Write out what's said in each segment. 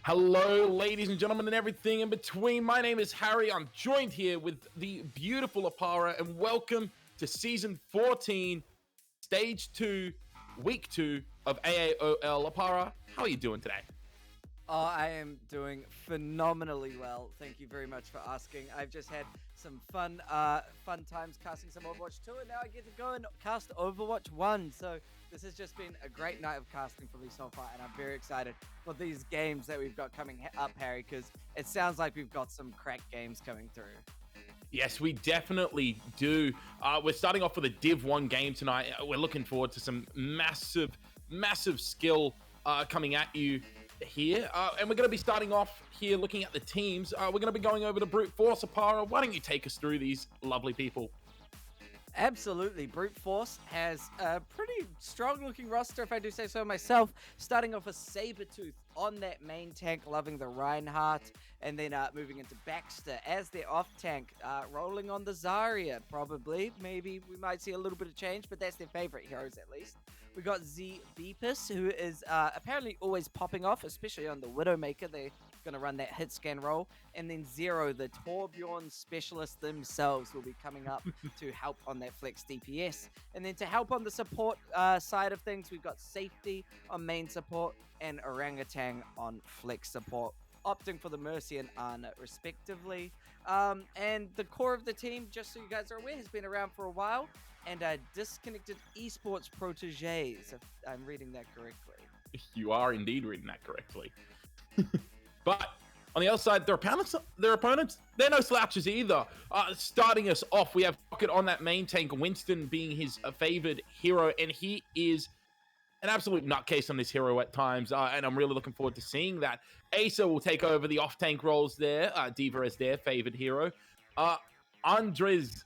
Hello, ladies and gentlemen, and everything in between. My name is Harry. I'm joined here with the beautiful Apara, and welcome to Season 14, Stage 2, Week 2 of AAOL. Apara, how are you doing today? Oh, I am doing phenomenally well. Thank you very much for asking. I've just had some fun times casting some Overwatch 2, and now I get to go and cast Overwatch 1. So this has just been a great night of casting for me so far, and I'm very excited for these games that we've got coming up, Harry, because it sounds like we've got some crack games coming through. Yes, we definitely do. We're starting off with a Div 1 game tonight. We're looking forward to some massive skill coming at you here. And we're going to be starting off here looking at the teams. We're going to be going over to Brute Force. Apara, why don't you take us through these lovely people? Absolutely. Brute Force has a pretty strong-looking roster, if I do say so myself. Starting off with Sabretooth on that main tank, loving the Reinhardt, and then moving into Baxter as their off-tank, rolling on the Zarya, probably. Maybe we might see a little bit of change, but that's their favorite heroes, at least. We got Z Beepus, who is apparently always popping off, especially on the Widowmaker. They're going to run that hit scan roll. And then Zero, the Torbjorn specialists themselves, will be coming up to help on that flex DPS. And then to help on the support side of things, we've got Safety on main support and Orangutan on flex support, opting for the Mercy and Ana, respectively. And the core of the team, just so you guys are aware, has been around for a while, and disconnected esports proteges, if I'm reading that correctly. You are indeed reading that correctly. But on the other side, their opponents, they're no slouches either. Starting us off, we have Rocket on that main tank, Winston being his favored hero, and he is an absolute nutcase on this hero at times, and I'm really looking forward to seeing that. Asa will take over the off-tank roles there. Diva is their favored hero. Andres,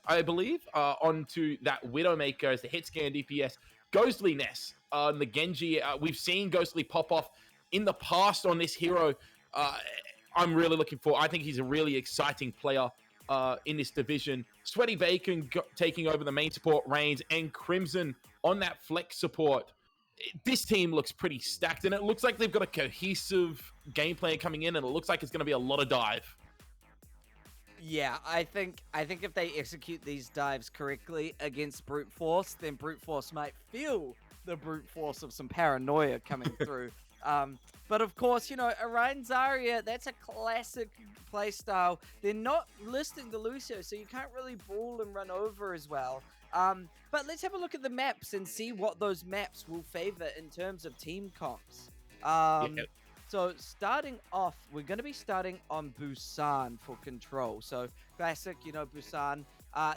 I believe, onto that Widowmaker as the hit scan DPS. Ghostly Ness on the Genji. We've seen Ghostly pop off in the past on this hero. I'm really looking for. I think he's a really exciting player in this division. Sweaty Bacon taking over the main support reins, and Crimson on that flex support. This team looks pretty stacked, and it looks like they've got a cohesive game plan coming in, and it looks like it's going to be a lot of dive. Yeah, I think if they execute these dives correctly against Brute Force, then Brute Force might feel the brute force of some paranoia coming through. But of course, you know, Orion Zarya, that's a classic playstyle. They're not listing the Lucio, so you can't really brawl and run over as well. But let's have a look at the maps and see what those maps will favor in terms of team comps. So starting off, we're going to be starting on Busan for control. So classic, you know, Busan.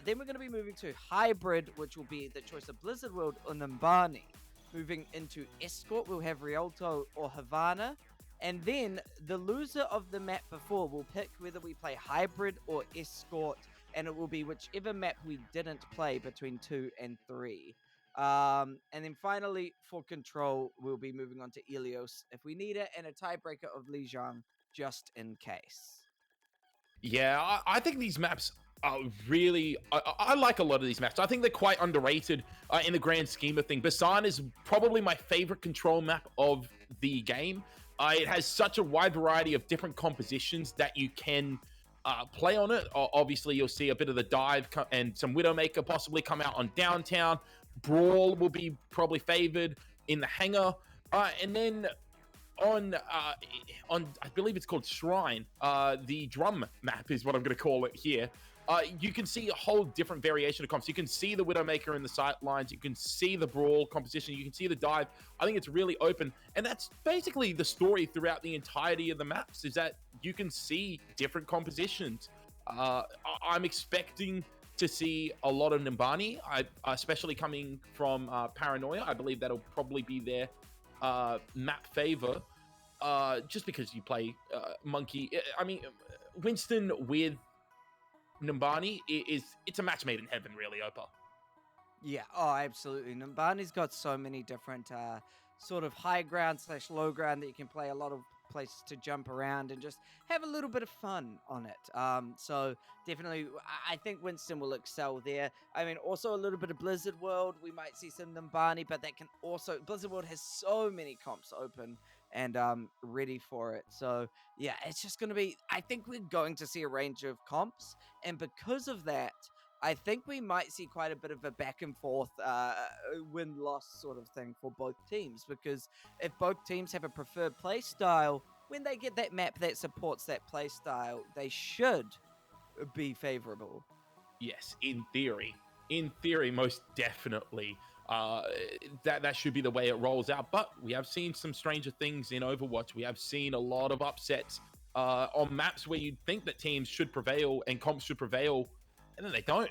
Then we're going to be moving to Hybrid, which will be the choice of Blizzard World or Numbani. Moving into Escort, we'll have Rialto or Havana. And then the loser of the map before will pick whether we play Hybrid or Escort. And it will be whichever map we didn't play between 2 and 3. And then finally, for control, we'll be moving on to Ilios if we need it, and a tiebreaker of Lijiang just in case. Yeah, I think these maps are really... I like a lot of these maps. I think they're quite underrated in the grand scheme of things. Busan is probably my favorite control map of the game. It has such a wide variety of different compositions that you can play on it. Obviously, you'll see a bit of the dive and some Widowmaker possibly come out on downtown. Brawl will be probably favored in the hangar. And then on I believe it's called Shrine, the drum map is what I'm going to call it here. You can see a whole different variation of comps. You can see the Widowmaker in the sight lines. You can see the Brawl composition. You can see the dive. I think it's really open. And that's basically the story throughout the entirety of the maps, is that you can see different compositions. I'm expecting to see a lot of Nimbani, especially coming from Paranoia. I believe that'll probably be their map favor, just because you play Monkey. I mean, Winston with Nimbani it's a match made in heaven, really, Opa. Yeah, oh, absolutely. Numbani's got so many different sort of high ground / low ground that you can play, a lot of places to jump around and just have a little bit of fun on it. So definitely, I think Winston will excel there. I mean, also a little bit of Blizzard World. We might see some Numbani, but that can also, Blizzard World has so many comps open and ready for it. So yeah, it's just going to be, I think we're going to see a range of comps. And because of that, I think we might see quite a bit of a back and forth win-loss sort of thing for both teams, because if both teams have a preferred play style, when they get that map that supports that play style, they should be favorable. Yes, in theory. In theory, most definitely. That should be the way it rolls out. But we have seen some stranger things in Overwatch. We have seen a lot of upsets on maps where you'd think that teams should prevail and comps should prevail, and then they don't.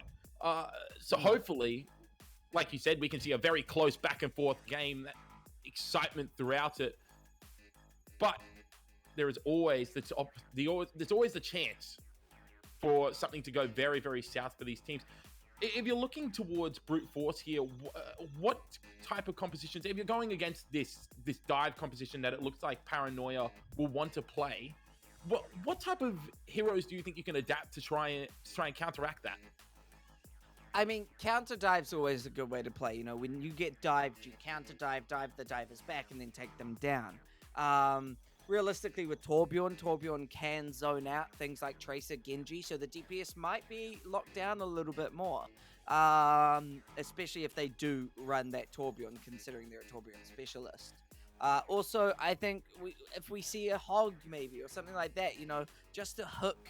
So hopefully, like you said, we can see a very close back and forth game, that excitement throughout it. But there is always there's always the chance for something to go very, very south for these teams. If you're looking towards brute force here, what type of compositions, if you're going against this dive composition that it looks like Paranoia will want to play, what type of heroes do you think you can adapt to try and counteract that? I mean, counter dive's always a good way to play. You know, when you get dived, you counter dive the divers back, and then take them down. Realistically, with Torbjorn can zone out things like Tracer, Genji, so the DPS might be locked down a little bit more. Especially if they do run that Torbjorn, considering they're a Torbjorn specialist. Also, I think if we see a Hog maybe or something like that, you know, just to hook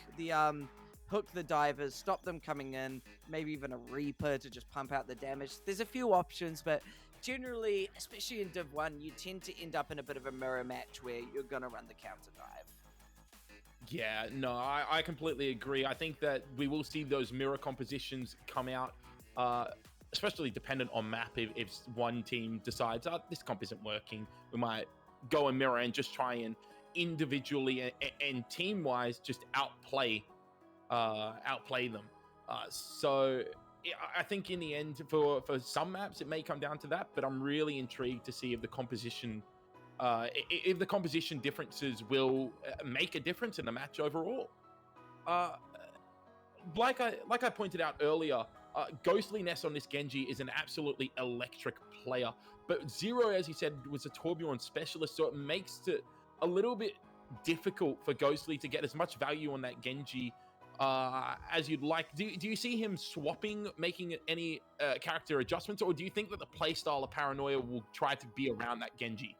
the divers, stop them coming in, maybe even a Reaper to just pump out the damage. There's a few options, but generally, especially in Div 1, you tend to end up in a bit of a mirror match where you're going to run the counter dive. Yeah, no, I completely agree. I think that we will see those mirror compositions come out, especially dependent on map. If one team decides, this comp isn't working, we might go and mirror and just try and individually and team-wise just outplay them. So I think in the end, for some maps, it may come down to that, but I'm really intrigued to see if the composition differences will make a difference in the match overall. Like I pointed out earlier, Ghostly Nest on this Genji is an absolutely electric player, but Zero, as you said, was a Torbjorn specialist, so it makes it a little bit difficult for Ghostly to get as much value on that Genji as you'd like. Do you see him swapping, making any character adjustments, or do you think that the playstyle of Paranoia will try to be around that Genji?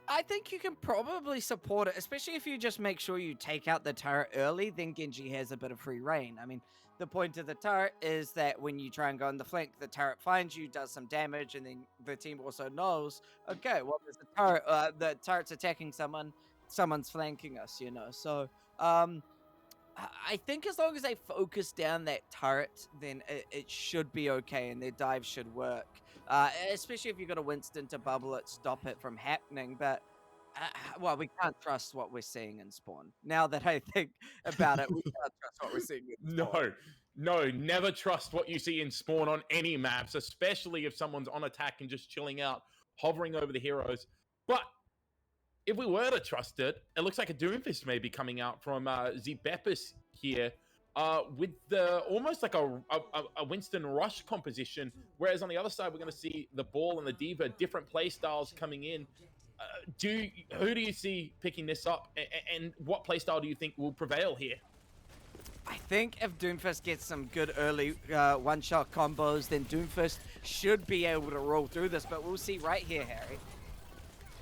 I think you can probably support it, especially if you just make sure you take out the turret early, then Genji has a bit of free reign. I mean, the point of the turret is that when you try and go on the flank, the turret finds you, does some damage, and then the team also knows, okay, well, there's a turret, the turret's attacking someone's flanking us, you know. So, I think as long as they focus down that turret, then it should be okay, and their dive should work. Especially if you've got a Winston to bubble it, stop it from happening. But, well, we can't trust what we're seeing in Spawn. Now that I think about it, we can't trust what we're seeing in Spawn. No, never trust what you see in Spawn on any maps, especially if someone's on attack and just chilling out, hovering over the heroes. But if we were to trust it, it looks like a Doomfist may be coming out from Zbepis here, with almost like a Winston Rush composition, whereas on the other side we're going to see the Ball and the Diva, different play styles coming in. Who do you see picking this up, and what play style do you think will prevail here? I think if Doomfist gets some good early one-shot combos, then Doomfist should be able to roll through this, but we'll see right here, Harry.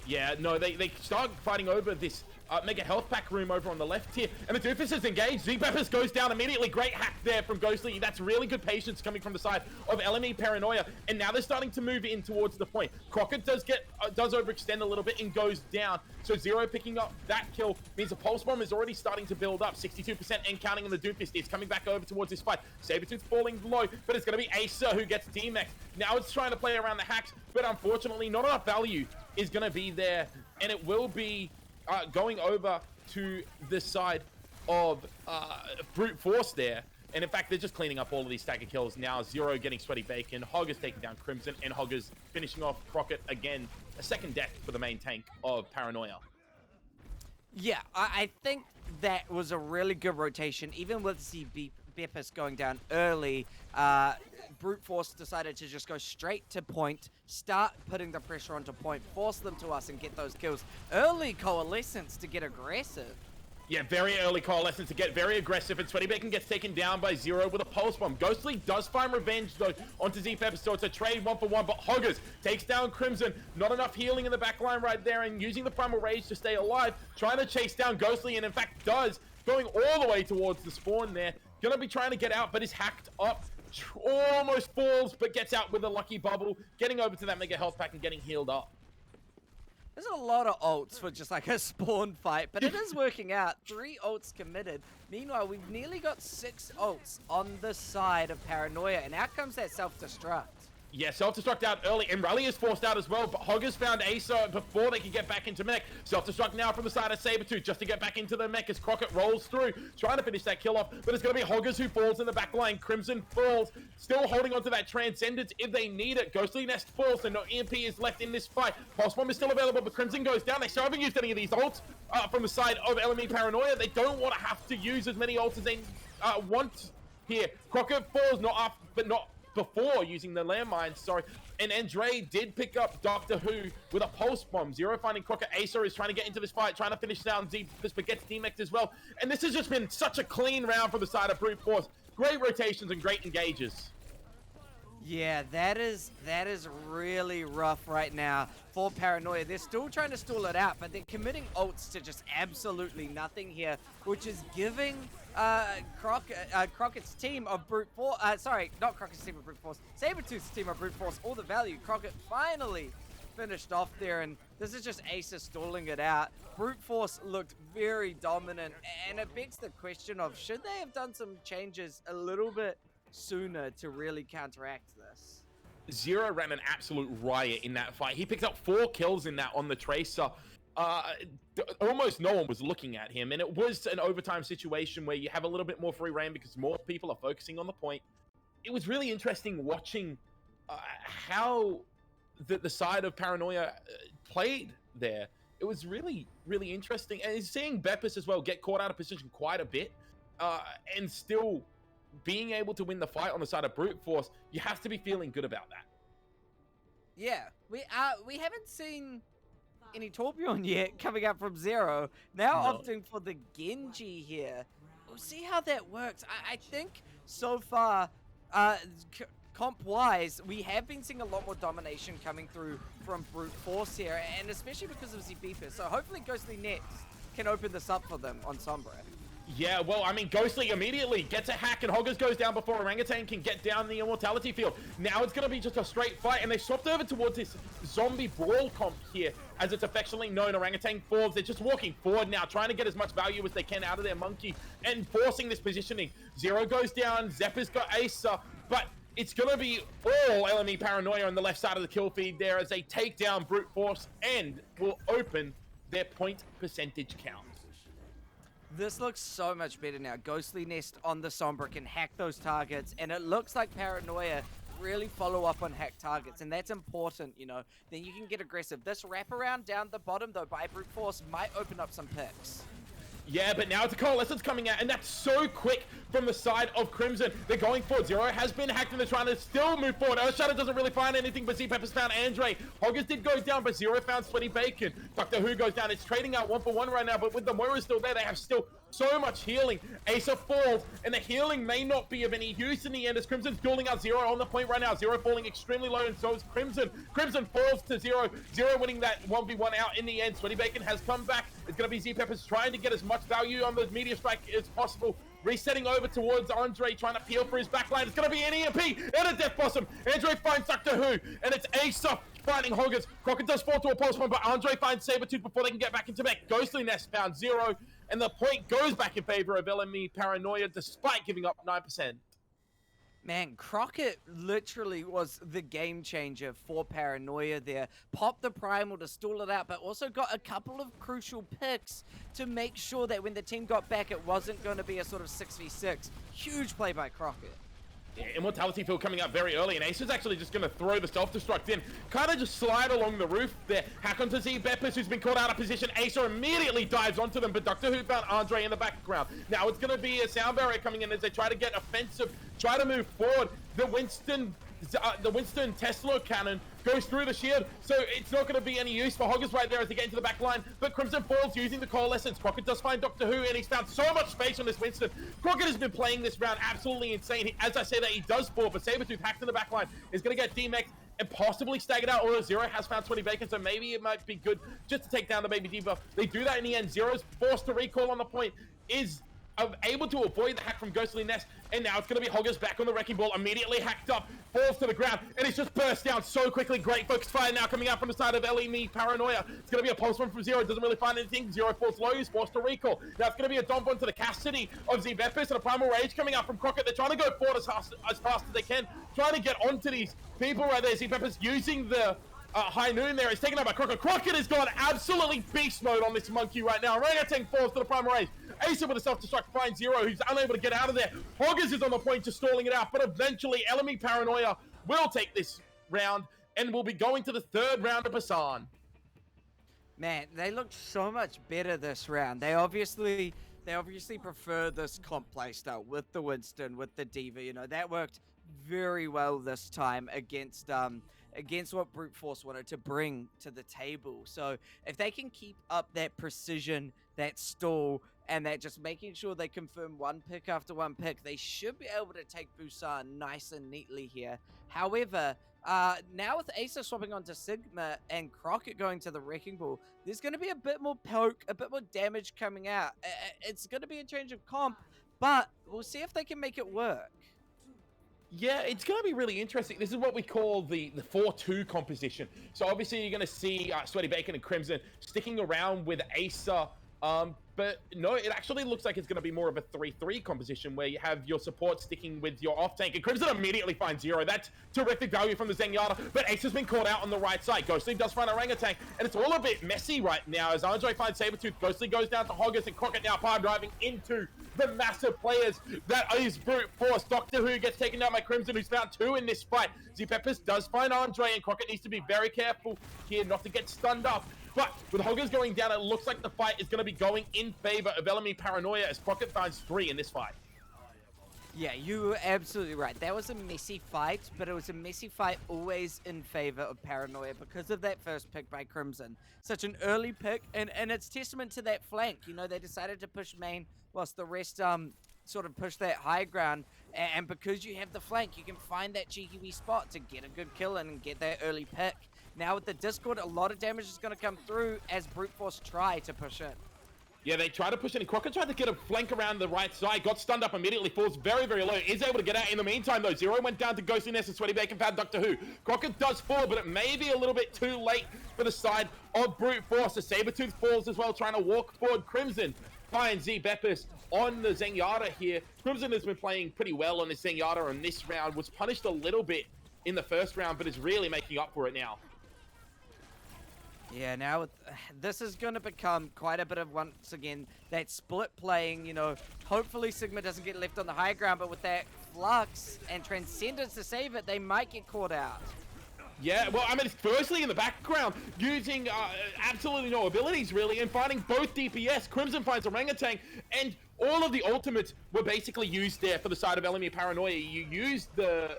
Yeah, no, they start fighting over this Mega health pack room over on the left here. And the Doofus is engaged. Zpeppers goes down immediately. Great hack there from Ghostly. That's really good patience coming from the side of LME Paranoia. And now they're starting to move in towards the point. Crockett does overextend a little bit and goes down. So Zero picking up that kill means the Pulse Bomb is already starting to build up. 62% and counting on the Doofus. It's coming back over towards this fight. Sabretooth's falling low, but it's going to be Acer who gets DMX. Now it's trying to play around the hacks, but unfortunately not enough value is going to be there. And it will be going over to the side of Brute Force there. And in fact, they're just cleaning up all of these stagger kills now. Zero getting Sweaty Bacon. Hoggers taking down Crimson. And Hoggers finishing off Crockett again. A second death for the main tank of Paranoia. Yeah, I think that was a really good rotation. Even with Beppis going down early, Brute Force decided to just go straight to point, start putting the pressure onto point, force them to us and get those kills. Early Coalescence to get aggressive. Yeah, very early Coalescence to get very aggressive, and Sweaty Bacon gets taken down by Zero with a Pulse Bomb. Ghostly does find revenge, though, onto Zpeppers, so it's a trade 1-for-1, but Hoggers takes down Crimson. Not enough healing in the back line right there, and using the Primal Rage to stay alive, trying to chase down Ghostly, and in fact does, going all the way towards the spawn there. Gonna be trying to get out, but is hacked up. Almost falls, but gets out with a lucky bubble, getting over to that Mega Health Pack and getting healed up. There's a lot of ults for just like a spawn fight, but it is working out. 3 ults committed. Meanwhile, we've nearly got 6 ults on the side of Paranoia, and out comes that self-destruct. Yeah, self-destruct out early, and Rally is forced out as well, but Hoggers found Acer before they could get back into mech. Self-destruct now from the side of Sabretooth just to get back into the mech as Crockett rolls through, trying to finish that kill off, but it's going to be Hoggers who falls in the back line. Crimson falls, still holding onto that Transcendence if they need it. Ghostly Nest falls, and no EMP is left in this fight. Pulse Bomb is still available, but Crimson goes down. They still haven't used any of these ults from the side of LME Paranoia. They don't want to have to use as many ults as they want here. Crockett falls, not up, but not before using the landmine, sorry. And Andre did pick up Doctor Who with a Pulse Bomb. Zero finding Crockett. Acer is trying to get into this fight, trying to finish down Zpeppers, but gets DMX'd as well. And this has just been such a clean round for the side of Brute Force. Great rotations and great engages. Yeah, that is really rough right now for Paranoia. They're still trying to stall it out, but they're committing ults to just absolutely nothing here, which is giving Crockett's team of Brute Force, sorry, not Crockett's team of Brute Force, Sabretooth's team of Brute Force all the value. Crockett finally finished off there, and this is just Acer stalling it out. Brute Force looked very dominant, and it begs the question of, should they have done some changes a little bit sooner to really counteract this? Zero ran an absolute riot in that fight. He picked up 4 kills in that on the Tracer. Almost no one was looking at him, and it was an overtime situation where you have a little bit more free reign because more people are focusing on the point. It was really interesting watching how the side of Paranoia played there. It was really, really interesting, and seeing Beppis as well get caught out of position quite a bit, and still being able to win the fight on the side of Brute Force. You have to be feeling good about that. Yeah, we haven't seen any Torbjorn yet coming up from Zero. Now opting for the Genji here. We'll see how that works. I think so far, comp-wise, we have been seeing a lot more domination coming through from Brute Force here, and especially because of Zpeppers. So hopefully Ghostly next can open this up for them on Sombra. Yeah, well, I mean, Ghostly immediately gets a hack, and Hoggers goes down before Orangutan can get down the Immortality field. Now it's going to be just a straight fight, and they swapped over towards this zombie brawl comp here, as it's affectionately known. Orangutan falls. They're just walking forward now, trying to get as much value as they can out of their monkey, and forcing this positioning. Zero goes down. Zeppa's got Acer, but it's going to be all LME Paranoia on the left side of the kill feed there as they take down Brute Force and will open their point percentage count. This looks so much better now. Ghostly Nest on the Sombra can hack those targets, and it looks like Paranoia really follow up on hack targets, and that's important, you know. Then you can get aggressive. This wraparound down the bottom, though, by Brute Force might open up some picks. Yeah, but now it's a Coalescence coming out, and that's so quick from the side of Crimson. They're going forward. Zero has been hacked, and they're trying to still move forward. Earthshadow doesn't really find anything, but Zpeppers found Andre. Hoggers did go down, but Zero found Sweaty Bacon. Doctor Who goes down. It's trading out 1-for-1 right now, but with the Moira still there, they have still So much healing. Acer falls, and the healing may not be of any use in the end as Crimson's dueling out Zero on the point right now. Zero falling extremely low, and so is Crimson. Crimson falls to Zero. Zero winning that 1v1 out in the end. Sweaty Bacon has come back. It's going to be Z-Peppers trying to get as much value on the meteor strike as possible. Resetting over towards Andre, trying to peel for his backline. It's going to be an EMP and a Death Blossom. Andre finds Doctor Who, and it's Acer finding Hoggers. Crockett does fall to a pulse bomb, but Andre finds Sabretooth before they can get back into mech. Ghostly Nest found Zero, and the point goes back in favor of LME Paranoia, despite giving up 9%. Man, Crockett literally was the game changer for Paranoia there. Popped the Primal to stall it out, but also got a couple of crucial picks to make sure that when the team got back, it wasn't going to be a sort of 6v6. Huge play by Crockett. Yeah, Immortality Field coming up very early, and Ace is actually just going to throw the self-destruct in. Kind of just slide along the roof there. Hack onto Z-Beppis, who's been caught out of position. Acer immediately dives onto them, but Doctor Who found Andre in the background. Now it's going to be a sound barrier coming in as they try to get offensive, try to move forward. The Winston Tesla cannon goes through the shield, so it's not going to be any use for Hoggers right there as they get into the back line. But Crimson falls using the Coalescence. Crockett does find Doctor Who, and he's found so much space on this Winston. Crockett has been playing this round absolutely insane. As I say that, he does fall, but Sabretooth hacked in the back line is going to get D-Mech and possibly staggered out, or Zero has found 20 Bacon, so maybe it might be good just to take down the baby debuff. They do that in the end. Zero's forced to recall on the point, is able to avoid the hack from Ghostly Nest, and now it's going to be Hoggers back on the Wrecking Ball, immediately hacked up, falls to the ground, and it's just burst down so quickly. Great focus fire now coming out from the side of LME Paranoia. It's going to be a pulse one from Zero, doesn't really find anything. Zero falls low, he's forced to recall. Now it's going to be a dump onto the custody of Z-Beppis, and a Primal Rage coming out from Crockett. They're trying to go forward as fast as they can, trying to get onto these people right there. Z-Beppis using the High Noon there. He's taken out by Crockett. Crockett has gone absolutely beast mode on this monkey right now. Orangutan falls to the Primal Rage. Acer with a self-destruct finds Zero, who's unable to get out of there. Hoggers is on the point, just stalling it out, but eventually LME Paranoia will take this round and will be going to the third round of Basan. Man, they looked so much better this round. They obviously prefer this comp playstyle with the Winston, with the Diva. You know, that worked very well this time against what Brute Force wanted to bring to the table. So if they can keep up that precision, that stall, and that just making sure they confirm one pick after one pick, they should be able to take Busan nice and neatly here. However, now with Acer swapping onto Sigma and Crockett going to the Wrecking Ball, there's going to be a bit more poke, a bit more damage coming out. It's going to be a change of comp, but we'll see if they can make it work. Yeah, it's going to be really interesting. This is what we call the 4-2 composition. So obviously you're going to see Sweaty Bacon and Crimson sticking around with Acer. But no, it actually looks like it's going to be more of a 3-3 composition where you have your support sticking with your off-tank. And Crimson immediately finds Zero. That's terrific value from the Zenyatta. But Ace has been caught out on the right side. Ghostly does find Orangutan. And it's all a bit messy right now as Andre finds Sabretooth. Ghostly goes down to Hoggers, and Crockett now power driving into the massive players that is Brute Force. Doctor Who gets taken down by Crimson, who's found 2 in this fight. Z-Peppers does find Andre, and Crockett needs to be very careful here not to get stunned up. But with Hoggers going down, it looks like the fight is going to be going in favor of LME Paranoia as Crockett finds 3 in this fight. Yeah, you were absolutely right. That was a messy fight, but it was a messy fight always in favor of Paranoia because of that first pick by Crimson. Such an early pick, and it's testament to that flank. You know, they decided to push main whilst the rest sort of push that high ground, and because you have the flank, you can find that cheeky wee spot to get a good kill and get that early pick. Now with the Discord, a lot of damage is going to come through as Brute Force try to push in. Yeah, they try to push in. Crockett tried to get a flank around the right side, got stunned up immediately, falls very, very low. Is able to get out in the meantime, though. Zero went down to Ghostly Nest and Sweaty Bacon found Doctor Who. Crockett does fall, but it may be a little bit too late for the side of Brute Force. The Sabretooth falls as well, trying to walk forward. Crimson finds Z-Beppis on the Zenyatta here. Crimson has been playing pretty well on the Zenyatta in this round, was punished a little bit in the first round, but is really making up for it now. Yeah, now this is going to become quite a bit of, once again, that split playing. You know, hopefully Sigma doesn't get left on the high ground, but with that Flux and Transcendence to save it, they might get caught out. Yeah, well, I mean, it's firstly in the background, using absolutely no abilities, really, and finding both DPS. Crimson finds Orangutan, and all of the ultimates were basically used there for the side of LME Paranoia. You use the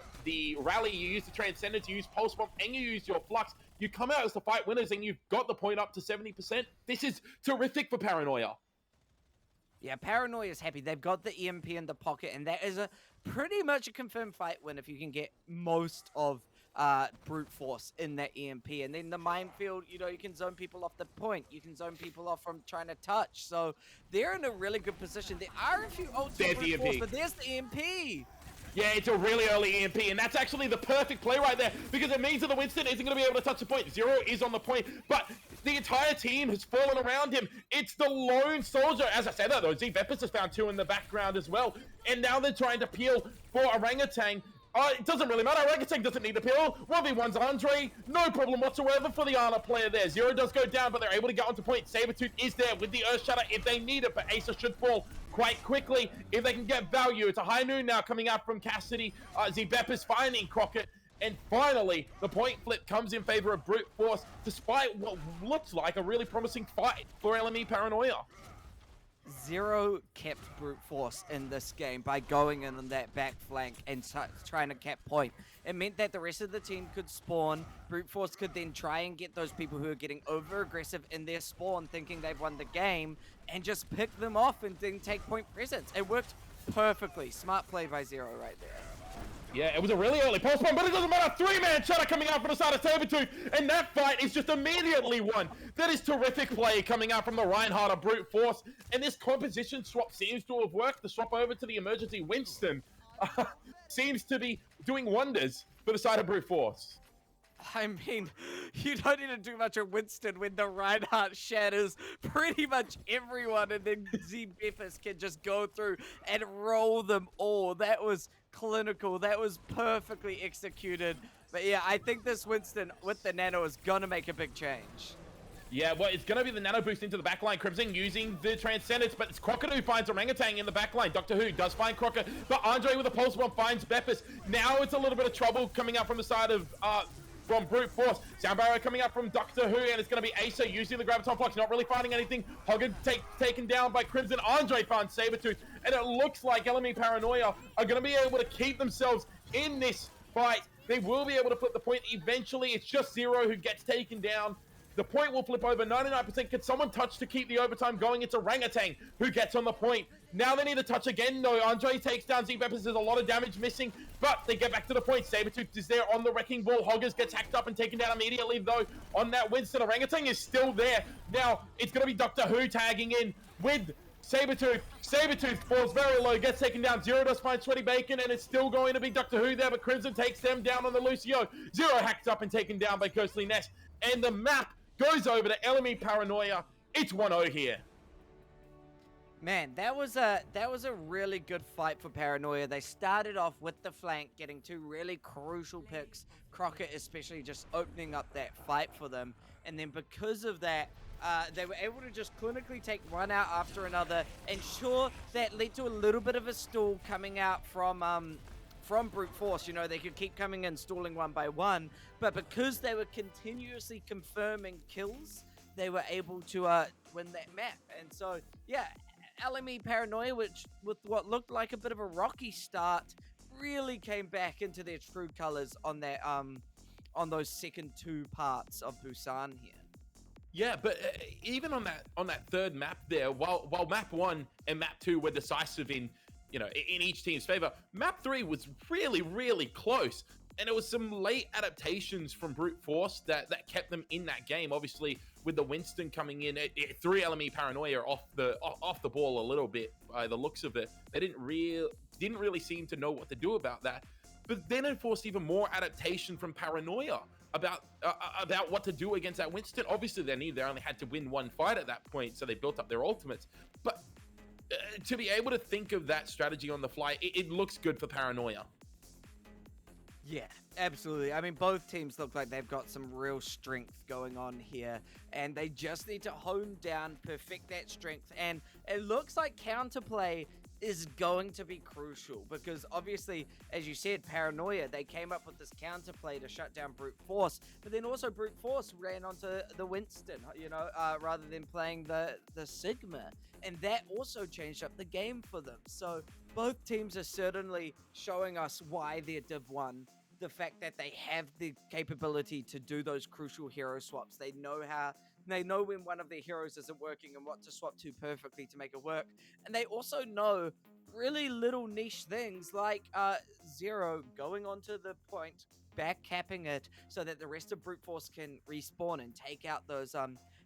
Rally, you use the Transcendence, you use Pulse Bomb, and you use your Flux. You come out as the fight winners, and you've got the point up to 70%. This is terrific for Paranoia. Yeah, Paranoia is happy. They've got the EMP in the pocket, and that is a pretty much a confirmed fight win if you can get most of brute force in that EMP. And then the minefield, you know, you can zone people off the point. You can zone people off from trying to touch. So they're in a really good position. There are a few ults for There's brute the force, EMP. but there's the EMP. Yeah, it's a really early EMP, and that's actually the perfect play right there, because it means that the Winston isn't going to be able to touch the point. Zero is on the point, but the entire team has fallen around him. It's the lone soldier. As I said that, though, Zepepis has found 2 in the background as well, and now they're trying to peel for Orangutan. It doesn't really matter. Orangutan doesn't need to peel. 1v1's Andre. No problem whatsoever for the Ana player there. Zero does go down, but they're able to get onto point. Sabretooth is there with the Earth Shatter if they need it, but Acer should fall quite quickly if they can get value. It's a high noon now coming out from Cassidy. Zebepis finding Crockett. And finally, the point flip comes in favor of Brute Force, despite what looks like a really promising fight for LME Paranoia. Zero kept brute force in this game by going in on that back flank and trying to cap point. It meant that the rest of the team could spawn. Brute force could then try and get those people who are getting over aggressive in their spawn, thinking they've won the game, and just pick them off and then take point presence. It worked perfectly. Smart play by Zero right there. Yeah, it was a really early postpone, but it doesn't matter. 3-man Shatter coming out from the side of Sabretooth, and that fight is just immediately won. That is terrific play coming out from the Reinhardt of Brute Force, and this composition swap seems to have worked. The swap over to the emergency Winston seems to be doing wonders for the side of Brute Force. I mean, you don't need to do much of Winston when the Reinhardt shatters pretty much everyone, and then Zebepis can just go through and roll them all. That was clinical. That was perfectly executed. But yeah, I think this Winston with the nano is going to make a big change. Yeah, well, it's going to be the nano boost into the backline. Crimson using the Transcendence, but it's Crockett who finds Orangutan in the backline. Doctor Who does find Crockett, but Andre with a pulse bomb finds Bepis. Now it's a little bit of trouble coming out from the side of from Brute Force. Sound barrier coming out from Doctor Who, and it's going to be Acer using the Graviton Flux, not really finding anything. Hoggard taken down by Crimson. Andre found Sabretooth, and it looks like LME Paranoia are going to be able to keep themselves in this fight. They will be able to put the point eventually. It's just Zero who gets taken down. The point will flip over 99%. Can someone touch to keep the overtime going? It's Orangutan who gets on the point. Now they need to touch again, though. Andre takes down Zebepis. There's a lot of damage missing, but they get back to the point. Sabretooth is there on the wrecking ball. Hoggers gets hacked up and taken down immediately, though, on that Winston. Orangutan is still there. Now it's going to be Doctor Who tagging in with Sabretooth. Sabretooth falls very low, gets taken down. Zero does find Sweaty Bacon, and it's still going to be Doctor Who there, but Crimson takes them down on the Lucio. Zero hacked up and taken down by Ghostly Nest, and the map goes over to LME Paranoia. It's 1-0 here. Man, that was a really good fight for Paranoia. They started off with the flank, getting 2 really crucial picks. Crockett especially just opening up that fight for them. And then because of that, they were able to just clinically take one out after another. And sure, that led to a little bit of a stall coming out from Brute Force. You know, they could keep coming in, stalling one by one. But because they were continuously confirming kills, they were able to win that map. And so, yeah, LME Paranoia, which with what looked like a bit of a rocky start, really came back into their true colors on that on those second 2 parts of Busan here. Yeah, but even on that third map there, while map 1 and map 2 were decisive in each team's favor, map 3 was really, really close. And it was some late adaptations from Brute Force that kept them in that game. Obviously, with the Winston coming in, it threw LME Paranoia off the ball a little bit by the looks of it. They didn't really seem to know what to do about that. But then it forced even more adaptation from Paranoia about what to do against that Winston. Obviously, they only had to win one fight at that point, so they built up their ultimates. But to be able to think of that strategy on the fly, it looks good for Paranoia. Yeah, absolutely. I mean, both teams look like they've got some real strength going on here, and they just need to hone down, perfect that strength, and it looks like counterplay is going to be crucial because obviously, as you said, Paranoia, they came up with this counterplay to shut down Brute Force, but then also Brute Force ran onto the Winston, rather than playing the Sigma, and that also changed up the game for them. So both teams are certainly showing us why they're Div 1. The fact that they have the capability to do those crucial hero swaps. They know how They know when one of their heroes isn't working and what to swap to perfectly to make it work. And they also know really little niche things like Zero going onto the point, back capping it so that the rest of Brute Force can respawn and take out those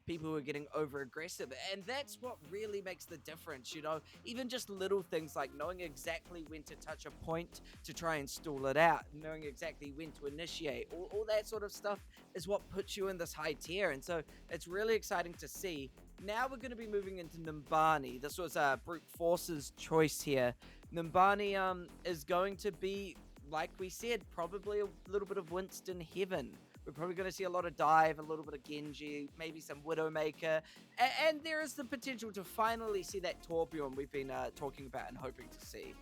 people who are getting over aggressive. And that's what really makes the difference, even just little things like knowing exactly when to touch a point to try and stall it out, knowing exactly when to initiate, all that sort of stuff is what puts you in this high tier. And so it's really exciting to see. Now we're going to be moving into Numbani. This was Brute Force's choice here. Numbani is going to be, like we said, probably a little bit of Winston heaven. We're probably going to see a lot of dive, a little bit of Genji, maybe some Widowmaker, and there is the potential to finally see that Torbjorn we've been talking about and hoping to see.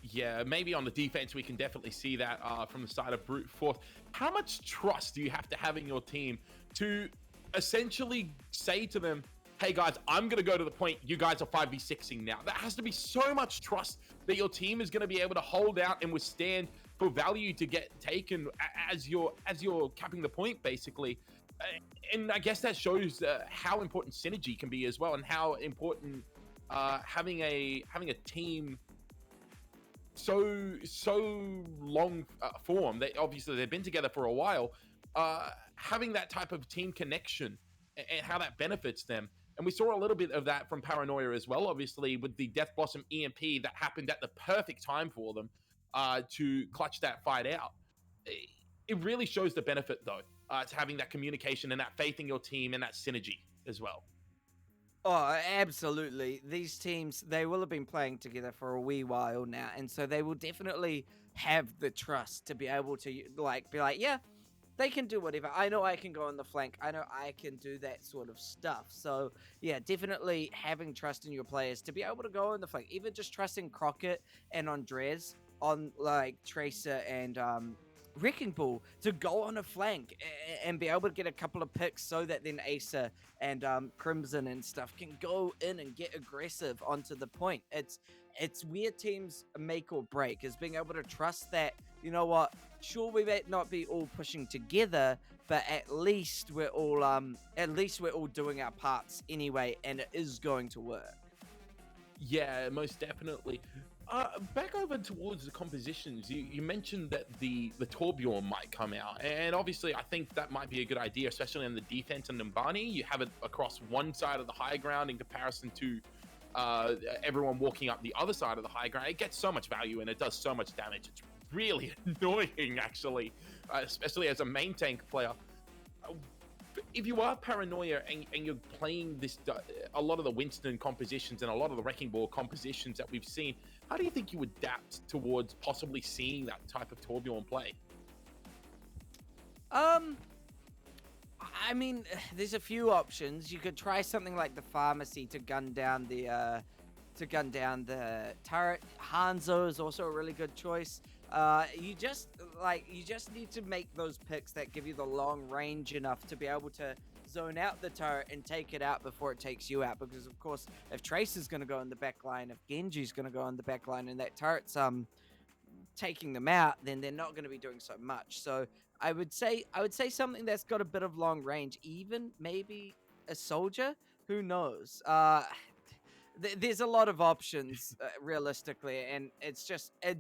Yeah, maybe on the defense, we can definitely see that from the side of Brute Force. How much trust do you have to have in your team to essentially say to them, hey guys, I'm going to go to the point, you guys are 5v6ing now? That has to be so much trust that your team is going to be able to hold out and withstand for value to get taken as you're capping the point, basically. And I guess that shows how important synergy can be as well, and how important having a team so long form. They've been together for a while, having that type of team connection and how that benefits them. And we saw a little bit of that from Paranoia as well, obviously, with the Death Blossom EMP that happened at the perfect time for them to clutch that fight out. It really shows the benefit, though, to having that communication and that faith in your team and that synergy as well. Oh, absolutely. These teams, they will have been playing together for a wee while now, and so they will definitely have the trust to be able to be like, yeah, they can do whatever. I know I can go on the flank. I know I can do that sort of stuff. So, yeah, definitely having trust in your players to be able to go on the flank. Even just trusting Crockett and Andres on, like, Tracer and Wrecking Ball to go on a flank and be able to get a couple of picks so that then Acer and Crimson and stuff can go in and get aggressive onto the point. It's where teams make or break, is being able to trust that, you know what, sure, we may not be all pushing together, but at least we're all doing our parts anyway, and it is going to work. Yeah, most definitely. Back over towards the compositions, you mentioned that the Torbjorn might come out, and obviously I think that might be a good idea, especially on the defense and Numbani. You have it across one side of the high ground in comparison to everyone walking up the other side of the high ground. It gets so much value and it does so much damage. It's really annoying, actually, especially as a main tank player. If you are Paranoia and you're playing a lot of the Winston compositions and a lot of the Wrecking Ball compositions that we've seen, how do you think you adapt towards possibly seeing that type of Torbjorn play? I mean, there's a few options. You could try something like the Pharmacy to gun down the turret. Hanzo is also a really good choice. You just need to make those picks that give you the long range enough to be able to zone out the turret and take it out before it takes you out. Because of course, if Tracer's going to go in the back line, if Genji's going to go in the back line, and that turret's taking them out, then they're not going to be doing so much. So I would say something that's got a bit of long range, even maybe a soldier. Who knows? There's a lot of options realistically, and it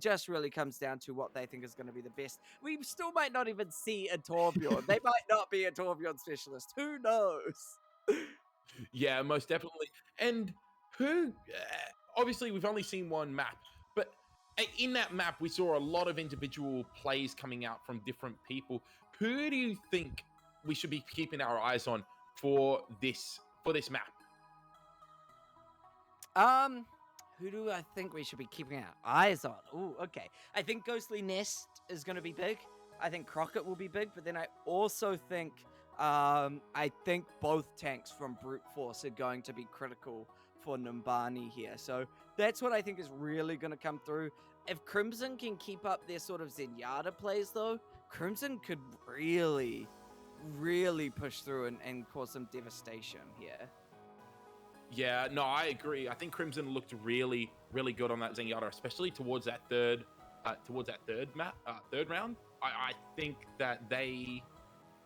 just really comes down to what they think is going to be the best. We still might not even see a Torbjorn. They might not be a Torbjorn specialist. Who knows? Yeah, most definitely. And who? Obviously, we've only seen one map, but in that map, we saw a lot of individual plays coming out from different people. Who do you think we should be keeping our eyes on for this map? Who do I think we should be keeping our eyes on? Ooh, okay. I think Ghostly Nest is going to be big. I think Crockett will be big, but then I also think, both tanks from Brute Force are going to be critical for Numbani here. So that's what I think is really going to come through. If Crimson can keep up their sort of Zenyatta plays, though, Crimson could really, really push through and cause some devastation here. Yeah, no, I agree. I think Crimson looked really, really good on that Zenyatta, especially towards that third round. I think that they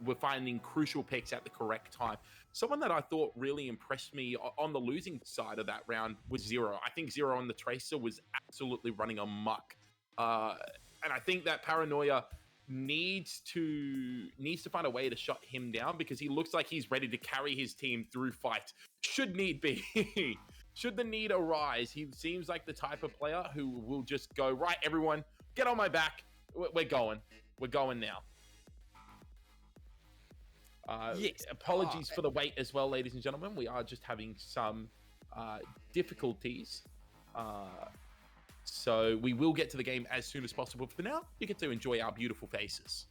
were finding crucial picks at the correct time. Someone that I thought really impressed me on the losing side of that round was Zero. I think Zero on the Tracer was absolutely running amok. And I think that Paranoia needs to find a way to shut him down, because he looks like he's ready to carry his team through fight should need be. Should the need arise, he seems like the type of player who will just go, right, everyone, get on my back. We're going now. Yes. Apologies for the wait as well, ladies and gentlemen. We are just having some difficulties. So we will get to the game as soon as possible. For now, you get to enjoy our beautiful faces.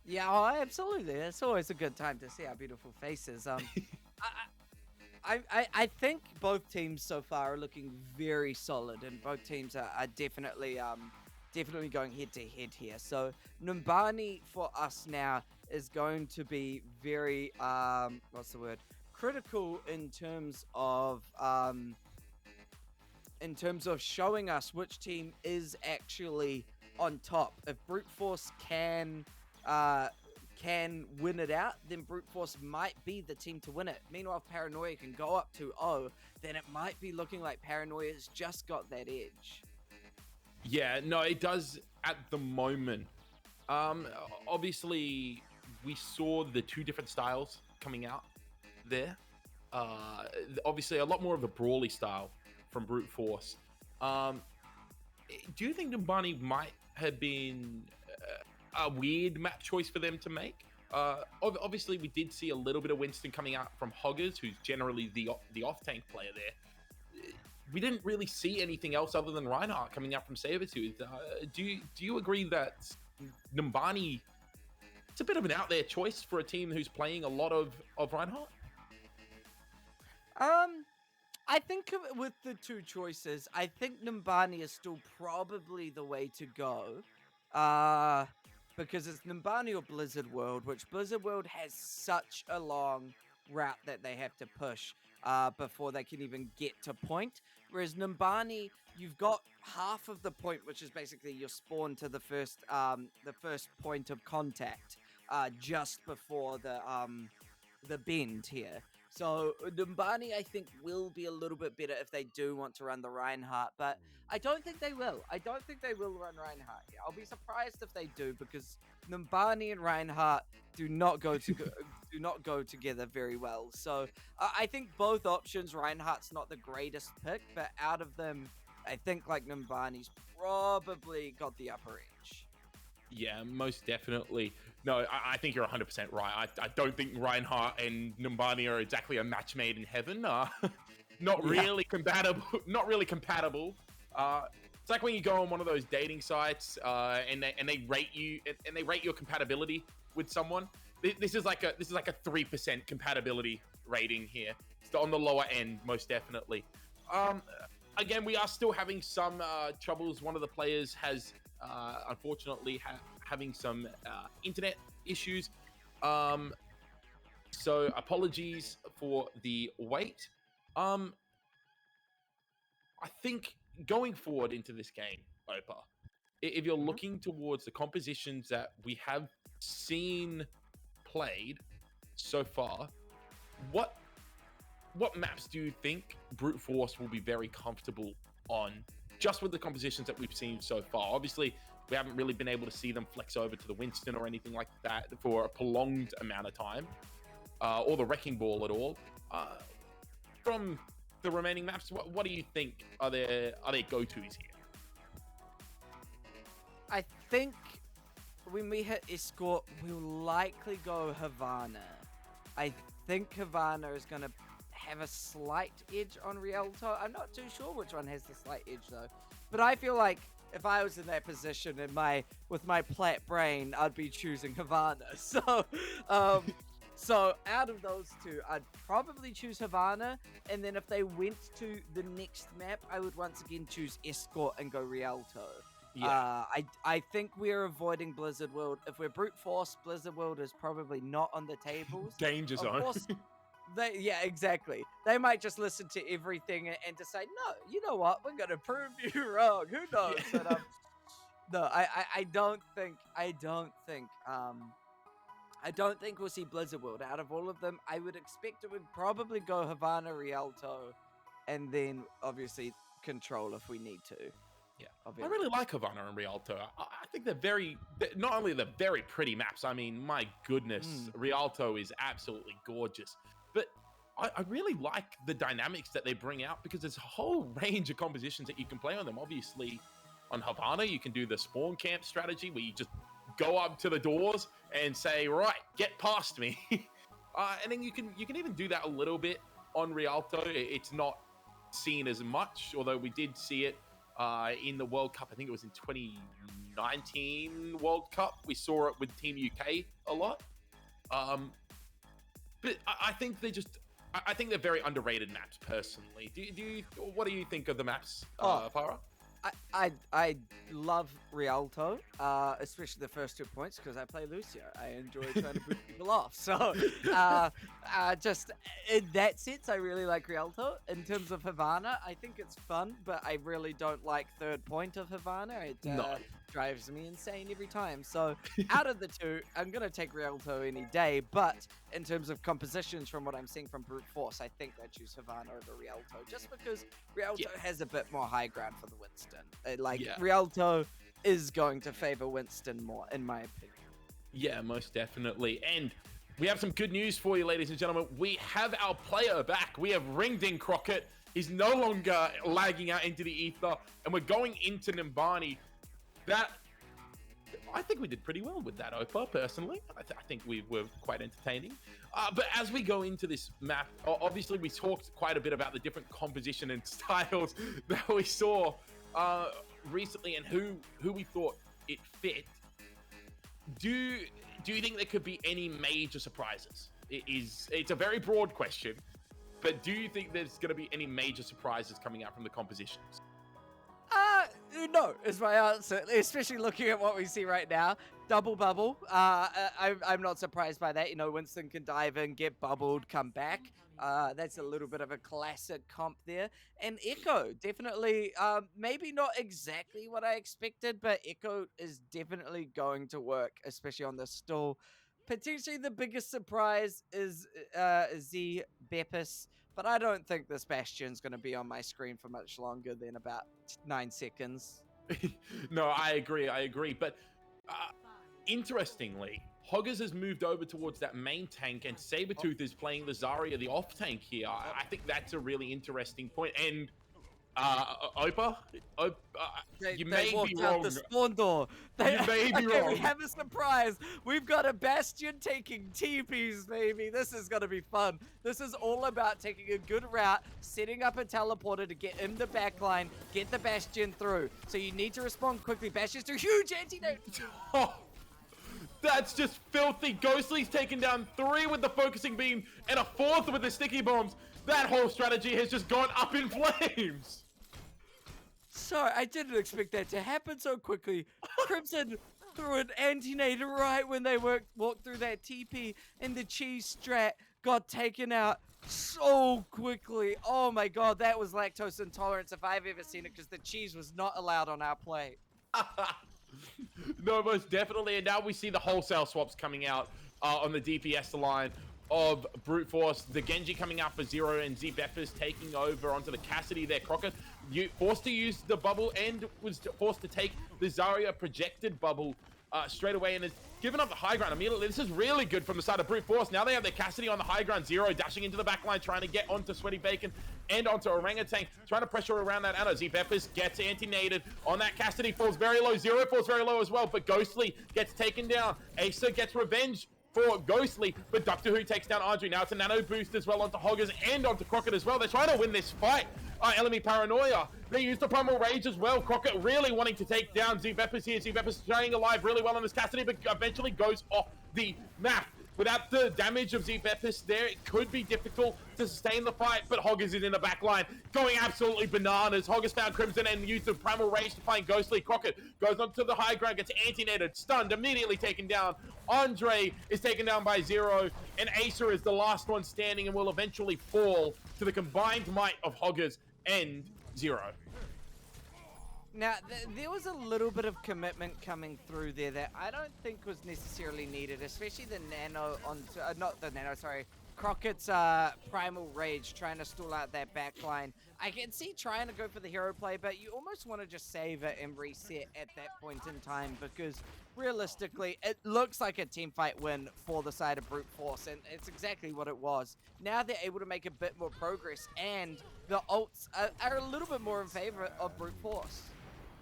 Yeah, oh, absolutely. It's always a good time to see our beautiful faces. I think both teams so far are looking very solid, and both teams are definitely going head to head here. So Numbani for us now is going to be very critical in terms of showing us which team is actually on top. If Brute Force can win it out, then Brute Force might be the team to win it. Meanwhile, if Paranoia can go up 2-0, then it might be looking like Paranoia's just got that edge. Yeah, no, it does at the moment. Obviously, we saw the two different styles coming out there. Obviously, a lot more of the brawly style from Brute Force. Do you think Numbani might have been a weird map choice for them to make? Obviously, we did see a little bit of Winston coming out from Hoggers, who's generally the off-tank player there. We didn't really see anything else other than Reinhardt coming out from Sabretooth. Do you agree that Numbani, it's a bit of an out there choice for a team who's playing a lot of Reinhardt? I think with the two choices, I think Numbani is still probably the way to go. Because it's Numbani or Blizzard World, which Blizzard World has such a long route that they have to push before they can even get to point. Whereas Numbani, you've got half of the point, which is basically your spawn to the first point of contact, just before the bend here. So Numbani, I think, will be a little bit better if they do want to run the Reinhardt, but I don't think they will. I don't think they will run Reinhardt here. I'll be surprised if they do, because Numbani and Reinhardt do not go together very well. So I think both options, Reinhardt's not the greatest pick, but out of them, I think like Numbani's probably got the upper edge. Yeah, most definitely. No, I think you're 100% right. I don't think Reinhardt and Numbani are exactly a match made in heaven. Really compatible. Not really compatible. It's like when you go on one of those dating sites and they rate you and they rate your compatibility with someone. This is like a 3% compatibility rating here. It's on the lower end, most definitely. Again, we are still having some troubles. One of the players has unfortunately having some internet issues. So apologies for the wait. I think going forward into this game, Opa, if you're looking towards the compositions that we have seen played so far, what maps do you think Brute Force will be very comfortable on, just with the compositions that we've seen so far? Obviously, we haven't really been able to see them flex over to the Winston or anything like that for a prolonged amount of time, or the Wrecking Ball at all. From the remaining maps, what do you think are their go-tos here? I think when we hit Escort, we'll likely go Havana. I think Havana is going to have a slight edge on Rialto. I'm not too sure which one has the slight edge though, but I feel like if I was in that position with my plat brain, I'd be choosing Havana. So, so out of those two, I'd probably choose Havana, and then if they went to the next map, I would once again choose Escort and go Rialto. Yeah. I think we're avoiding Blizzard World. If we're Brute Force, Blizzard World is probably not on the tables. Danger zone. Of course, yeah, exactly. They might just listen to everything and just say, no, you know what? We're going to prove you wrong. Who knows? But, no, I don't think I don't think we'll see Blizzard World. Out of all of them, I would expect it would probably go Havana, Rialto, and then obviously Control if we need to. Yeah, I really like Havana and Rialto. I think not only they're very pretty maps. I mean, my goodness, Rialto is absolutely gorgeous. But I really like the dynamics that they bring out because there's a whole range of compositions that you can play on them. Obviously, on Havana, you can do the spawn camp strategy where you just go up to the doors and say, right, get past me. And then you can even do that a little bit on Rialto. It's not seen as much, although we did see it in the World Cup. I think it was in 2019 World Cup. We saw it with Team UK a lot. But I think I think they're very underrated maps, personally. What do you think of the maps, Farah? I love Rialto, especially the first 2 points because I play Lucio. I enjoy trying to boot people off. So just in that sense, I really like Rialto. In terms of Havana, I think it's fun, but I really don't like third point of Havana. It drives me insane every time. So out of the two, I'm going to take Rialto any day. But in terms of compositions, from what I'm seeing from Brute Force, I think I choose Havana over Rialto just because Rialto has a bit more high ground for the Winston. Rialto is going to favor Winston more, in my opinion. Yeah, most definitely. And we have some good news for you, ladies and gentlemen. We have our player back. We have ringed in Crockett. He's no longer lagging out into the ether. And we're going into Nimbani. I think we did pretty well with that, Opa, personally. I think we were quite entertaining. But as we go into this map, obviously we talked quite a bit about the different composition and styles that we saw recently and who we thought it fit. Do you think there could be any major surprises? It's a very broad question, but do you think there's going to be any major surprises coming out from the compositions? No, is my answer, especially looking at what we see right now. Double bubble. I'm not surprised by that. You know, Winston can dive in, get bubbled, come back. That's a little bit of a classic comp there. And Echo, definitely, maybe not exactly what I expected, but Echo is definitely going to work, especially on the stall. Potentially the biggest surprise is Z Beppis, but I don't think this Bastion's going to be on my screen for much longer than about 9 seconds. No, I agree. But interestingly, Hoggers has moved over towards that main tank, and Sabertooth is playing the Zarya, the off tank here. I think that's a really interesting point. And Opa, you may be wrong. The spawn door. You may be wrong. We have a surprise. We've got a Bastion taking TPs, baby. This is going to be fun. This is all about taking a good route, setting up a teleporter to get in the backline, get the Bastion through. So you need to respond quickly. Bastion's a huge antidote. Oh, that's just filthy. Ghostly's taken down 3 with the focusing beam and a 4th with the sticky bombs. That whole strategy has just gone up in flames. Sorry, I didn't expect that to happen so quickly. Crimson threw an anti-nade right when they walked through that TP, and the cheese strat got taken out so quickly. Oh my god, that was lactose intolerance if I've ever seen it, because the cheese was not allowed on our plate. No, most definitely. And now we see the wholesale swaps coming out on the DPS line of Brute Force. The Genji coming out for 0 and Z Beppis taking over onto the Cassidy there. Crockett forced to use the bubble and was forced to take the Zarya projected bubble straight away and has given up the high ground immediately. This is really good from the side of Brute Force. Now they have their Cassidy on the high ground. 0 dashing into the back line, trying to get onto Sweaty Bacon and onto Orangutan, trying to pressure around that Anna. Z Beppis gets anti-naded on that Cassidy, falls very low. 0 falls very low as well, but Ghostly gets taken down. Acer gets revenge for Ghostly, but Doctor Who takes down Andre. Now it's a nano boost as well onto Hoggers and onto Crockett as well. They're trying to win this fight. LME Paranoia, they use the Primal Rage as well. Crockett really wanting to take down Z Beppis here. Z Beppis staying alive really well on this Cassidy, but eventually goes off the map. Without the damage of Z Beppis there, it could be difficult to sustain the fight, but Hoggers is in the back line, going absolutely bananas. Hoggers found Crimson and used the Primal Rage to find Ghostly. Crockett goes onto the high ground, gets anti-nated, stunned, immediately taken down. Andre is taken down by 0, and Acer is the last one standing and will eventually fall to the combined might of Hoggers and 0. Now, there was a little bit of commitment coming through there that I don't think was necessarily needed, especially the Nano onto, not the Nano, sorry, Crockett's Primal Rage trying to stall out that backline. I can see trying to go for the hero play, but you almost want to just save it and reset at that point in time because realistically, it looks like a team fight win for the side of Brute Force, and it's exactly what it was. Now they're able to make a bit more progress, and the ults are a little bit more in favor of Brute Force.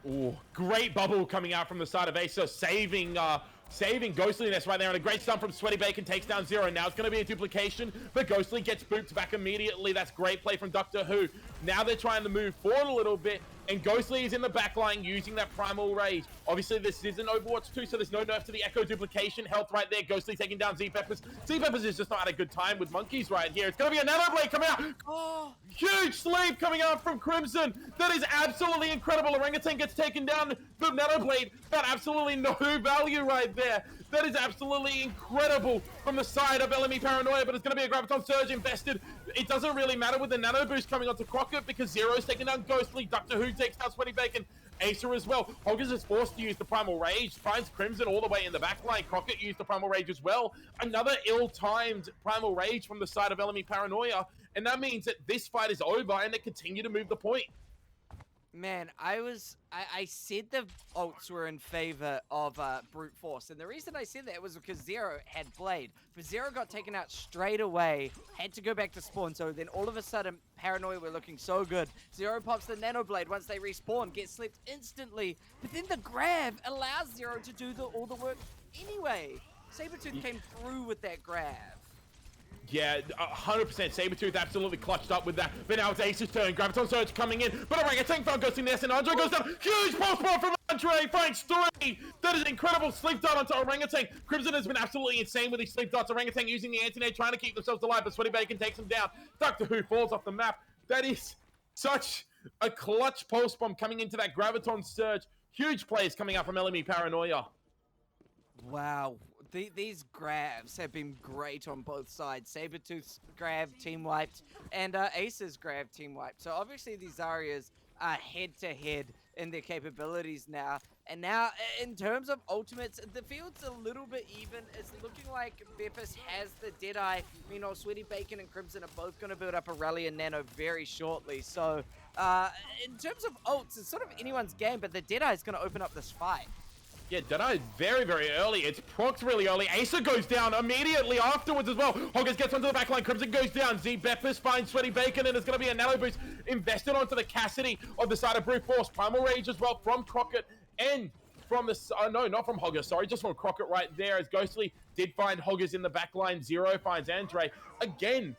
Ooh, great bubble coming out from the side of Acer, saving Ghostliness right there, and a great stun from Sweaty Bacon takes down Zero. Now it's going to be a duplication, but Ghostly gets booped back immediately. That's great play from Doctor Who. Now they're trying to move forward a little bit, and Ghostly is in the backline using that Primal Rage. Obviously, this isn't Overwatch 2, so there's no nerf to the Echo duplication. Health right there. Ghostly taking down Z-Peppers. Z-Peppers is just not had a good time with Monkeys right here. It's going to be another blade coming out. Oh, huge sleeve coming out from Crimson. That is absolutely incredible. Orangutan gets taken down. The Nano Blade, but absolutely no value right there. That is absolutely incredible from the side of LME Paranoia, but it's going to be a Graviton Surge invested. It doesn't really matter with the Nano Boost coming onto Crockett because Zero's taking down Ghostly. Doctor Who takes down Sweaty Bacon. Acer as well. Hoggers is forced to use the Primal Rage. Finds Crimson all the way in the back line. Crockett used the Primal Rage as well. Another ill-timed Primal Rage from the side of LME Paranoia. And that means that this fight is over and they continue to move the point. Man, I said the ults were in favor of Brute Force, and the reason I said that was because Zero had Blade, but Zero got taken out straight away, had to go back to spawn, so then all of a sudden, Paranoia were looking so good. Zero pops the Nano Blade once they respawn, gets slept instantly, but then the grab allows Zero to do all the work anyway. Sabretooth came through with that grab. Yeah, 100%. Sabretooth absolutely clutched up with that. But now it's Ace's turn. Graviton Surge coming in. But Orangutan found Ghosting Nest, and Andre goes down. Huge pulse ball from Andre. Finds 3. That is incredible. Sleep dart onto Orangutan. Crimson has been absolutely insane with these sleep darts. Orangutan using the anti-nade, trying to keep themselves alive, but Sweaty Bacon takes him down. Doctor Who falls off the map. That is such a clutch pulse bomb coming into that Graviton Surge. Huge plays coming out from LME Paranoia. Wow. These grabs have been great on both sides. Sabretooth's grab team wiped, and Ace's grab team wiped. So obviously these Zaryas are head-to-head in their capabilities now. And now, in terms of ultimates, the field's a little bit even. It's looking like Beppis has the Deadeye. Meanwhile, Sweaty Bacon and Crimson are both going to build up a rally and Nano very shortly. So in terms of ults, it's sort of anyone's game, but the Deadeye is going to open up this fight. Yeah, Deadeye very, very early. It's procs really early. Acer goes down immediately afterwards as well. Hoggers gets onto the backline. Crimson goes down. Z-Beppis finds Sweaty Bacon, and it's going to be a Nano Boost invested onto the Cassidy on the side of Brute Force. Primal Rage as well from Crockett and from the... no, not from Hoggers, sorry. Just from Crockett right there as Ghostly did find Hoggers in the backline. Zero finds Andre. Again,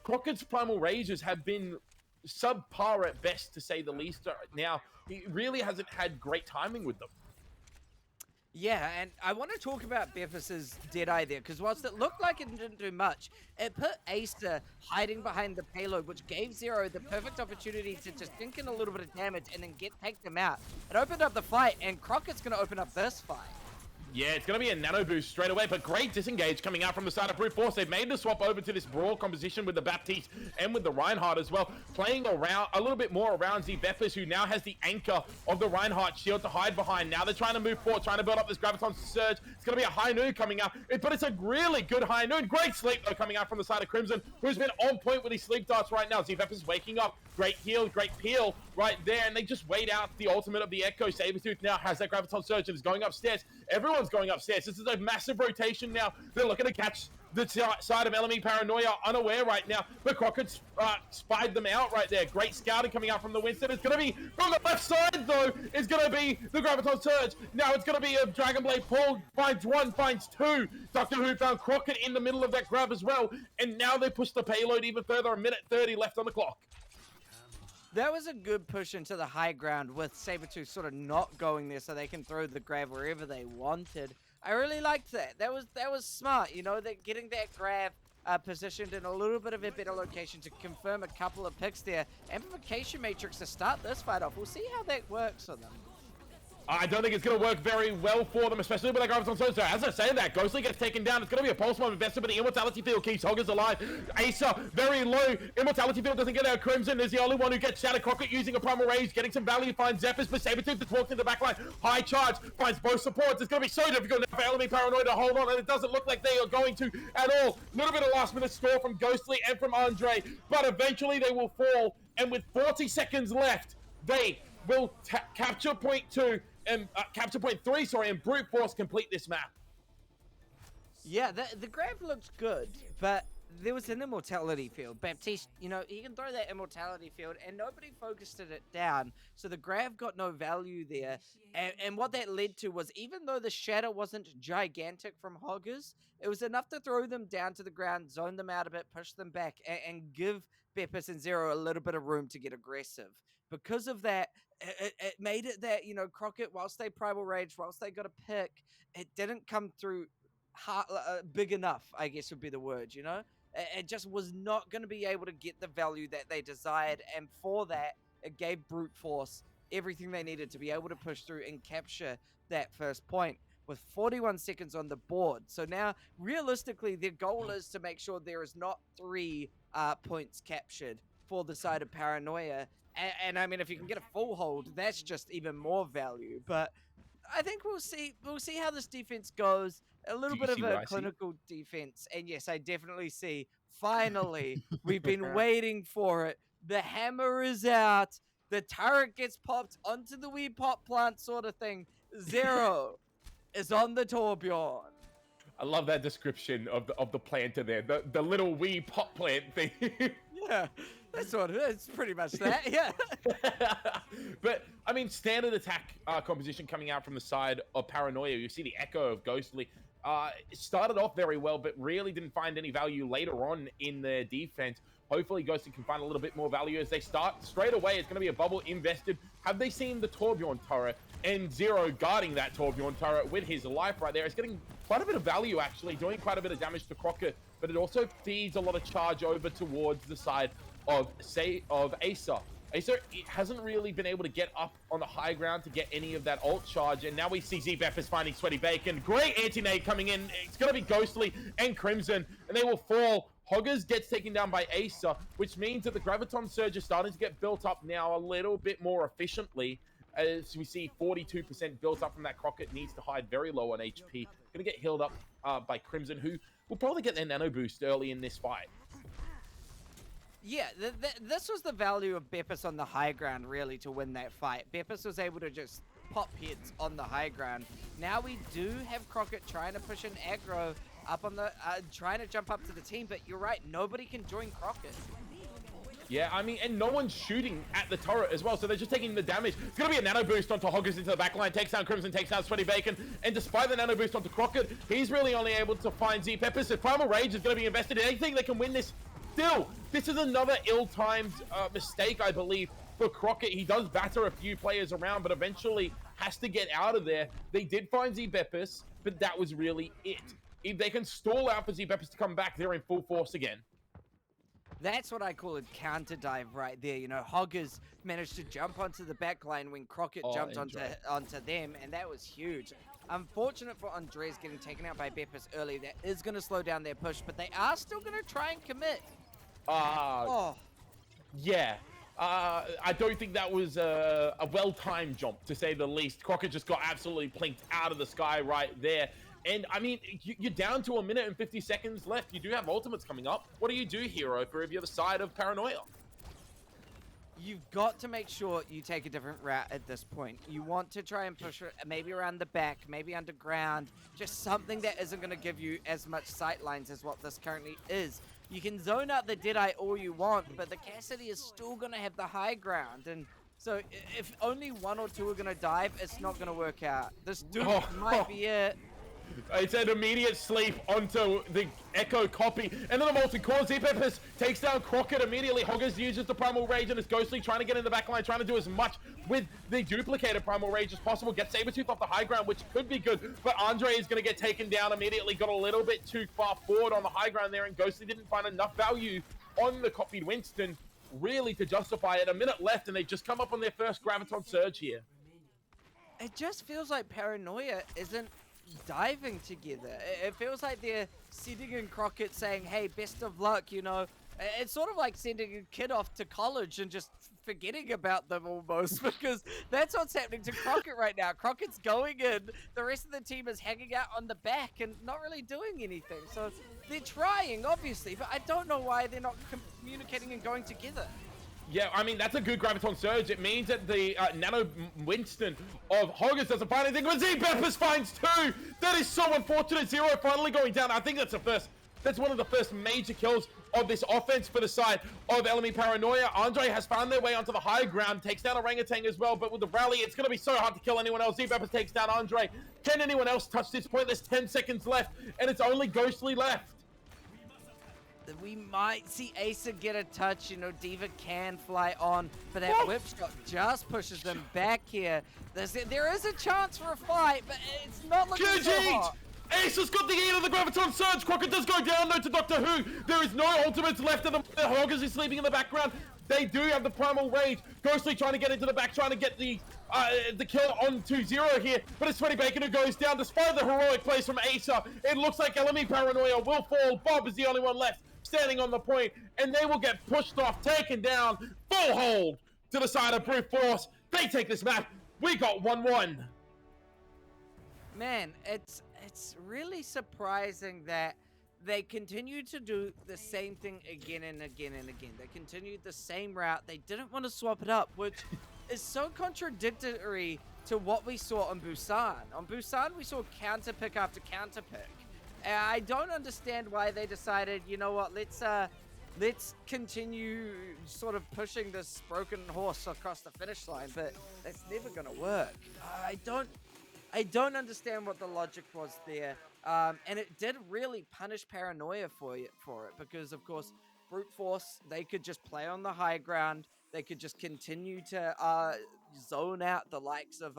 Crockett's Primal Rages have been subpar at best, to say the least. Now, he really hasn't had great timing with them. Yeah, and I want to talk about Beppis's Deadeye there, because whilst it looked like it didn't do much, it put Acer hiding behind the payload, which gave Zero the perfect opportunity to just dink in a little bit of damage and then take them out. It opened up the fight, and Crockett's going to open up this fight. Yeah, it's going to be a Nano Boost straight away, but great disengage coming out from the side of Brute Force. They've made the swap over to this Brawl composition with the Baptiste and with the Reinhardt as well, playing around a little bit more around Z-Beppis, who now has the anchor of the Reinhardt shield to hide behind. Now they're trying to move forward, trying to build up this Graviton Surge. It's going to be a High Noon coming out, but it's a really good High Noon. Great sleep, though, coming out from the side of Crimson, who's been on point with his sleep darts right now. Z-Beppis waking up. Great heal, great peel right there, and they just wait out the ultimate of the Echo. Sabretooth now has that Graviton Surge and is going upstairs. Everyone's going upstairs. This is a massive rotation now. They're looking to catch the side of LME Paranoia unaware right now, but Crockett spied them out right there. Great scouting coming out from the Winston. It's going to be from the left side, though, is going to be the Graviton Surge. Now it's going to be a Dragon Blade pull. Finds 1, finds 2. Doctor Who found Crockett in the middle of that grab as well, and now they push the payload even further. A minute 30 left on the clock. That was a good push into the high ground with Sabretooth sort of not going there so they can throw the grab wherever they wanted. I really liked that. That was smart, you know, that getting that grab positioned in a little bit of a better location to confirm a couple of picks there. Amplification Matrix to start this fight off. We'll see how that works for them. I don't think it's going to work very well for them, especially with like on Surge. As I say that, Ghostly gets taken down. It's going to be a pulse bomb invested, but the Immortality Field keeps Hoggers alive. Acer, very low. Immortality Field doesn't get out. Crimson is the only one who gets Shatter. Crockett using a Primal Rage, getting some value, finds Zephyr's, but Sabretooth that's walked in the backline. High charge, finds both supports. It's going to be so difficult now for LME Paranoia to hold on, and it doesn't look like they are going to at all. A little bit of last-minute score from Ghostly and from Andre, but eventually they will fall, and with 40 seconds left, they will capture point 2 and capture point 3, sorry, and brute force complete this map. Yeah, the grab looks good, but there was an immortality field. Baptiste, you know, he can throw that immortality field, and nobody focused it down, so the grab got no value there. And what that led to was, even though the shatter wasn't gigantic from Hoggers, it was enough to throw them down to the ground, zone them out a bit, push them back, and give Beppis and Zero a little bit of room to get aggressive. Because of that, it made it that, you know, Crockett, whilst they Primal Rage, whilst they got a pick, it didn't come through big enough, I guess would be the word, you know? It just was not going to be able to get the value that they desired, and for that, it gave Brute Force everything they needed to be able to push through and capture that first point with 41 seconds on the board. So now, realistically, their goal is to make sure there is not 3 points captured for the side of Paranoia. And I mean, if you can get a full hold, that's just even more value. But I think we'll see how this defense goes. A little bit of a clinical defense. And yes, I definitely see. Finally, we've been waiting for it. The hammer is out. The turret gets popped onto the wee pot plant sort of thing. Zero is on the Torbjorn. I love that description of the planter there. The little wee pot plant thing. Yeah, that's what it is. Pretty much that, yeah. But, I mean, standard attack composition coming out from the side of Paranoia. You see the echo of Ghostly. It started off very well, but really didn't find any value later on in their defense. Hopefully, Ghostly can find a little bit more value as they start. Straight away, it's going to be a bubble invested. Have they seen the Torbjorn turret? And Zero guarding that Torbjorn turret with his life right there. It's getting quite a bit of value, actually, doing quite a bit of damage to Crockett, but it also feeds a lot of charge over towards the side of Acer. Acer hasn't really been able to get up on the high ground to get any of that ult charge, and now we see ZBEP is finding Sweaty Bacon. Great anti-nade coming in. It's going to be Ghostly and Crimson, and they will fall. Hoggers gets taken down by Acer, which means that the Graviton Surge is starting to get built up now a little bit more efficiently. As we see 42% built up from that. Crockett needs to hide very low on HP. Going to get healed up by Crimson, who will probably get their nano boost early in this fight. Yeah, this was the value of Beppis on the high ground, really, to win that fight. Beppis was able to just pop heads on the high ground. Now we do have Crockett trying to push an aggro up on the, trying to jump up to the team, but you're right, nobody can join Crockett. Yeah, I mean, and no one's shooting at the turret as well, so they're just taking the damage. It's going to be a nano boost onto Hoggers into the backline, takes down Crimson, takes down Sweaty Bacon, and despite the nano boost onto Crockett, he's really only able to find Z-Peppers. If Primal Rage is going to be invested in anything, they can win this. Still, this is another ill-timed mistake, I believe, for Crockett. He does batter a few players around, but eventually has to get out of there. They did find Z-Peppers, but that was really it. If they can stall out for Z-Peppers to come back, they're in full force again. That's what I call a counter dive right there. You know, Hoggers managed to jump onto the back line when Crockett jumped onto them, and that was huge. Unfortunate for Andres getting taken out by Beppis early. That is going to slow down their push, but they are still going to try and commit. Yeah. I don't think that was a well-timed jump, to say the least. Crockett just got absolutely plinked out of the sky right there. And, I mean, you're down to 1 minute and 50 seconds left. You do have ultimates coming up. What do you do, Hero, if you're the side of Paranoia? You've got to make sure you take a different route at this point. You want to try and push it maybe around the back, maybe underground, just something that isn't going to give you as much sight lines as what this currently is. You can zone out the Deadeye all you want, but the Cassidy is still going to have the high ground. And so if only 1 or 2 are going to dive, it's not going to work out. This dude might be it. It's an immediate sleep onto the Echo copy. And then the Molten Core. Z-Peppers takes down Crockett immediately. Hoggers uses the Primal Rage and is Ghostly trying to get in the backline, trying to do as much with the duplicated Primal Rage as possible. Get Sabretooth off the high ground, which could be good. But Andre is going to get taken down immediately. Got a little bit too far forward on the high ground there, and Ghostly didn't find enough value on the copied Winston really to justify it. A minute left, and they just come up on their first Graviton Surge here. it just feels like Paranoia isn't diving together. It feels like they're sitting in Crockett saying, hey, best of luck, you know. It's sort of like sending a kid off to college and just forgetting about them almost, because that's what's happening to Crockett right now. Crockett's going in, the rest of the team is hanging out on the back and not really doing anything. So they're trying, obviously, but I don't know why they're not communicating and going together. Yeah, I mean, that's a good Graviton Surge. It means that the Nano Winston of Hoggers doesn't find anything, but Z-Peppers finds two! That is so unfortunate. Zero finally going down. I think that's one of the first major kills of this offense for the side of LME Paranoia. Andre has found their way onto the high ground, takes down Orangutan as well, but with the rally, it's going to be so hard to kill anyone else. Z-Peppers takes down Andre. Can anyone else touch this point? There's 10 seconds left, and it's only Ghostly left. We might see Asa get a touch, you know, Diva can fly on, but that whip shot just pushes them back here. There is a chance for a fight, but it's not looking so hot. Ace has got the ear of the Graviton Surge. Crockett does go down though to Doctor Who. There is no ultimates left of them. The Hoggers is sleeping in the background. They do have the Primal Rage. Ghostly trying to get into the back, trying to get the kill on 2-0 here, but it's Sweaty Bacon who goes down despite the heroic plays from Asa. It looks like LME Paranoia will fall. Bob is the only one left standing on the point, and they will get pushed off, taken down, full hold to the side of Brute Force. They take this map. We got 1-1. Man, it's really surprising that they continue to do the same thing again and again and again. They continued the same route. They didn't want to swap it up, which is so contradictory to what we saw on Busan. On Busan, we saw counter pick after counter pick. I don't understand why they decided, you know what, let's continue sort of pushing this broken horse across the finish line, but that's never gonna work. I don't understand what the logic was there, and it did really punish Paranoia for it, because of course Brute Force, they could just play on the high ground, they could just continue to zone out the likes of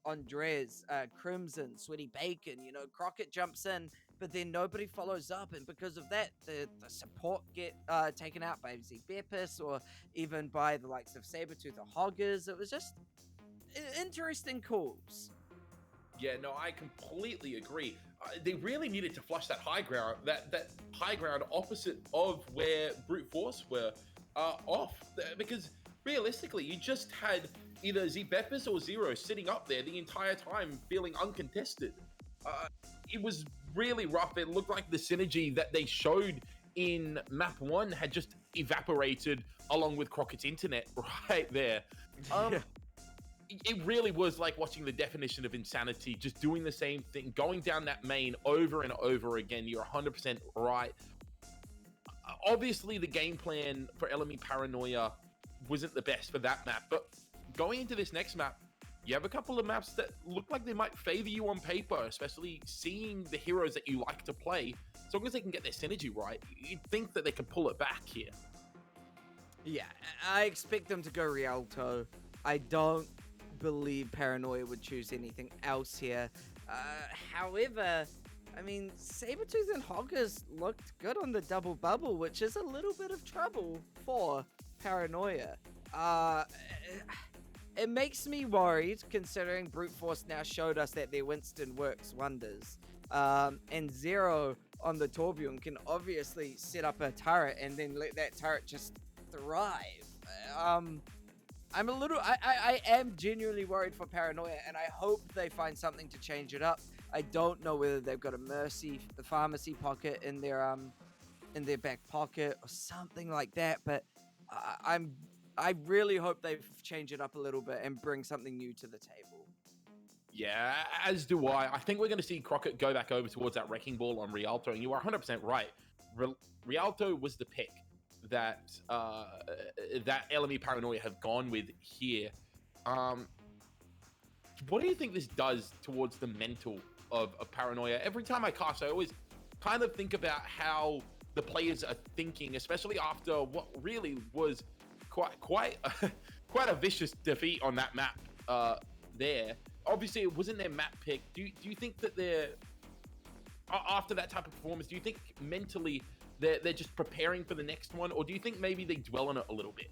Andres, Crimson, Sweaty Bacon, you know, Crockett jumps in, but then nobody follows up, and because of that, the support get taken out by Z-Beppis or even by the likes of Sabretooth or Hoggers. It was just interesting calls. Yeah, no, I completely agree. They really needed to flush that high ground, that high ground opposite of where Brute Force were off, because realistically, you just had either Z-Beppis or Zero sitting up there the entire time, feeling uncontested. It was really rough. It looked like the synergy that they showed in map 1 had just evaporated along with Crockett's internet right there. It really was like watching the definition of insanity, just doing the same thing, going down that main over and over again. You're 100% right. Obviously, the game plan for LME Paranoia wasn't the best for that map, but going into this next map, you have a couple of maps that look like they might favor you on paper, especially seeing the heroes that you like to play. As long as they can get their synergy right, you'd think that they can pull it back here. Yeah, I expect them to go Rialto. I don't believe Paranoia would choose anything else here. However, I mean, Sabretooth and Hoggers looked good on the double bubble, which is a little bit of trouble for Paranoia. It makes me worried, considering Brute Force now showed us that their Winston works wonders. And Zero on the Torbjorn can obviously set up a turret and then let that turret just thrive. I am genuinely worried for Paranoia, and I hope they find something to change it up. I don't know whether they've got the pharmacy pocket in their back pocket or something like that, but I really hope they change it up a little bit and bring something new to the table. Yeah, as do I. I think we're going to see Crockett go back over towards that Wrecking Ball on Rialto, and you are 100% right. Rialto was the pick that LME Paranoia have gone with here. What do you think this does towards the mental of Paranoia? Every time I cast, I always kind of think about how the players are thinking, especially after what really was quite a vicious defeat on that map there. Obviously, it wasn't their map pick. Do you think that they're, after that type of performance, do you think mentally they're just preparing for the next one, or do you think maybe they dwell on it a little bit?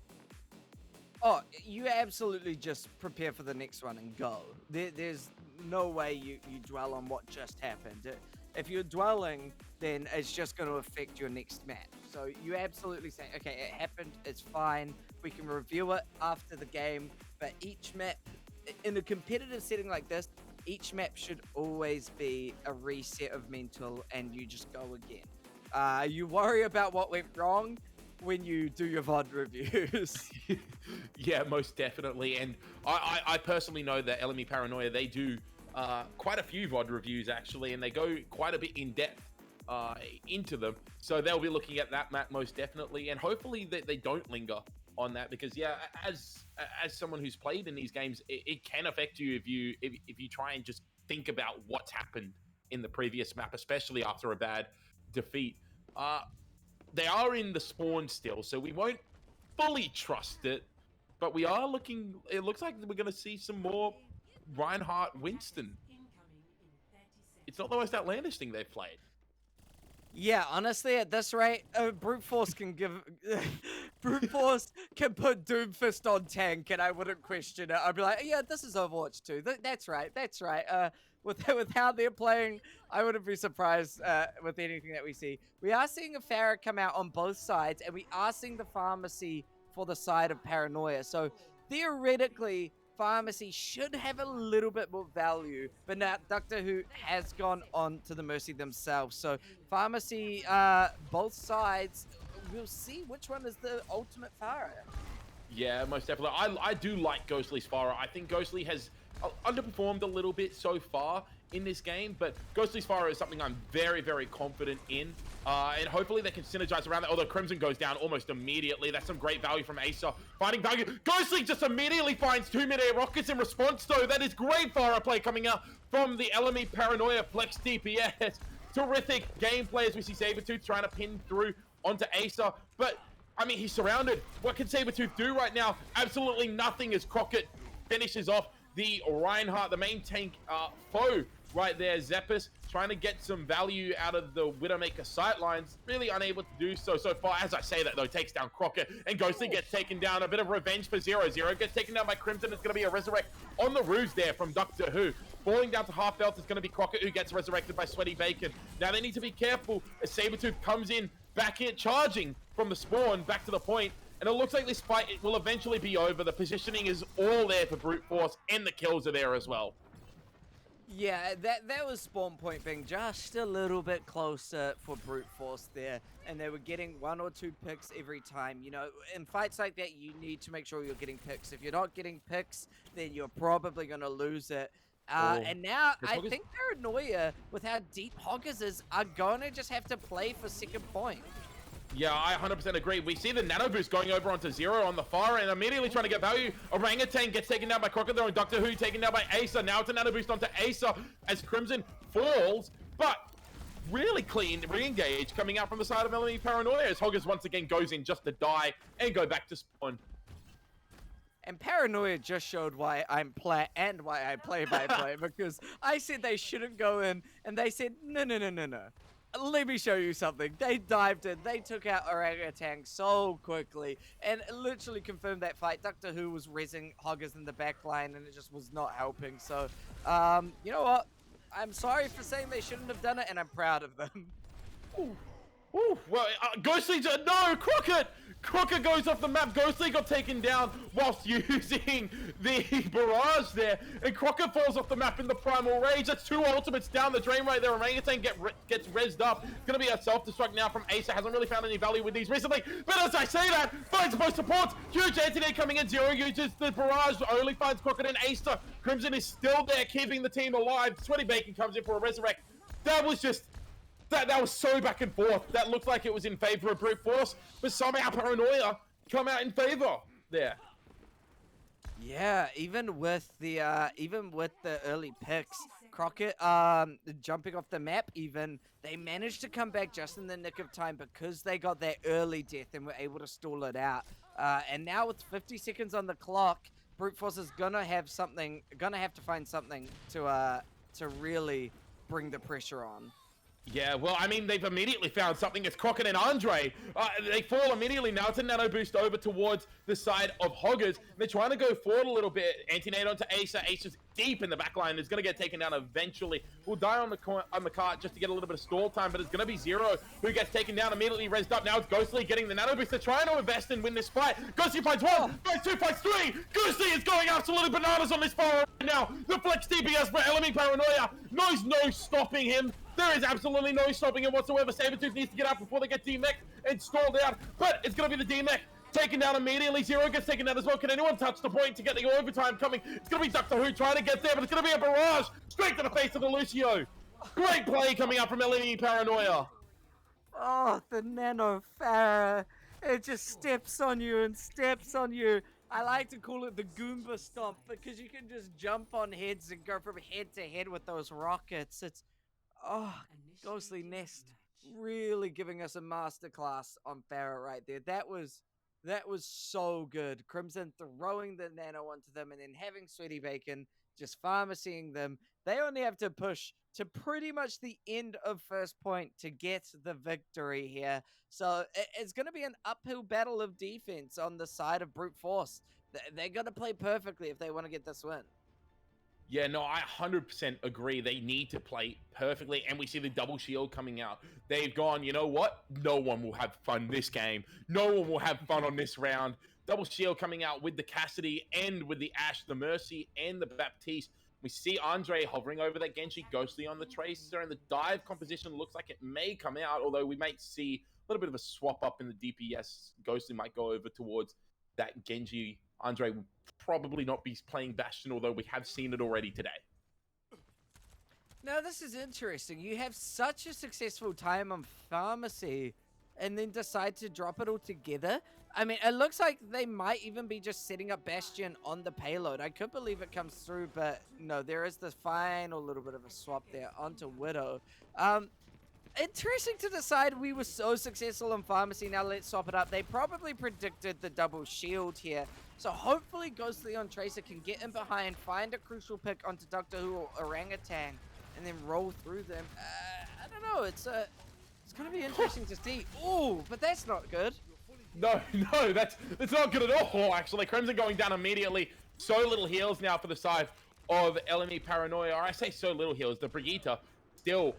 Oh, you absolutely just prepare for the next one and go. There's no way you dwell on what just happened. If you're dwelling, then it's just going to affect your next match. So you absolutely say, okay, it happened, it's fine. We can review it after the game. But each map, in a competitive setting like this, each map should always be a reset of mental and you just go again. You worry about what went wrong when you do your VOD reviews. Yeah, most definitely. And I personally know that LME Paranoia, they do quite a few VOD reviews actually, and they go quite a bit in depth into them. So they'll be looking at that map most definitely, and hopefully they don't linger on that, because yeah, as someone who's played in these games, it can affect you if you try and just think about what's happened in the previous map, especially after a bad defeat. They are in the spawn still, so we won't fully trust it, but we are looking, it looks like we're going to see some more Reinhardt Winston. It's not the most outlandish thing they've played. Yeah, honestly, at this rate, Brute Force can give... Brute Force can put Doomfist on tank, and I wouldn't question it. I'd be like, yeah, this is Overwatch 2. That's right, that's right. With how they're playing, I wouldn't be surprised with anything that we see. We are seeing a Pharah come out on both sides, and we are seeing the Pharmacy for the side of Paranoia. So, theoretically, Pharmacy should have a little bit more value, but now Doctor Who has gone on to the Mercy themselves. So Pharmacy, both sides, we'll see which one is the ultimate Pharah. Yeah, most definitely. I do like Ghostly's Pharah. I think Ghostly has underperformed a little bit so far in this game, but Ghostly's Pharah is something I'm very, very confident in. And hopefully they can synergize around that. Although Crimson goes down almost immediately. That's some great value from Acer. Finding value. Ghostly just immediately finds 2 mid-air rockets in response, though. That is great Pharah play coming out from the LME Paranoia Flex DPS. Terrific gameplay as we see Sabertooth trying to pin through onto Acer. But, I mean, he's surrounded. What can Sabertooth do right now? Absolutely nothing as Crockett finishes off the Reinhardt, the main tank foe right there. Zeppis trying to get some value out of the Widowmaker sightlines, really unable to do so far. As I say that though, takes down Crockett, and Ghostly gets taken down. A bit of revenge for 0-0, gets taken down by Crimson. It's going to be a resurrect on the ruse there from Doctor Who. Falling down to half health is going to be Crockett, who gets resurrected by Sweaty Bacon. Now they need to be careful as Sabertooth comes in, back in, charging from the spawn, back to the point. And it looks like this fight, it will eventually be over. The positioning is all there for Brute Force, and the kills are there as well. Yeah, that was spawn point being just a little bit closer for Brute Force there, and they were getting 1 or 2 picks every time. You know, in fights like that, you need to make sure you're getting picks. If you're not getting picks, then you're probably going to lose it. And now, I think Paranoia, with how deep Hoggers is, are going to just have to play for second point. Yeah, I 100% agree. We see the nano boost going over onto 0 on the far end, immediately trying to get value. Orangutan gets taken down by Crockett there, and Doctor Who taken down by Acer. Now it's a nano boost onto Acer as Crimson falls, but really clean re-engage coming out from the side of LME Paranoia as Hoggers once again goes in just to die and go back to spawn. And Paranoia just showed why I'm play and why I play by play, because I said they shouldn't go in, and they said, no. Let me show you something. They dived in, they took out Orangutan so quickly, and literally confirmed that fight. Doctor Who was rezzing Hoggers in the back line, and it just was not helping. So, you know what? I'm sorry for saying they shouldn't have done it, and I'm proud of them. Ooh. Ooh, well, Ghostly, no, Crockett! Crockett goes off the map. Ghostly got taken down whilst using the barrage there, and Crockett falls off the map in the primal rage. That's 2 ultimates down the drain right there. Orangutan gets rezzed up. It's going to be a self-destruct now from Acer. Hasn't really found any value with these recently, but as I say that, finds both supports. Huge anti coming in. 0 uses the barrage, only finds Crockett and Acer. Crimson is still there, keeping the team alive. Sweaty Bacon comes in for a resurrect. That was just... That was so back and forth. That looked like it was in favor of Brute Force, but somehow Paranoia come out in favor there. Yeah, even with the early picks, Crockett jumping off the map, even they managed to come back just in the nick of time because they got that early death and were able to stall it out. And now with 50 seconds on the clock, Brute Force is gonna have to find something to really bring the pressure on. Yeah, well, I mean, they've immediately found something. It's Crockett and Andre. They fall immediately. Now it's a nano boost over towards the side of Hoggers. They're trying to go forward a little bit. Anti-nade onto Acer. Acer's deep in the back line. Is going to get taken down eventually. Will die on the cart just to get a little bit of stall time, but it's going to be Zero who gets taken down immediately, rezzed up. Now it's Ghostly getting the nano boost. They're trying to invest and win this fight. Ghostly finds one, finds two, finds three. Ghostly is going absolutely bananas on this far right now. The flex DPS for LME Paranoia. No stopping him. There is absolutely no stopping him whatsoever. Sabretooth needs to get out before they get DMEC and stalled out. But it's going to be the DMEC taken down immediately. Zero gets taken down as well. Can anyone touch the point to get the overtime coming? It's going to be Doctor Who trying to get there, but it's going to be a barrage straight to the face of the Lucio. Great play coming up from LME Paranoia. Oh, the Nano Farah. It just steps on you and steps on you. I like to call it the Goomba Stomp because you can just jump on heads and go from head to head with those rockets. It's Ghostly Nest really giving us a masterclass on Farah right there. That was so good. Crimson throwing the nano onto them and then having Sweaty Bacon just pharmacying them. They only have to push to pretty much the end of first point to get the victory here. So it's going to be an uphill battle of defense on the side of Brute Force. They're going to play perfectly if they want to get this win. Yeah, no, I 100% agree. They need to play perfectly, and we see the double shield coming out. They've gone, you know what? No one will have fun this game. No one will have fun on this round. Double shield coming out with the Cassidy and with the Ash, the Mercy, and the Baptiste. We see Andre hovering over that Genji, Ghostly on the Tracer, and the dive composition looks like it may come out, although we might see a little bit of a swap up in the DPS. Ghostly might go over towards that Genji. Andre will probably not be playing Bastion, although we have seen it already today. Now, this is interesting. You have such a successful time on Pharmacy and then decide to drop it all together. I mean, it looks like they might even be just setting up Bastion on the payload. I could believe it comes through, but no, there is this final little bit of a swap there onto Widow. Interesting to decide we were so successful in Pharmacy. Now let's swap it up. They probably predicted the double shield here. So hopefully Ghostly on Tracer can get in behind, find a crucial pick onto Doctor Who or Orangutan, and then roll through them. I don't know. It's going to be interesting to see. Oh, but that's not good. No, that's not good at all, actually. Crimson going down immediately. So little heals now for the side of LME Paranoia. Or I say so little heals. The Brigitte still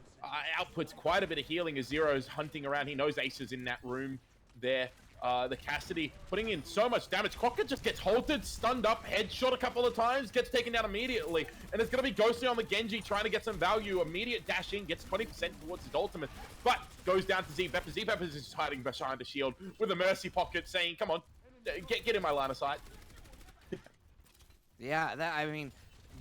outputs quite a bit of healing as Zero's hunting around. He knows Ace is in that room there. The Cassidy putting in so much damage. Crockett just gets halted, stunned up, headshot a couple of times, gets taken down immediately. And it's going to be Ghostly on the Genji trying to get some value. Immediate dash in, gets 20% towards his ultimate, but goes down to Z-Pepper. Z-Pepper is just hiding behind the shield with a Mercy pocket saying, come on, get in my line of sight. Yeah,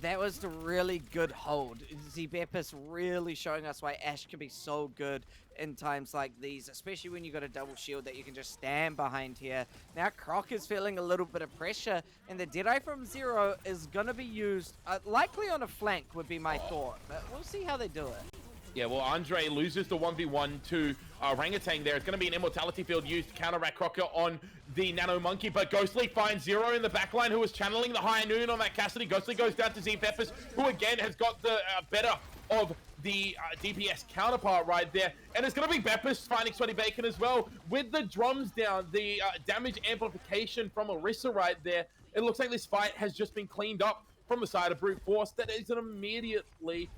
that was the really good hold. Z-Bepis really showing us why Ash can be so good in times like these, especially when you got a double shield that you can just stand behind here. Now Croc is feeling a little bit of pressure, and the Deadeye from Zero is going to be used likely on a flank would be my thought, but we'll see how they do it. Yeah, well, Andre loses the 1v1 to Orangutan there. It's going to be an Immortality Field used to counteract Crocker on the Nano Monkey, but Ghostly finds Zero in the backline, who is channeling the High Noon on that Cassidy. Ghostly goes down to Z-Peppers, who again has got the better of the DPS counterpart right there. And it's going to be Beppis finding Sweaty Bacon as well. With the drums down, the damage amplification from Orisa right there, it looks like this fight has just been cleaned up from the side of Brute Force. That is immediately...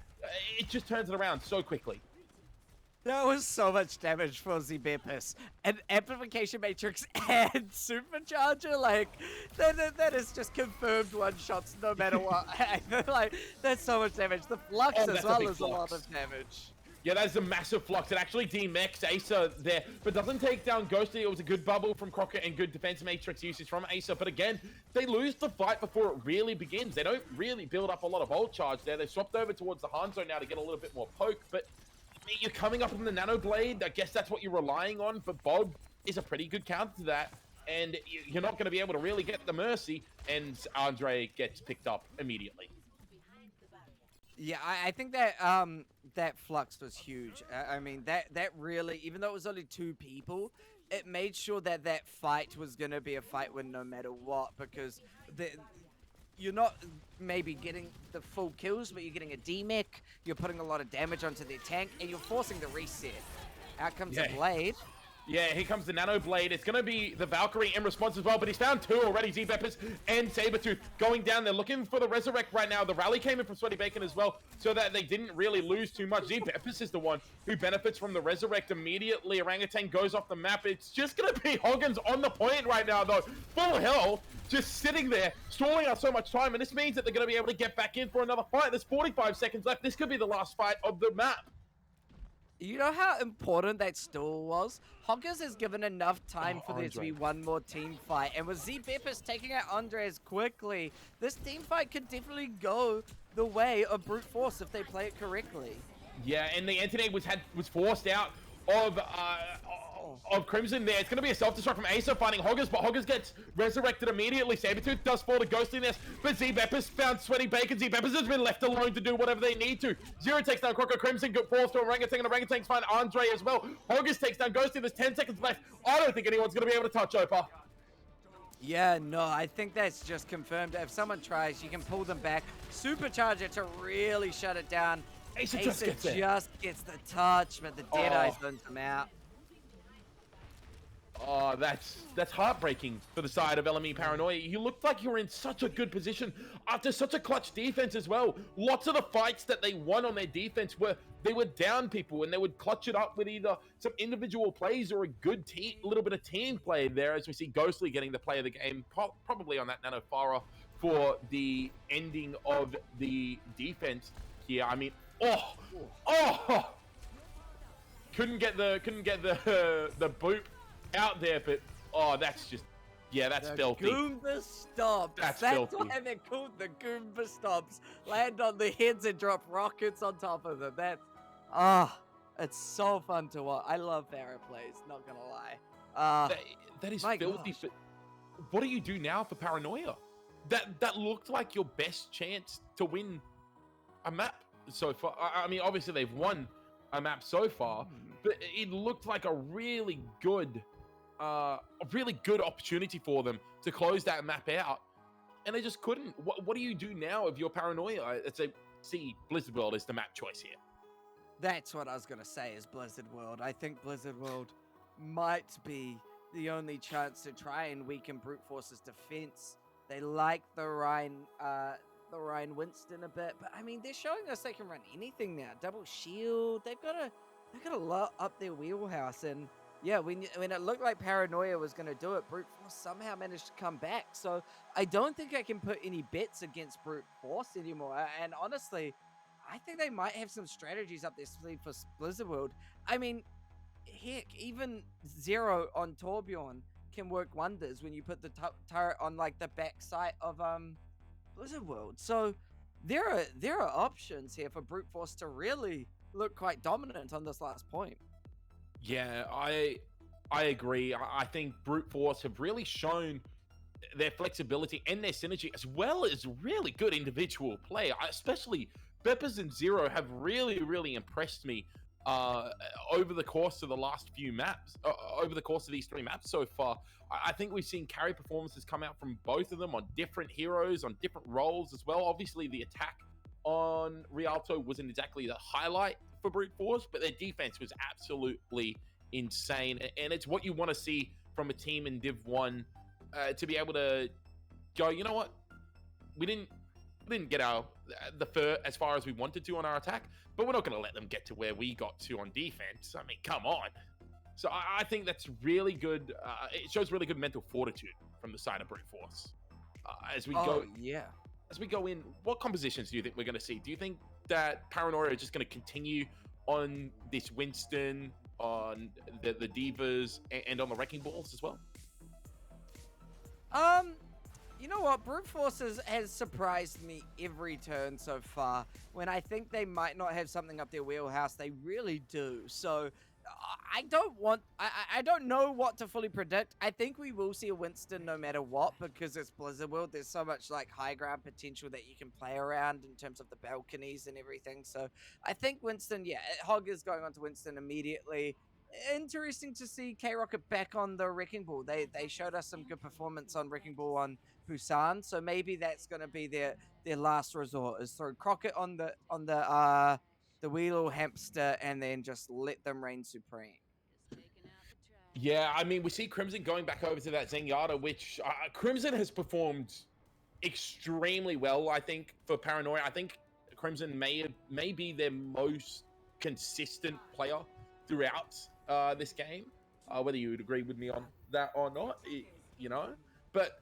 it just turns it around so quickly. That was so much damage for Z-Bepis. An Amplification Matrix and Supercharger, like, that is just confirmed one-shots no matter what. Like, that's so much damage. The Flux as well is a lot of damage. Yeah, that's a massive Flux. It actually DMX Acer there, but doesn't take down Ghostly. It was a good bubble from Crocker and good defense matrix usage from Acer. But again, they lose the fight before it really begins. They don't really build up a lot of ult charge there. They swapped over towards the Hanzo now to get a little bit more poke, but you're coming up on the Nano Blade. I guess that's what you're relying on, but Bob is a pretty good counter to that. And you're not going to be able to really get the Mercy, and Andre gets picked up immediately. Yeah, I think that that Flux was huge. I mean, that really, even though it was only 2 people, it made sure that that fight was going to be a fight win no matter what, because you're not maybe getting the full kills, but you're getting a DMech, you're putting a lot of damage onto their tank, and you're forcing the reset. Out comes a Blade. Yeah, here comes the Nano Blade. It's going to be the Valkyrie in response as well, but he's found two already, Z-Peppers and Sabretooth going down. They're looking for the Resurrect right now. The rally came in from Sweaty Bacon as well, so that they didn't really lose too much. Z-Peppers is the one who benefits from the Resurrect immediately. Orangutan goes off the map. It's just going to be Hoggins on the point right now, though. Full health, just sitting there, stalling out so much time, and this means that they're going to be able to get back in for another fight. There's 45 seconds left. This could be the last fight of the map. You know how important that stall was? Hoggers has given enough time for there to be one more team fight. And with Z-Peppers taking out Andres quickly, this team fight could definitely go the way of Brute Force if they play it correctly. Yeah, and the Anthony was forced out of Crimson there. It's going to be a self-destruct from Acer finding Hoggers, but Hoggers gets resurrected immediately. Sabretooth does fall to Ghostliness, but Z-Peppers found Sweaty Bacon. Z-Peppers has been left alone to do whatever they need to. Zero takes down Croco. Crimson falls to Orangutan, and Orangutans find Andre as well. Hoggers takes down Ghosty. There's 10 seconds left. I don't think anyone's going to be able to touch Opa. Yeah, no, I think that's just confirmed. If someone tries, you can pull them back. Supercharger to really shut it down. Acer just gets the touch, but the Deadeye zones him out. Oh, that's heartbreaking for the side of LME Paranoia. You looked like you were in such a good position after such a clutch defense as well. Lots of the fights that they won on their defense they were down people, and they would clutch it up with either some individual plays or a good team, a little bit of team play there, as we see Ghostly getting the play of the game, probably on that Nano Farah for the ending of the defense here. I mean, couldn't get the boot out there, but that's just, that's filthy. Goomba stomps. That's filthy. Why they're called the Goomba stomps. Land on the heads and drop rockets on top of them. That's it's so fun to watch. I love Farah plays, not gonna lie. That is filthy. But what do you do now for Paranoia? That looked like your best chance to win a map so far. I mean, obviously they've won a map so far, but it looked like a really good opportunity for them to close that map out, and they just couldn't. What do you do now if you're Paranoia? It's Blizzard World is the map choice here. That's what I was gonna say, is Blizzard World. I think Blizzard World might be the only chance to try and weaken Brute Force's defense. They like the Ryan Winston a bit, but I mean, they're showing us they can run anything now. Double shield. They've got a lot up their wheelhouse, and yeah, when it looked like Paranoia was going to do it, Brute Force somehow managed to come back. So I don't think I can put any bets against Brute Force anymore. And honestly, I think they might have some strategies up their sleeve for Blizzard World. I mean, heck, even Zero on Torbjorn can work wonders when you put the turret on like the back side of Blizzard World. So there are options here for Brute Force to really look quite dominant on this last point. Yeah, I agree. I think Brute Force have really shown their flexibility and their synergy, as well as really good individual play. Especially Peppers and Zero have really impressed me over the course of the last few maps, over the course of these 3 maps so far. I think we've seen carry performances come out from both of them on different heroes, on different roles as well. Obviously, the attack on Rialto wasn't exactly the highlight for Brute Force, but their defense was absolutely insane. And it's what you want to see from a team in Div 1 to be able to go, you know what? We didn't get as far as we wanted to on our attack, but we're not going to let them get to where we got to on defense. I mean, come on. So I think that's really good. It shows really good mental fortitude from the side of Brute Force. As we go in, what compositions do you think we're going to see? Do you think that Paranoia are just going to continue on this Winston, on the Divas, and on the Wrecking Balls as well? You know what? Brute Force has surprised me every turn so far. When I think they might not have something up their wheelhouse, they really do. So I don't know what to fully predict. I think we will see a Winston no matter what, because it's Blizzard World. There's so much like high ground potential that you can play around in terms of the balconies and everything. So I think Winston, Hog is going on to Winston immediately. interesting to see K-Rocket back on the Wrecking Ball. They showed us some good performance on Wrecking Ball on Busan, so maybe that's going to be their last resort, is throw Crockett on the Weedle hamster and then just let them reign supreme. Yeah, I mean, we see Crimson going back over to that Zenyatta, which Crimson has performed extremely well, I think, for Paranoia. I think Crimson may be their most consistent player throughout this game. Whether you would agree with me on that or not, you know. But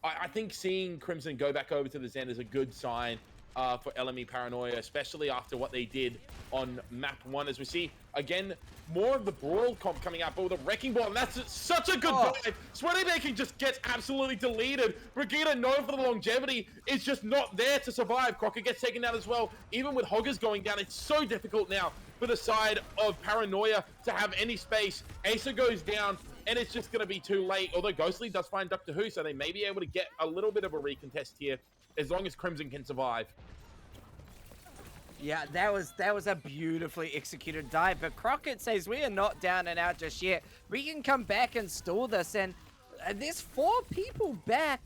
I think seeing Crimson go back over to the Zen is a good sign for LME Paranoia, especially after what they did on map 1, as we see again more of the Brawl comp coming out, but with a Wrecking Ball, and that's such a good dive. Sweaty Bacon just gets absolutely deleted. Brigitte, known for the longevity, is just not there to survive. Crockett gets taken down as well. Even with Hoggers going down, it's so difficult now for the side of Paranoia to have any space. Asa goes down, and it's just going to be too late, although Ghostly does find Doctor Who, so they may be able to get a little bit of a recontest here, as long as Crimson can survive. Yeah, that was a beautifully executed dive, but Crockett says we are not down and out just yet. We can come back and stall this, and there's 4 people back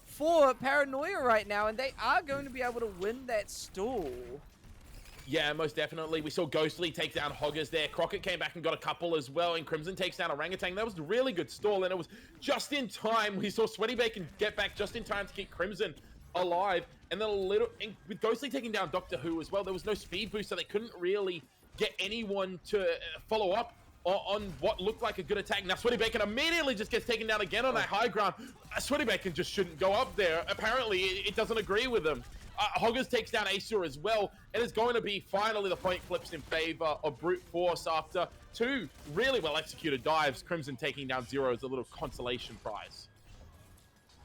for Paranoia right now, and they are going to be able to win that stall. Yeah, most definitely. We saw Ghostly take down Hoggers there. Crockett came back and got a couple as well, and Crimson takes down Orangutan. That was a really good stall, and it was just in time. We saw Sweaty Bacon get back just in time to keep Crimson alive, and then with Ghostly taking down Doctor Who as well, there was no speed boost, so they couldn't really get anyone to follow up on what looked like a good attack. Now Sweaty Bacon immediately just gets taken down again on that high ground. Sweaty Bacon just shouldn't go up there. Apparently it doesn't agree with him. Hoggers takes down Acer as well, and it's going to be finally the point flips in favor of Brute Force after 2 really well executed dives. Crimson taking down Zero as a little consolation prize.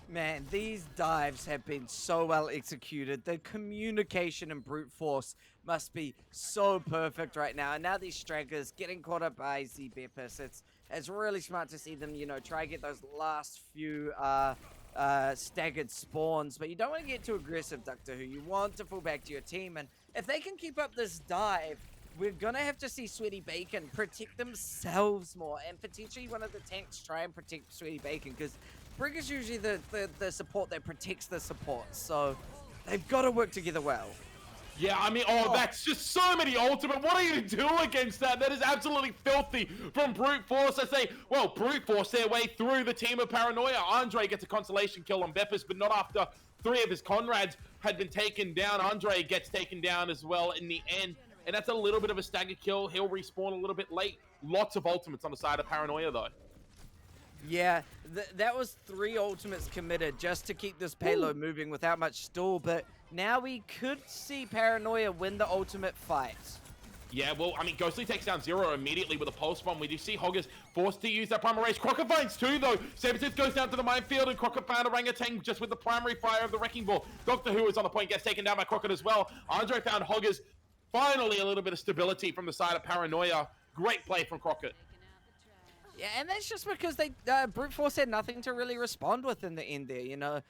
Man, these dives have been so well executed. The communication and Brute Force must be so perfect right now. And now these Stragglers getting caught up by Zbepis. It's really smart to see them, you know, try and get those last few staggered spawns. But you don't want to get too aggressive, Doctor Who. You want to fall back to your team. And if they can keep up this dive, we're going to have to see Sweaty Bacon protect themselves more. And potentially one of the tanks try and protect Sweaty Bacon, because Brig is usually the support that protects the support, so they've got to work together well. Yeah, I mean, that's just so many ultimate. What are you to do against that? That is absolutely filthy from Brute Force as they, Brute Force their way through the team of Paranoia. Andre gets a consolation kill on Bepis, but not after 3 of his Conrads had been taken down. Andre gets taken down as well in the end, and that's a little bit of a stagger kill. He'll respawn a little bit late. Lots of ultimates on the side of Paranoia, though. Yeah, that was 3 ultimates committed just to keep this payload moving without much stall, but now we could see Paranoia win the ultimate fight. Yeah, well, I mean, Ghostly takes down Zero immediately with a pulse bomb. We do see Hoggers forced to use that primary race. Crockett finds 2, though. Sabertooth goes down to the minefield, and Crockett found Orangutan just with the primary fire of the Wrecking Ball. Doctor Who is on the point, gets taken down by Crockett as well. Andre found Hoggers. Finally, a little bit of stability from the side of Paranoia. Great play from Crockett. Yeah, and that's just because they Brute Force had nothing to really respond with in the end there, you know.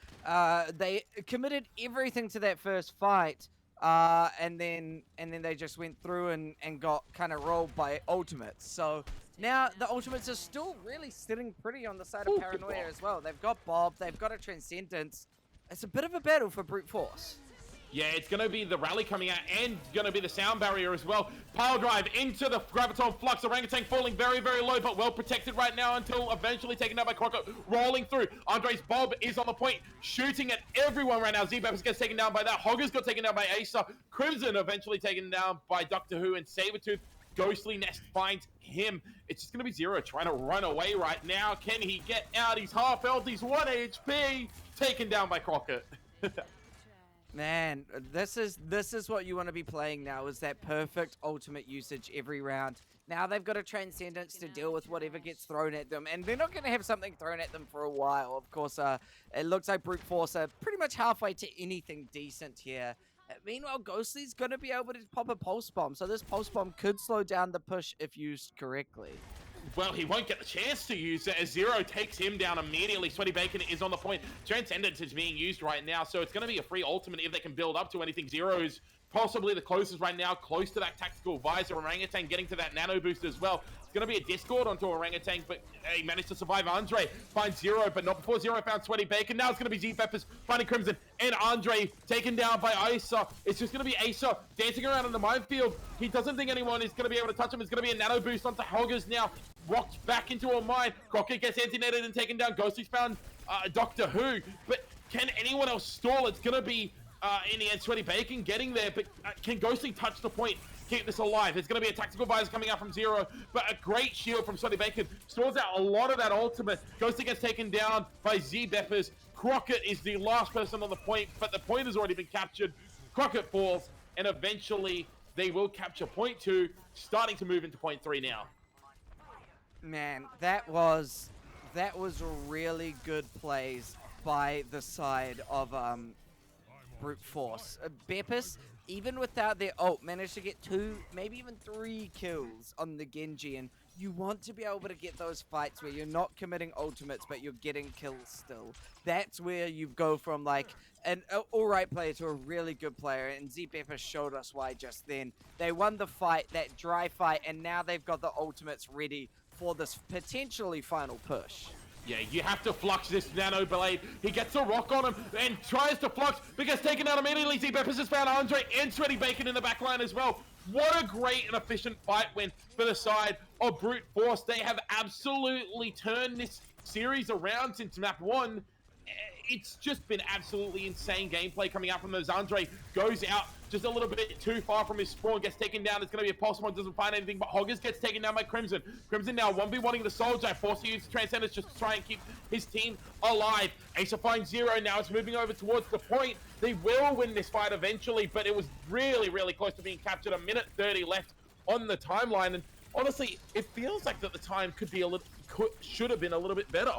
They committed everything to that first fight, and then they just went through and got kind of rolled by ultimates. So now the ultimates are still really sitting pretty on the side of Paranoia as well. They've got Bob, they've got a Transcendence. It's a bit of a battle for Brute Force. Yeah, it's going to be the rally coming out and going to be the sound barrier as well. Pile drive into the Graviton Flux. Orangutan falling very, very low, but well protected right now until eventually taken down by Crockett. Rolling through. Andre's Bob is on the point, shooting at everyone right now. Zbepis gets taken down by that. Hoggers got taken down by Asa. Crimson eventually taken down by Doctor Who, and Sabertooth. Ghostly Nest finds him. It's just going to be Zero trying to run away right now. Can he get out? He's half health. He's 1 HP. Taken down by Crockett. Man, this is what you want to be playing now, is that perfect ultimate usage every round. Now they've got a Transcendence to deal with whatever gets thrown at them, and they're not going to have something thrown at them for a while. Of course, it looks like Brute Force are pretty much halfway to anything decent here. Meanwhile, Ghostly's going to be able to pop a Pulse Bomb, so this Pulse Bomb could slow down the push if used correctly. Well, he won't get the chance to use it as Zero takes him down immediately. Sweaty Bacon is on the point. Transcendence is being used right now, so it's going to be a free ultimate if they can build up to anything. Zero is possibly the closest right now, close to that tactical visor. Orangutan getting to that nano boost as well. It's going to be a Discord onto Orangutan, but he managed to survive. Andre finds Zero, but not before Zero found Sweaty Bacon. Now it's going to be Z-Peppers finding Crimson, and Andre taken down by Asa. It's just going to be Asa dancing around in the minefield. He doesn't think anyone is going to be able to touch him. It's going to be a nano boost onto Hoggers now. Rocked back into a mine. Crockett gets anti-netted and taken down. Ghosty's found Doctor Who, but can anyone else stall? It's going to be in the end, Sweaty Bacon getting there, but can Ghostly touch the point, keep this alive? There's going to be a tactical visor coming out from Zero, but a great shield from Sweaty Bacon stores out a lot of that ultimate. Ghostly gets taken down by Z-Beppers. Crockett is the last person on the point, but the point has already been captured. Crockett falls, and eventually they will capture point 2, starting to move into point 3 now. Man, that was really good plays by the side of Brute Force. Beppis, even without their ult, managed to get 2, maybe even 3 kills on the Genji, and you want to be able to get those fights where you're not committing ultimates, but you're getting kills still. That's where you go from like an alright player to a really good player, and Z-Beppis showed us why just then. They won the fight, that dry fight, and now they've got the ultimates ready for this potentially final push. Yeah, you have to flux this Nano Blade. He gets a rock on him and tries to flux, but gets taken out immediately. Z-Beppis has found Andre and Sweaty Bacon in the backline as well. What a great and efficient fight win for the side of Brute Force. They have absolutely turned this series around since map 1. It's just been absolutely insane gameplay coming out from those. Andre goes out just a little bit too far from his spawn, gets taken down. It's going to be a pulse one, doesn't find anything, but Hoggers gets taken down by Crimson. Crimson now 1v1ing the Soldier, forced to use Transcendence just to try and keep his team alive. Asa finds Zero, now it's moving over towards the point. They will win this fight eventually, but it was really, really close to being captured. A minute 30 left on the timeline, and honestly, it feels like that the time should have been a little bit better.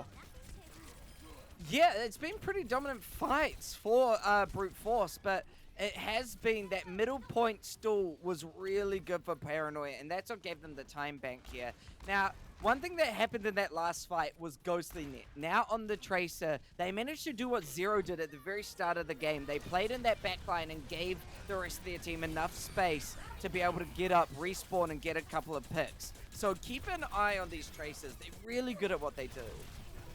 Yeah, it's been pretty dominant fights for Brute Force, but it has been that middle point stall was really good for Paranoia, and that's what gave them the time bank here. Now, one thing that happened in that last fight was Ghostly Net. Now on the Tracer, they managed to do what Zero did at the very start of the game. They played in that backline and gave the rest of their team enough space to be able to get up, respawn, and get a couple of picks. So keep an eye on these Tracers. They're really good at what they do.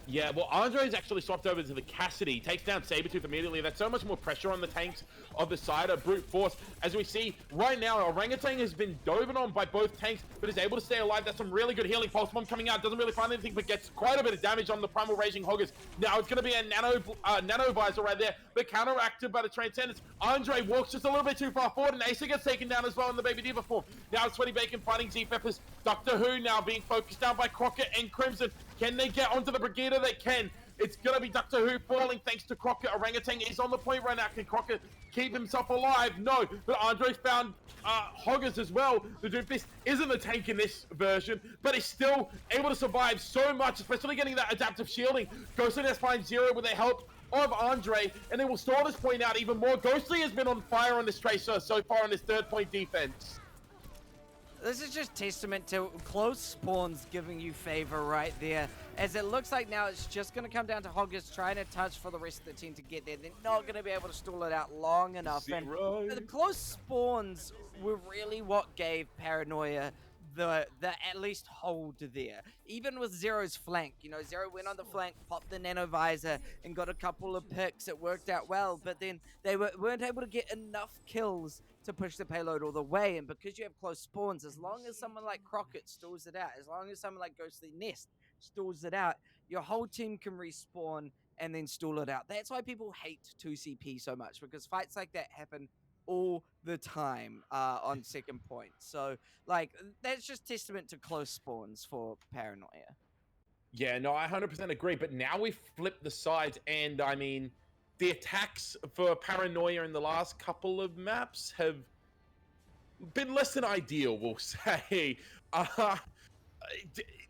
Yeah, well, Andre's actually swapped over to the Cassidy, takes down Sabretooth immediately. That's so much more pressure on the tanks of the side of Brute Force. As we see right now, Orangutan has been dove on by both tanks, but is able to stay alive. That's some really good healing. Pulse Bomb coming out, doesn't really find anything, but gets quite a bit of damage on the Primal Raging Hoggers. Now it's going to be a nano visor right there, but counteracted by the Transcendence. Andre walks just a little bit too far forward, and Asa gets taken down as well in the Baby Diva form. Now it's Sweaty Bacon fighting Z-Peppers. Doctor Who now being focused down by Crockett and Crimson. Can they get onto the Brigida? They can. It's going to be Doctor Who falling thanks to Crockett. Orangutan is on the point right now. Can Crockett keep himself alive? No, but Andre's found Hoggers as well. The Doomfist isn't a tank in this version, but is still able to survive so much, especially getting that adaptive shielding. Ghostly has finds Zero with the help of Andre, and they will stall this point out even more. Ghostly has been on fire on this Tracer so far on this 3rd point defense. This is just testament to close spawns giving you favor right there. As it looks like now it's just going to come down to Hoggers trying to touch for the rest of the team to get there. They're not going to be able to stall it out long enough. And the close spawns were really what gave Paranoia the at least hold there. Even with Zero's flank, you know, Zero went on the flank, popped the nano visor, and got a couple of picks. It worked out well, but then they weren't able to get enough kills to push the payload all the way. And because you have close spawns, as long as someone like Crockett stalls it out, as long as someone like Ghostly Nest stalls it out, your whole team can respawn and then stall it out. That's why people hate 2CP so much, because fights like that happen all the time on second point. So, like, that's just testament to close spawns for Paranoia. Yeah, no, I 100% agree. But now we've flipped the sides, and I mean, the attacks for Paranoia in the last couple of maps have been less than ideal, we'll say.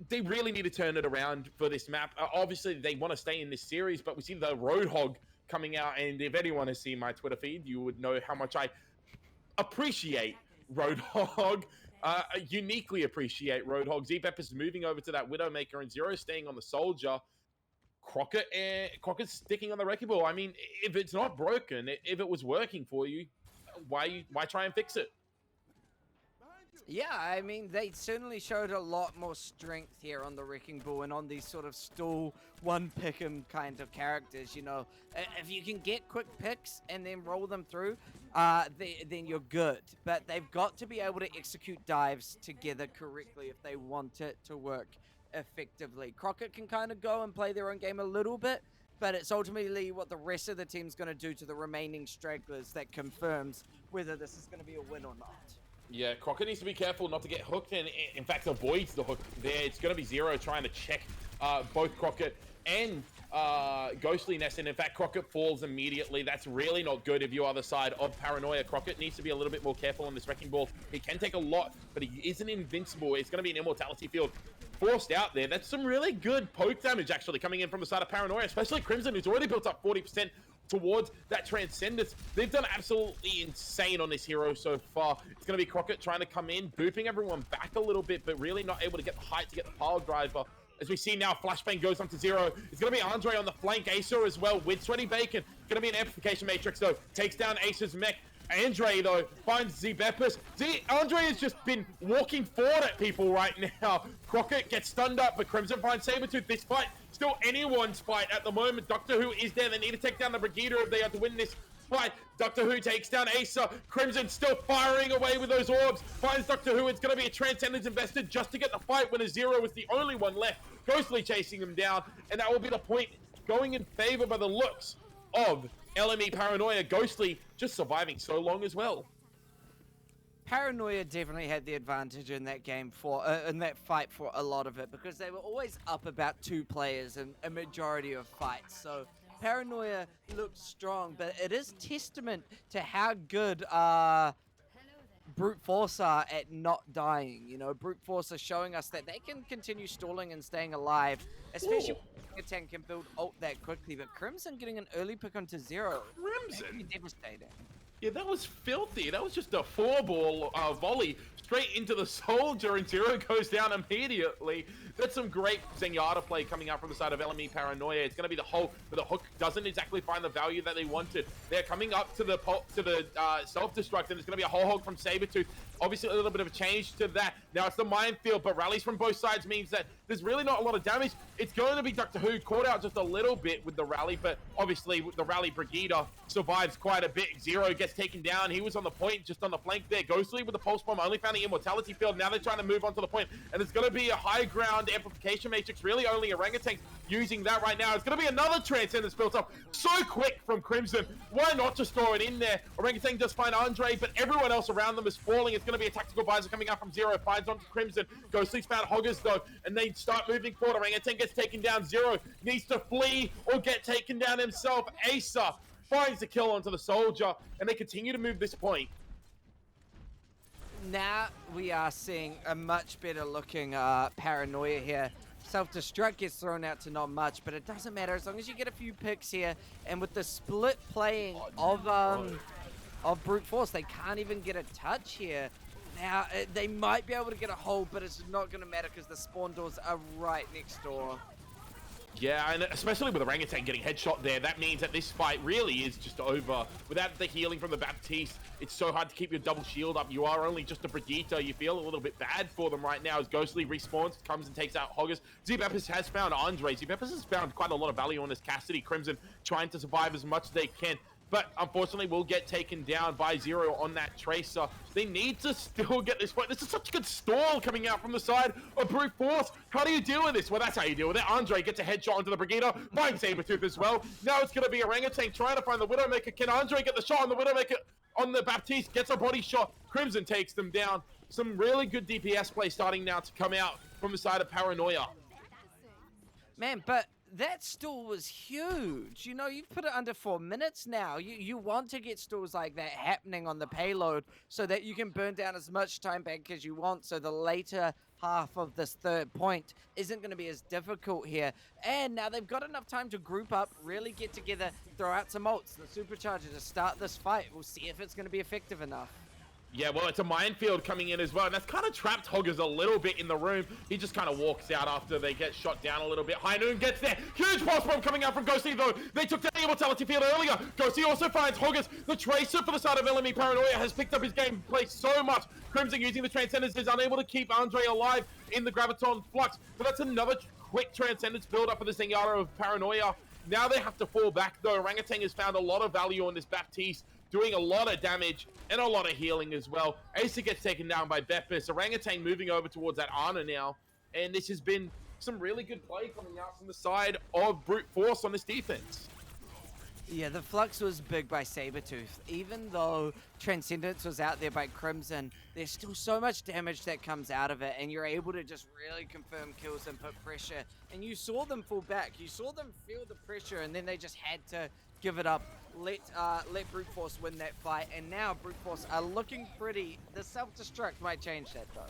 They really need to turn it around for this map. Obviously, they want to stay in this series, but we see the Roadhog coming out, and if anyone has seen my Twitter feed, you would know how much I appreciate Roadhog. Uniquely appreciate Roadhog. Z-Beppis moving over to that Widowmaker, and Zero staying on the Soldier. Crockett's sticking on the Wrecking Ball. I mean, if it's not broken, if it was working for you, why try and fix it? Yeah, I mean, they certainly showed a lot more strength here on the Wrecking Ball and on these sort of stall, one-pick-em kind of characters, you know. If you can get quick picks and then roll them through, then you're good. But they've got to be able to execute dives together correctly if they want it to work effectively. Crockett can kind of go and play their own game a little bit, but it's ultimately what the rest of the team's going to do to the remaining stragglers that confirms whether this is going to be a win or not. Yeah, Crockett needs to be careful not to get hooked, and in fact avoids the hook there. It's going to be Zero trying to check both Crockett and Ghostly Nest, and in fact Crockett falls immediately. That's really not good if you are the side of Paranoia. Crockett needs to be a little bit more careful on this Wrecking Ball. He can take a lot, but he isn't invincible. It's going to be an immortality field forced out there. That's some really good poke damage actually coming in from the side of Paranoia, especially Crimson, who's already built up 40% towards that Transcendence. They've done absolutely insane on this hero so far. It's going to be Crockett trying to come in, booping everyone back a little bit, but really not able to get the height to get the pile driver. As we see now, Flashbang goes on to Zero. It's going to be Andre on the flank, Acer as well with Sweaty Bacon. Going to be an Amplification Matrix though. Takes down Ace's mech. Andre, though, finds Zbepis. Andre has just been walking forward at people right now. Crockett gets stunned up, but Crimson finds Sabretooth. This fight, still anyone's fight at the moment. Doctor Who is there. They need to take down the Brigida if they are to win this fight. Doctor Who takes down Acer. Crimson still firing away with those orbs. Finds Doctor Who. It's going to be a Transcendence invested just to get the fight when a Zero is the only one left. Ghostly chasing him down, and that will be the point going in favor by the looks of LME Paranoia. Ghostly just surviving so long as well. Paranoia definitely had the advantage in that game in that fight for a lot of it, because they were always up about 2 players in a majority of fights. So Paranoia looked strong, but it is testament to how good Brute Force are at not dying. You know, Brute Force are showing us that they can continue stalling and staying alive, especially when a tank can build ult that quickly. But Crimson getting an early pick onto Zero. Crimson? Devastating. Yeah, that was filthy. That was just a 4-ball volley straight into the soldier, and Zero goes down immediately. That's some great Zenyatta play coming out from the side of LME Paranoia. It's going to be the hole, but the hook doesn't exactly find the value that they wanted. They're coming up to the self-destruct, and it's going to be a whole hog from Sabretooth. Obviously, a little bit of a change to that. Now it's the minefield, but rallies from both sides means that there's really not a lot of damage. It's going to be Doctor Who caught out just a little bit with the rally, but obviously the rally Brigida survives quite a bit. Zero gets taken down. He was on the point, just on the flank there. Ghostly with the pulse bomb, only found the immortality field. Now they're trying to move on to the point, and it's going to be a high ground amplification matrix. Really only Orangutan using that right now. It's going to be another Transcendence built up so quick from Crimson. Why not just throw it in there? Orangutan does find Andre, but everyone else around them is falling. It's going to be a tactical visor coming out from Zero. Finds onto Crimson. Ghostly's found Hoggers though, and they start moving forward. Orangutan gets taken down. Zero needs to flee or get taken down himself. Acer finds the kill onto the soldier, and they continue to move this point. Now we are seeing a much better looking Paranoia here. Self-destruct gets thrown out to not much, but it doesn't matter as long as you get a few picks here. And with the split playing of Brute Force, they can't even get a touch here. Now they might be able to get a hold, but it's not going to matter because the spawn doors are right next door. Yeah, and especially with Orangutan getting headshot there, that means that this fight really is just over. Without the healing from the Baptiste, it's so hard to keep your double shield up. You are only just a Brigitte. You feel a little bit bad for them right now as Ghostly respawns, comes and takes out Hoggers. Zbepis has found Andre. Zbepis has found quite a lot of value on this Cassidy. Crimson trying to survive as much as they can, but unfortunately will get taken down by Zero on that Tracer. They need to still get this fight. This is such a good stall coming out from the side of Brute Force. How do you deal with this? Well, that's how you deal with it. Andre gets a headshot onto the Brigida, finds Sabretooth as well. Now it's going to be Orangutan trying to find the Widowmaker. Can Andre get the shot on the Widowmaker? On the Baptiste, gets a body shot. Crimson takes them down. Some really good DPS play starting now to come out from the side of Paranoia. Man, but that stall was huge. You know, you've put it under 4 minutes now. You want to get stalls like that happening on the payload so that you can burn down as much time back as you want, so the later half of this third point isn't going to be as difficult here. And now they've got enough time to group up, really get together, throw out some ults, the supercharger to start this fight. We'll see if it's going to be effective enough. Yeah, well, it's a minefield coming in as well, and that's kind of trapped Hoggers a little bit in the room. He just kind of walks out after they get shot down a little bit. High Noon gets there. Huge pulse bomb coming out from Ghosty, though. They took down the Immortality Field earlier. Ghosty also finds Hoggers. The Tracer for the side of LME Paranoia has picked up his gameplay so much. Crimson using the Transcendence is unable to keep Andre alive in the Graviton Flux, but that's another quick Transcendence build up for the Zenyatta of Paranoia. Now they have to fall back, though. Orangutan has found a lot of value on this Baptiste, doing a lot of damage and a lot of healing as well. Asa gets taken down by Bepis. Orangutan moving over towards that Ana now. And this has been some really good play coming out from the side of Brute Force on this defense. Yeah, the Flux was big by Sabertooth. Even though Transcendence was out there by Crimson, there's still so much damage that comes out of it, and you're able to just really confirm kills and put pressure. And you saw them fall back. You saw them feel the pressure, and then they just had to give it up, let Brute Force win that fight. And now Brute Force are looking pretty. The self-destruct might change that, though.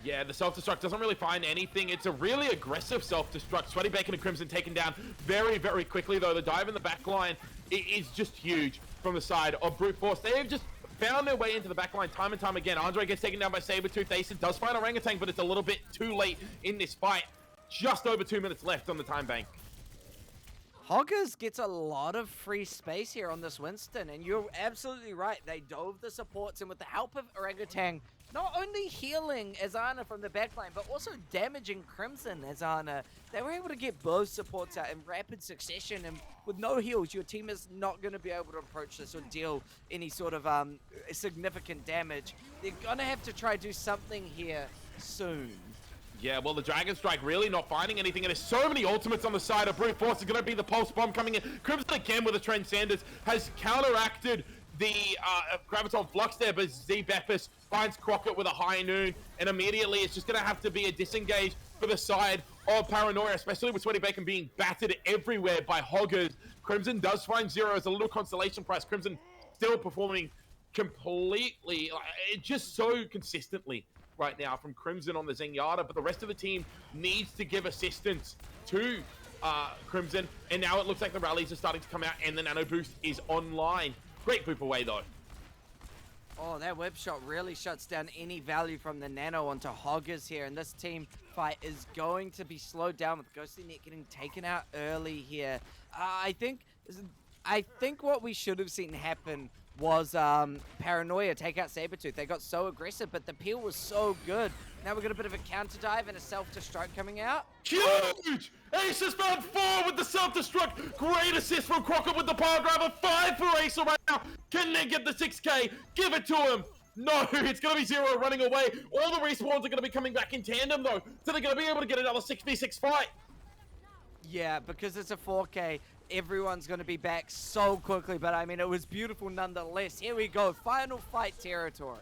Yeah, the self-destruct doesn't really find anything. It's a really aggressive self-destruct. Sweaty Bacon and Crimson taken down very, very quickly, though. The dive in the back line is just huge from the side of Brute Force. They've just found their way into the back line time and time again. Andre gets taken down by Sabertooth. Asa does find Orangutan, but it's a little bit too late in this fight. Just over 2 minutes left on the time bank. Hoggers gets a lot of free space here on this Winston, and you're absolutely right. They dove the supports, and with the help of Orangutan, not only healing Azana from the backline, but also damaging Crimson Azana. They were able to get both supports out in rapid succession, and with no heals, your team is not going to be able to approach this or deal any sort of significant damage. They're going to have to try to do something here soon. Yeah, well, the Dragon Strike really not finding anything, and there's so many ultimates on the side of Brute Force. It's going to be the Pulse Bomb coming in. Crimson again with the Transcendence has counteracted the Graviton Flux there, but Z-Bepis finds Crockett with a High Noon, and immediately it's just going to have to be a disengage for the side of Paranoia, especially with Sweaty Bacon being battered everywhere by Hoggers. Crimson does find Zero as a little consolation prize. Crimson still performing completely, just so consistently right now from Crimson on the Zenyatta, but the rest of the team needs to give assistance to Crimson, and now it looks like the rallies are starting to come out and the Nano Boost is online. Great boop away though. Oh, that whip shot really shuts down any value from the Nano onto Hoggers here, and this team fight is going to be slowed down with Ghostly Net getting taken out early here. I think what we should have seen happen was Paranoia take out Sabertooth. They got so aggressive, but the peel was so good. Now we got a bit of a counter dive and a self-destruct coming out. Huge! Ace has found 4 with the self-destruct. Great assist from Crockett with the power driver. 5 for Ace right now. Can they get the 6K? Give it to him. No, it's going to be Zero running away. All the respawns are going to be coming back in tandem, though. So they're going to be able to get another 6v6 fight. Yeah, because it's a 4K, everyone's going to be back so quickly. But, I mean, it was beautiful nonetheless. Here we go. Final fight territory.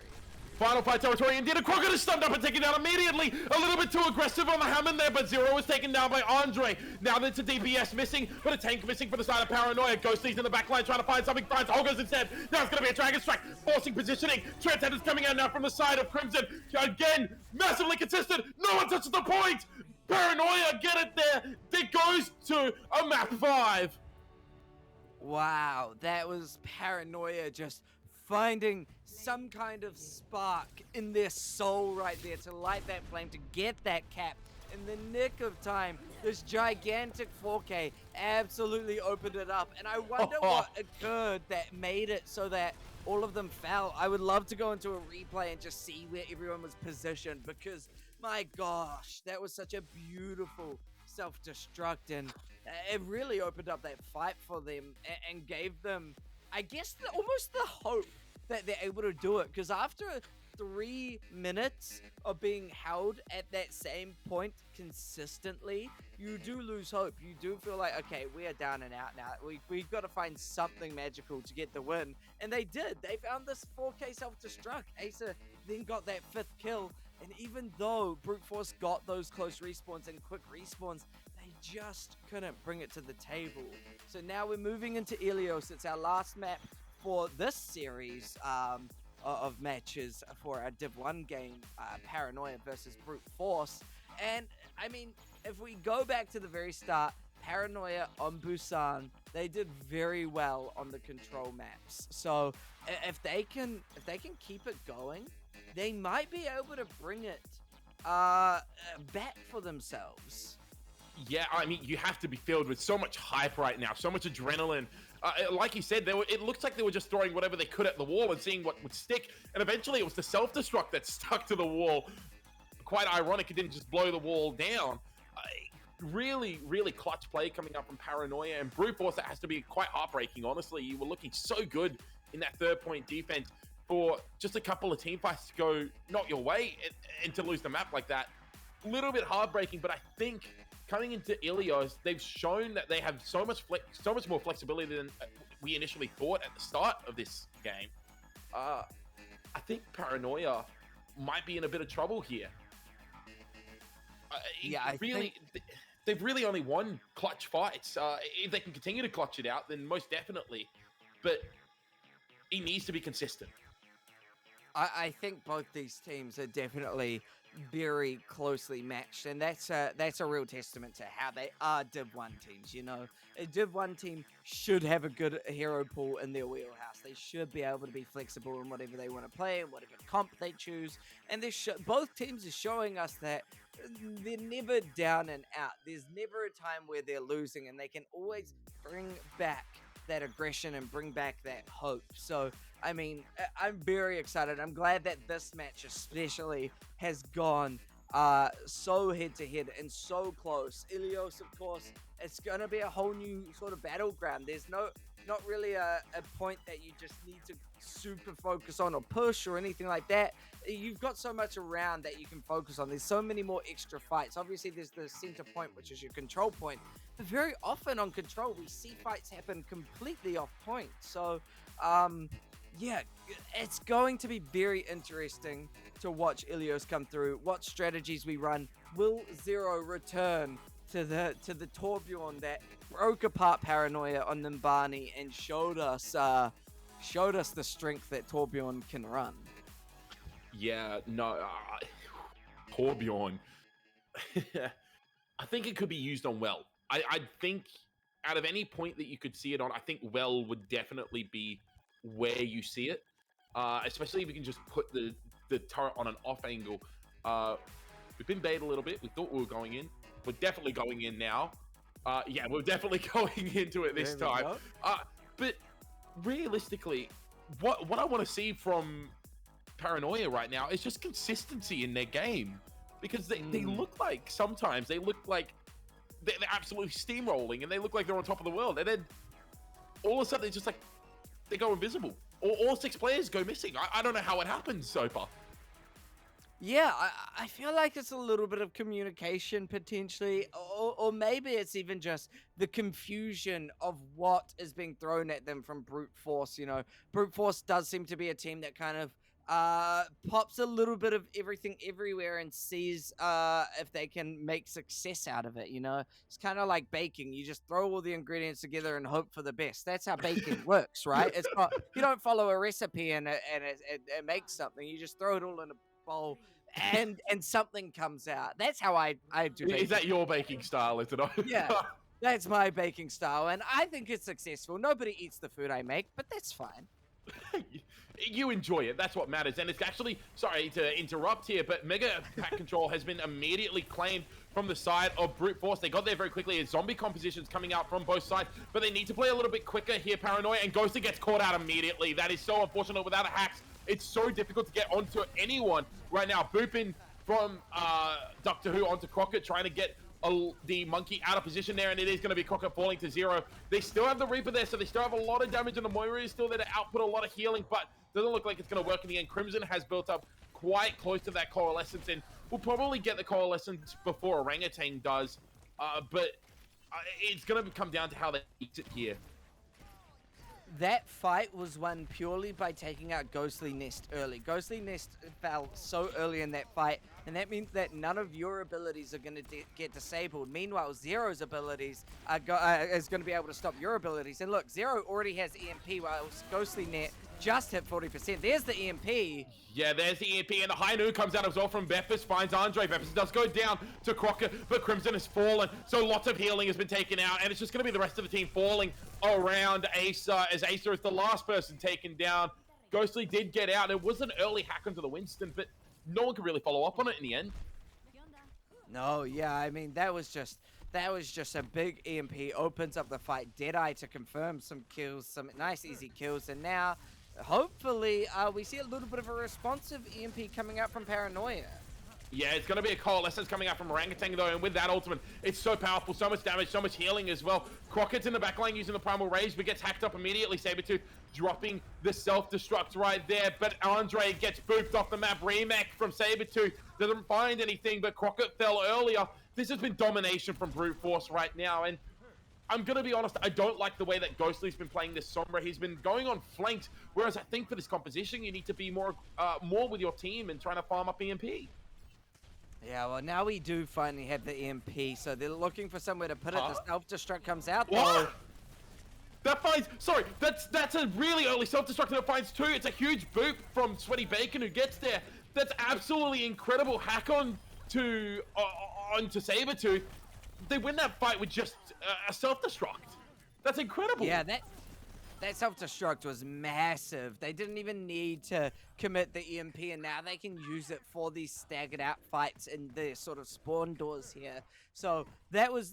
Final fight territory, indeed. Crockett is stunned up and taken down immediately. A little bit too aggressive on the Hammond there, but Zero is taken down by Andre. Now there's a DPS missing, but a tank missing for the side of Paranoia. Ghosty's in the back line trying to find something. Finds Hoggers instead. Now it's going to be a Dragon Strike, forcing positioning. Transcendence coming out now from the side of Crimson. Again, massively consistent. No one touches the point. Paranoia, get it there. It goes to a map 5. Wow, that was Paranoia just finding some kind of spark in their soul right there to light that flame, to get that cap in the nick of time. This gigantic 4K absolutely opened it up, and I wonder what occurred that made it so that all of them fell. I would love to go into a replay and just see where everyone was positioned, because my gosh, that was such a beautiful self-destruct, and it really opened up that fight for them and gave them, I guess, almost the hope that they're able to do it. Because after 3 minutes of being held at that same point consistently, you do lose hope. You do feel like, okay, we are down and out now. We've got to find something magical to get the win. And they did. They found this 4K self-destruct. Asa then got that 5th kill. And even though Brute Force got those close respawns and quick respawns, they just couldn't bring it to the table. So now we're moving into Ilios. It's our last map for this series of matches for our Div 1 game, Paranoia versus Brute Force. And, I mean, if we go back to the very start, Paranoia on Busan, they did very well on the control maps. So if they can keep it going, they might be able to bring it back for themselves. Yeah, I mean, you have to be filled with so much hype right now, so much adrenaline. Like you said, it looks like they were just throwing whatever they could at the wall and seeing what would stick. And eventually it was the self-destruct that stuck to the wall. Quite ironic, it didn't just blow the wall down. Really, really clutch play coming up from Paranoia and Brute Force. That has to be quite heartbreaking, honestly. You were looking so good in that third-point defense for just a couple of team fights to go not your way and to lose the map like that. A little bit heartbreaking, but I think coming into Ilios, they've shown that they have so much more flexibility than we initially thought at the start of this game. I think Paranoia might be in a bit of trouble here. They've really only won clutch fights. If they can continue to clutch it out, then most definitely. But he needs to be consistent. I think both these teams are definitely very closely matched, and that's a real testament to how they are Div 1 teams. You know, a Div 1 team should have a good hero pool in their wheelhouse. They should be able to be flexible in whatever they want to play and whatever comp they choose. And both teams are showing us that they're never down and out. There's never a time where they're losing, and they can always bring back that aggression and bring back that hope. So, I mean, I'm very excited. I'm glad that this match especially has gone so head-to-head and so close. Ilios, of course, it's going to be a whole new sort of battleground. There's not really a point that you just need to super focus on or push or anything like that. You've got so much around that you can focus on. There's so many more extra fights. Obviously, there's the center point, which is your control point. But very often on control, we see fights happen completely off point. So, yeah, it's going to be very interesting to watch Ilios come through, what strategies we run. Will Zero return to the Torbjorn that broke apart Paranoia on Nimbani and showed us the strength that Torbjorn can run? Yeah, no, Torbjorn. I think it could be used on Well. I think out of any point that you could see it on, I think Well would definitely be where you see it, especially if you can just put the turret on an off angle. We've been bait a little bit. We thought we were going in. We're definitely going in now. Yeah, we're definitely going into it this time. But realistically, what I want to see from Paranoia right now is just consistency in their game, because they look like sometimes they look like they're absolutely steamrolling and they look like they're on top of the world, and then all of a sudden it's just like they go invisible, or all 6 players go missing. I don't know how it happens so far. Yeah, I feel like it's a little bit of communication potentially, or maybe it's even just the confusion of what is being thrown at them from Brute Force. You know, Brute Force does seem to be a team that kind of pops a little bit of everything everywhere and sees if they can make success out of it. You know, it's kind of like baking. You just throw all the ingredients together and hope for the best. That's how baking works, right? It's not, you don't follow a recipe and it makes something. You just throw it all in a bowl and something comes out. That's how I do baking. Is that your baking style, is it? Yeah, that's my baking style, and I think it's successful. Nobody eats the food I make, but that's fine. You enjoy it. That's what matters. And it's actually, sorry to interrupt here, but Mega Pack Control has been immediately claimed from the side of Brute Force. They got there very quickly as zombie compositions coming out from both sides, but they need to play a little bit quicker here. Paranoia and Ghoster gets caught out immediately. That is so unfortunate. Without a hacks, it's so difficult to get onto anyone right now. Booping from Doctor Who onto Crockett, trying to get the monkey out of position there, and it is going to be Crockett falling to 0. They still have the Reaper there, so they still have a lot of damage, and the Moira is still there to output a lot of healing, but doesn't look like it's going to work in the end. Crimson has built up quite close to that Coalescence, and we'll probably get the Coalescence before Orangutan does, but it's going to come down to how they eat it here. That fight was won purely by taking out Ghostly Nest early. Ghostly Nest fell so early in that fight, and that means that none of your abilities are going to get disabled. Meanwhile, Zero's abilities is going to be able to stop your abilities. And look, Zero already has EMP, while Ghostly Net just hit 40%. There's the EMP. Yeah, there's the EMP, and the high noon comes out as well from Beppis, finds Andre. Beppis does go down to Crocker, but Crimson has fallen, so lots of healing has been taken out, and it's just going to be the rest of the team falling around Acer, as Acer is the last person taken down. Ghostly did get out. It was an early hack onto the Winston, but no one could really follow up on it in the end. No, yeah, I mean, that was just a big EMP, opens up the fight. Deadeye to confirm some kills, some nice easy kills, and now hopefully we see a little bit of a responsive EMP coming out from Paranoia. Yeah, it's going to be a Coalescence coming out from Orangutan, though, and with that ultimate, it's so powerful, so much damage, so much healing as well. Crockett's in the backline using the Primal Rage, but gets hacked up immediately. Sabretooth dropping the self-destruct right there, but Andre gets booped off the map. Remake from Sabretooth doesn't find anything, but Crockett fell earlier. This has been domination from Brute Force right now, and I'm going to be honest, I don't like the way that Ghostly's been playing this Sombra. He's been going on flanks, whereas I think for this composition, you need to be more with your team and trying to farm up EMP. Yeah, well, now we do finally have the EMP, so they're looking for somewhere to put it. The self-destruct comes out. What? That finds, sorry, that's a really early self-destruct that finds two. It's a huge boop from Sweaty Bacon who gets there. That's absolutely incredible hack onto Sabretooth. They win that fight with just a self-destruct. That's incredible. Yeah, that self-destruct was massive. They didn't even need to commit the EMP, and now they can use it for these staggered out fights in the sort of spawn doors here. So that was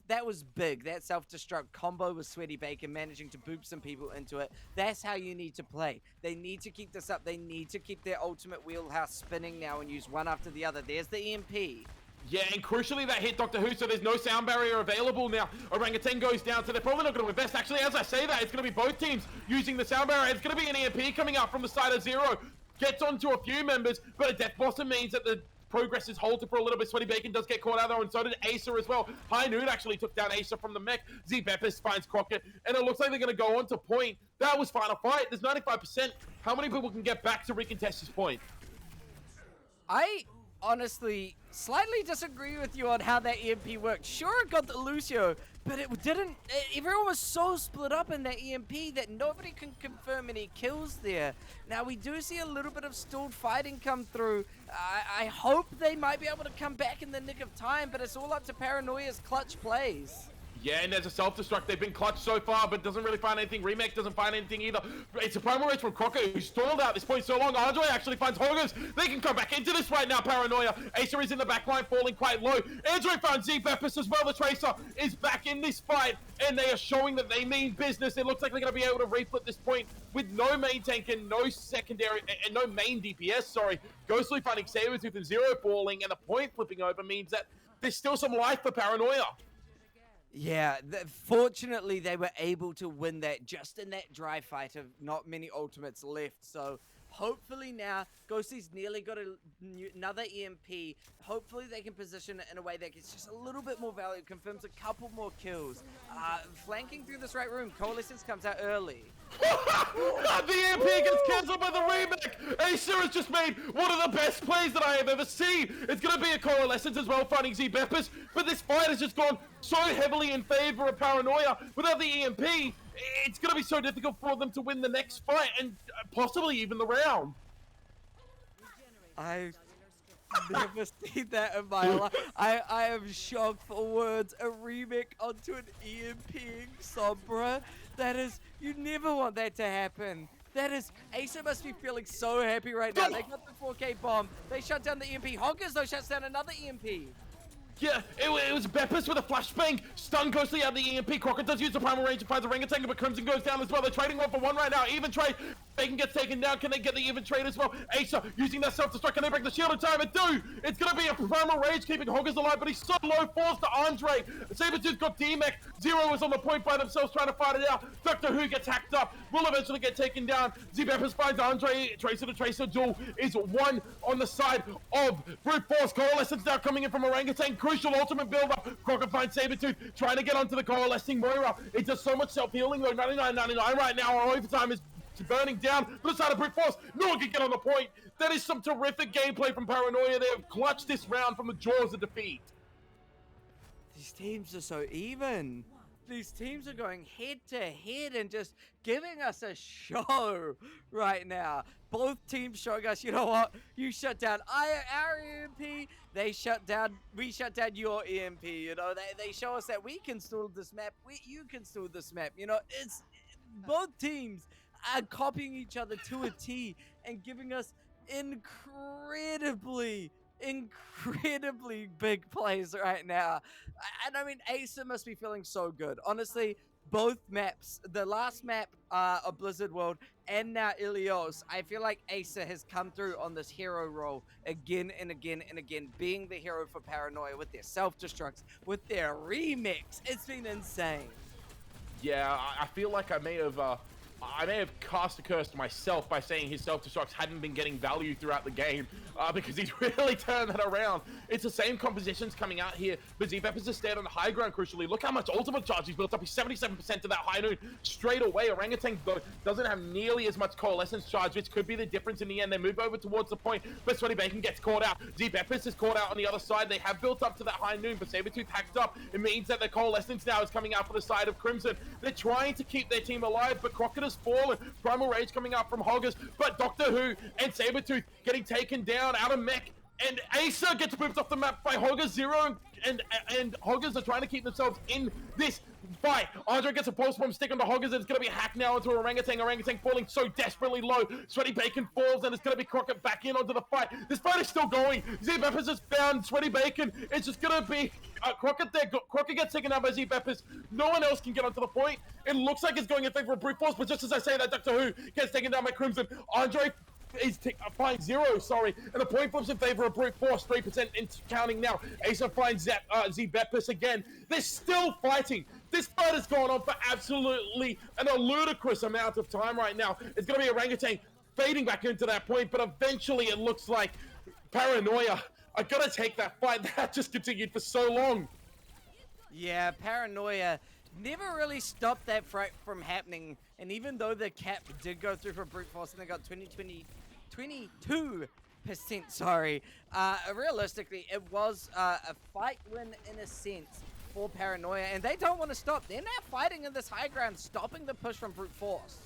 big. That self-destruct combo with Sweaty Bacon managing to boop some people into it. That's how you need to play. They need to keep this up. They need to keep their ultimate wheelhouse spinning now and use one after the other. There's the EMP. Yeah, and crucially, that hit Doctor Who, so there's no sound barrier available now. Orangutan goes down, so they're probably not going to invest. Actually, as I say that, it's going to be both teams using the sound barrier. It's going to be an EMP coming out from the side of Zero. Gets onto a few members, but a Death Blossom means that the progress is halted for a little bit. Sweaty Bacon does get caught out, though, and so did Acer as well. High Noon actually took down Acer from the mech. Z-Beppis finds Crockett, and it looks like they're going to go on to point. That was final fight. There's 95%. How many people can get back to recontest this point? I honestly slightly disagree with you on how that EMP worked. Sure, it got the Lucio, but it didn't. Everyone was so split up in that EMP that nobody can confirm any kills there. Now, we do see a little bit of stalled fighting come through. I hope they might be able to come back in the nick of time, but it's all up to Paranoia's clutch plays. Yeah, and there's a self-destruct. They've been clutched so far, but doesn't really find anything. Remake doesn't find anything either. It's a primal rage from Crocker, who stalled out this point so long. Andre actually finds Hoggers. They can come back into this right now, Paranoia. Acer is in the back line, falling quite low. Andre found Z-Beppis as well. The Tracer is back in this fight, and they are showing that they mean business. It looks like they're going to be able to reflip this point with no main tank and no secondary, and no main DPS, sorry. Ghostly finding Sabretooth and Zero falling, and the point flipping over means that there's still some life for Paranoia. Yeah, fortunately they were able to win that just in that dry fight of not many ultimates left. So hopefully now, Ghosty's nearly got another EMP. Hopefully they can position it in a way that gets just a little bit more value, confirms a couple more kills. Flanking through this right room, Coalescence comes out early. The EMP gets cancelled by the remake. Acer has just made one of the best plays that I have ever seen. It's going to be a Coalescence as well, finding Z-Beppis, but this fight has just gone so heavily in favor of Paranoia. Without the EMP, it's going to be so difficult for them to win the next fight and possibly even the round. I've never seen that in my life. I am shocked for words. A remake onto an EMPing Sombra. That is, you never want that to happen. That is, Acer must be feeling so happy right now. They got the 4K bomb. They shut down the EMP. Hoggers, though, shuts down another EMP. Yeah, it was Beppis with a flashbang. Stun Ghostly out the EMP. Crockett does use the primal range and finds a Orangutan, but Crimson goes down as well. They're trading 1-for-1 right now. Even trade. Bacon gets taken down. Can they get the even trade as well? Acer using that self-destruct. Can they break the shield in time? It do. It's going to be a primal rage keeping Hoggers alive, but he's so low. Falls to Andre. Sabretooth got D-Mech. Zero is on the point by themselves trying to fight it out. Doctor Who gets hacked up. Will eventually get taken down. Z-Beppis finds Andre. Tracer to Tracer duel is one on the side of Brute Force. Coalescence now coming in from Orangutan. Crucial ultimate build. Crocker finds Sabretooth, trying to get onto the coalescing Moira. It does so much self-healing though. 99.99 right now. Our overtime is burning down. But side of Brute Force, no one can get on the point. That is some terrific gameplay from Paranoia. They have clutched this round from the jaws of defeat. These teams are so even. these teams are going head to head and just giving us a show right now. Both teams showing us, you know what? You shut down our EMP, we shut down your EMP. You know, they show us that we can steal this map, you can steal this map. You know, it's both teams are copying each other to a T and giving us incredibly big plays right now. And I mean, Acer must be feeling so good. Honestly, both maps, the last map of Blizzard World and now Ilios, I feel like Acer has come through on this hero role again and again and again, being the hero for Paranoia with their self-destructs, with their remix. It's been insane. Yeah, I feel like I may have cast a curse to myself by saying his self-destructs hadn't been getting value throughout the game, because he's really turned that around. It's the same compositions coming out here, but Zpeppers has stayed on the high ground crucially. Look how much ultimate charge he's built up. He's 77% to that high noon straight away. Orangutan, though, doesn't have nearly as much coalescence charge, which could be the difference in the end. They move over towards the point, but Sweaty Bacon gets caught out. Zpeppers is caught out on the other side. They have built up to that high noon, but Sabretooth hacked up. It means that the coalescence now is coming out for the side of Crimson. They're trying to keep their team alive, but Crockett has fallen. Primal Rage coming out from Hoggers, but Doctor Who and Sabretooth getting taken down out of mech, and Acer gets moved off the map by Hoggers. Zero and Hoggers are trying to keep themselves in this fight. Andre gets a pulse bomb stick onto Hoggers, and it's going to be hacked now into Orangutan. Orangutan falling so desperately low. Sweaty Bacon falls, and it's going to be Crockett back in onto the fight. This fight is still going. Zpeppers has found Sweaty Bacon. It's just going to be Crockett there. Crockett gets taken out by Zpeppers. No one else can get onto the point. It looks like it's going in favor of Brute Force, but just as I say that, Doctor Who gets taken down by Crimson. Andre is finds 0, and the point flips in favor of Brute Force, 3% into counting now. Acer finds Zpeppers again. They're still fighting. This fight has gone on for absolutely a ludicrous amount of time right now. It's going to be Orangutan fading back into that point, but eventually it looks like Paranoia are going to take that fight. That just continued for so long. Yeah, Paranoia never really stopped that fight from happening, and even though the cap did go through for Brute Force and they got 22%, sorry, realistically, it was a fight win in a sense for Paranoia, and they don't want to stop. They're now fighting in this high ground, stopping the push from Brute Force.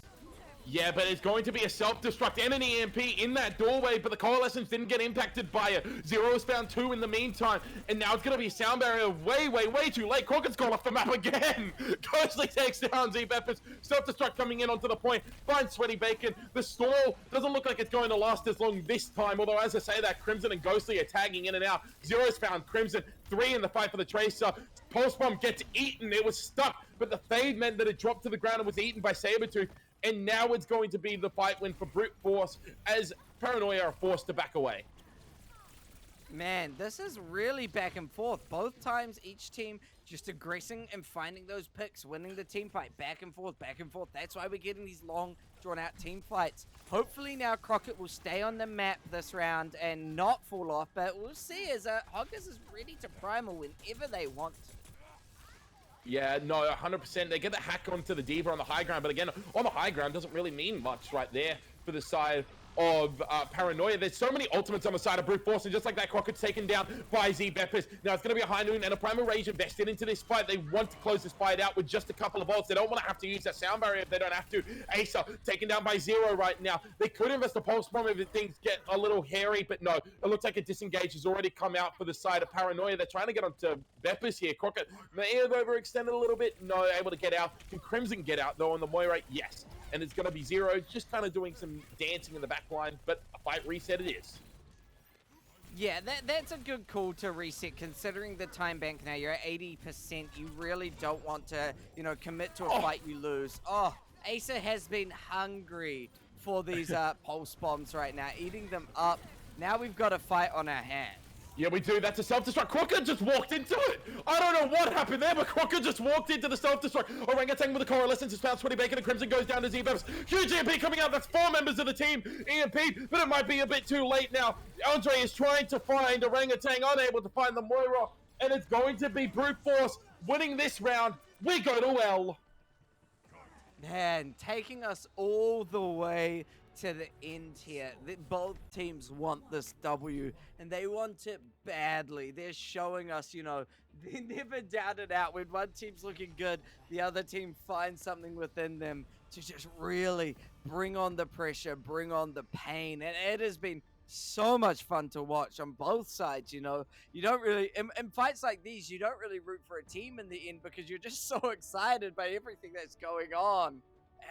Yeah, but it's going to be a self-destruct and an EMP in that doorway, but the Coalescence didn't get impacted by it. Zero's found 2 in the meantime, and now it's going to be a sound barrier way too late. Crockett's gone off the map again. Ghostly takes down Zpeppers. Self-destruct coming in onto the point. Finds Sweaty Bacon. The stall doesn't look like it's going to last as long this time, although as I say that, Crimson and Ghostly are tagging in and out. Zero's found Crimson. 3 in the fight for the Tracer. Pulse Bomb gets eaten. It was stuck, but the fade meant that it dropped to the ground and was eaten by Sabretooth. And now it's going to be the fight win for Brute Force as Paranoia are forced to back away. Man, this is really back and forth. Both times, each team just aggressing and finding those picks, winning the team fight. Back and forth, back and forth. That's why we're getting these long, drawn-out team fights. Hopefully now Crockett will stay on the map this round and not fall off. But we'll see as Hoggers is ready to primal whenever they want. Yeah, no, 100%. They get the hack onto the Diva on the high ground, but again, on the high ground doesn't really mean much right there for the side of Paranoia. There's so many ultimates on the side of Brute Force, and just like that, Crockett's taken down by Zpeppers. Now it's going to be a high noon and a Primal Rage invested into this fight. They want to close this fight out with just a couple of ults. They don't want to have to use that sound barrier if they don't have to. Acer taken down by Zero right now. They could invest a Pulse Bomb if things get a little hairy, but no. It looks like a disengage has already come out for the side of Paranoia. They're trying to get onto Beppers here. Crockett may have overextended a little bit. No, able to get out. Can Crimson get out though on the Moira? Yes. And it's going to be Zero just kind of doing some dancing in the back line, but a fight reset it is. Yeah, that's a good call to reset, considering the time bank now. You're at 80%. You really don't want to, commit to a fight you lose. Oh, Acer has been hungry for these pulse bombs right now, eating them up. Now we've got a fight on our hands. Yeah, we do. That's a self-destruct. Crockett just walked into it. I don't know what happened there, but Crockett just walked into the self-destruct. Orangutan with the Coalescence is found. Sweaty Bacon and Crimson goes down to Zpeppers. Huge EMP coming out. That's 4 members of the team. EMP, but it might be a bit too late now. Andre is trying to find Orangutan, unable to find the Moira, and it's going to be Brute Force winning this round. We go to L. Man, taking us all the way to the end here. Both teams want this W, and they want it badly. They're showing us, you know, they never doubt it out. When one team's looking good, the other team finds something within them to just really bring on the pressure, bring on the pain. And it has been so much fun to watch on both sides. You know, you don't really in fights like these, you don't really root for a team in the end because you're just so excited by everything that's going on,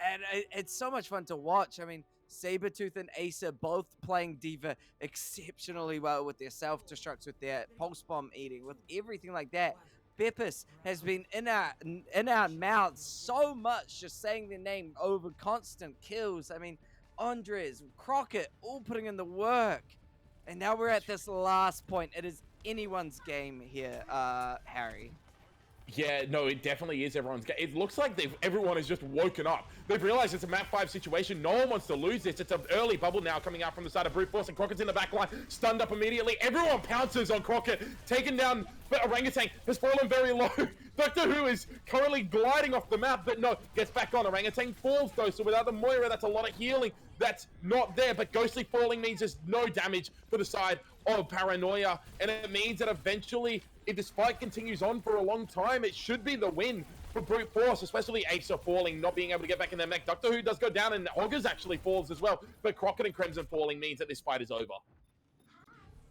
and it's so much fun to watch. I mean, Sabretooth and Acer both playing Diva exceptionally well with their self-destructs, with their pulse bomb eating, with everything like that. Beppis has been in our mouths so much, just saying their name over constant kills. I mean, Andres, Crockett, all putting in the work. And now we're at this last point. It is anyone's game here, Harry. Yeah, no, it definitely is everyone's game. It looks like everyone has just woken up. They've realized it's a map 5 situation. No one wants to lose this. It's an early bubble now coming out from the side of Brute Force, and Crockett's in the back line, stunned up immediately. Everyone pounces on Crockett, taken down, but Orangutan has fallen very low. Doctor Who is currently gliding off the map, but no, gets back on. Orangutan falls though, so without the Moira, that's a lot of healing that's not there, but Ghostly falling means there's no damage for the side of Paranoia, and it means that eventually, if this fight continues on for a long time, it should be the win for Brute Force, especially Acer falling, not being able to get back in their mech. Doctor Who does go down, and Hoggers actually falls as well, but Crockett and Crimson falling means that this fight is over.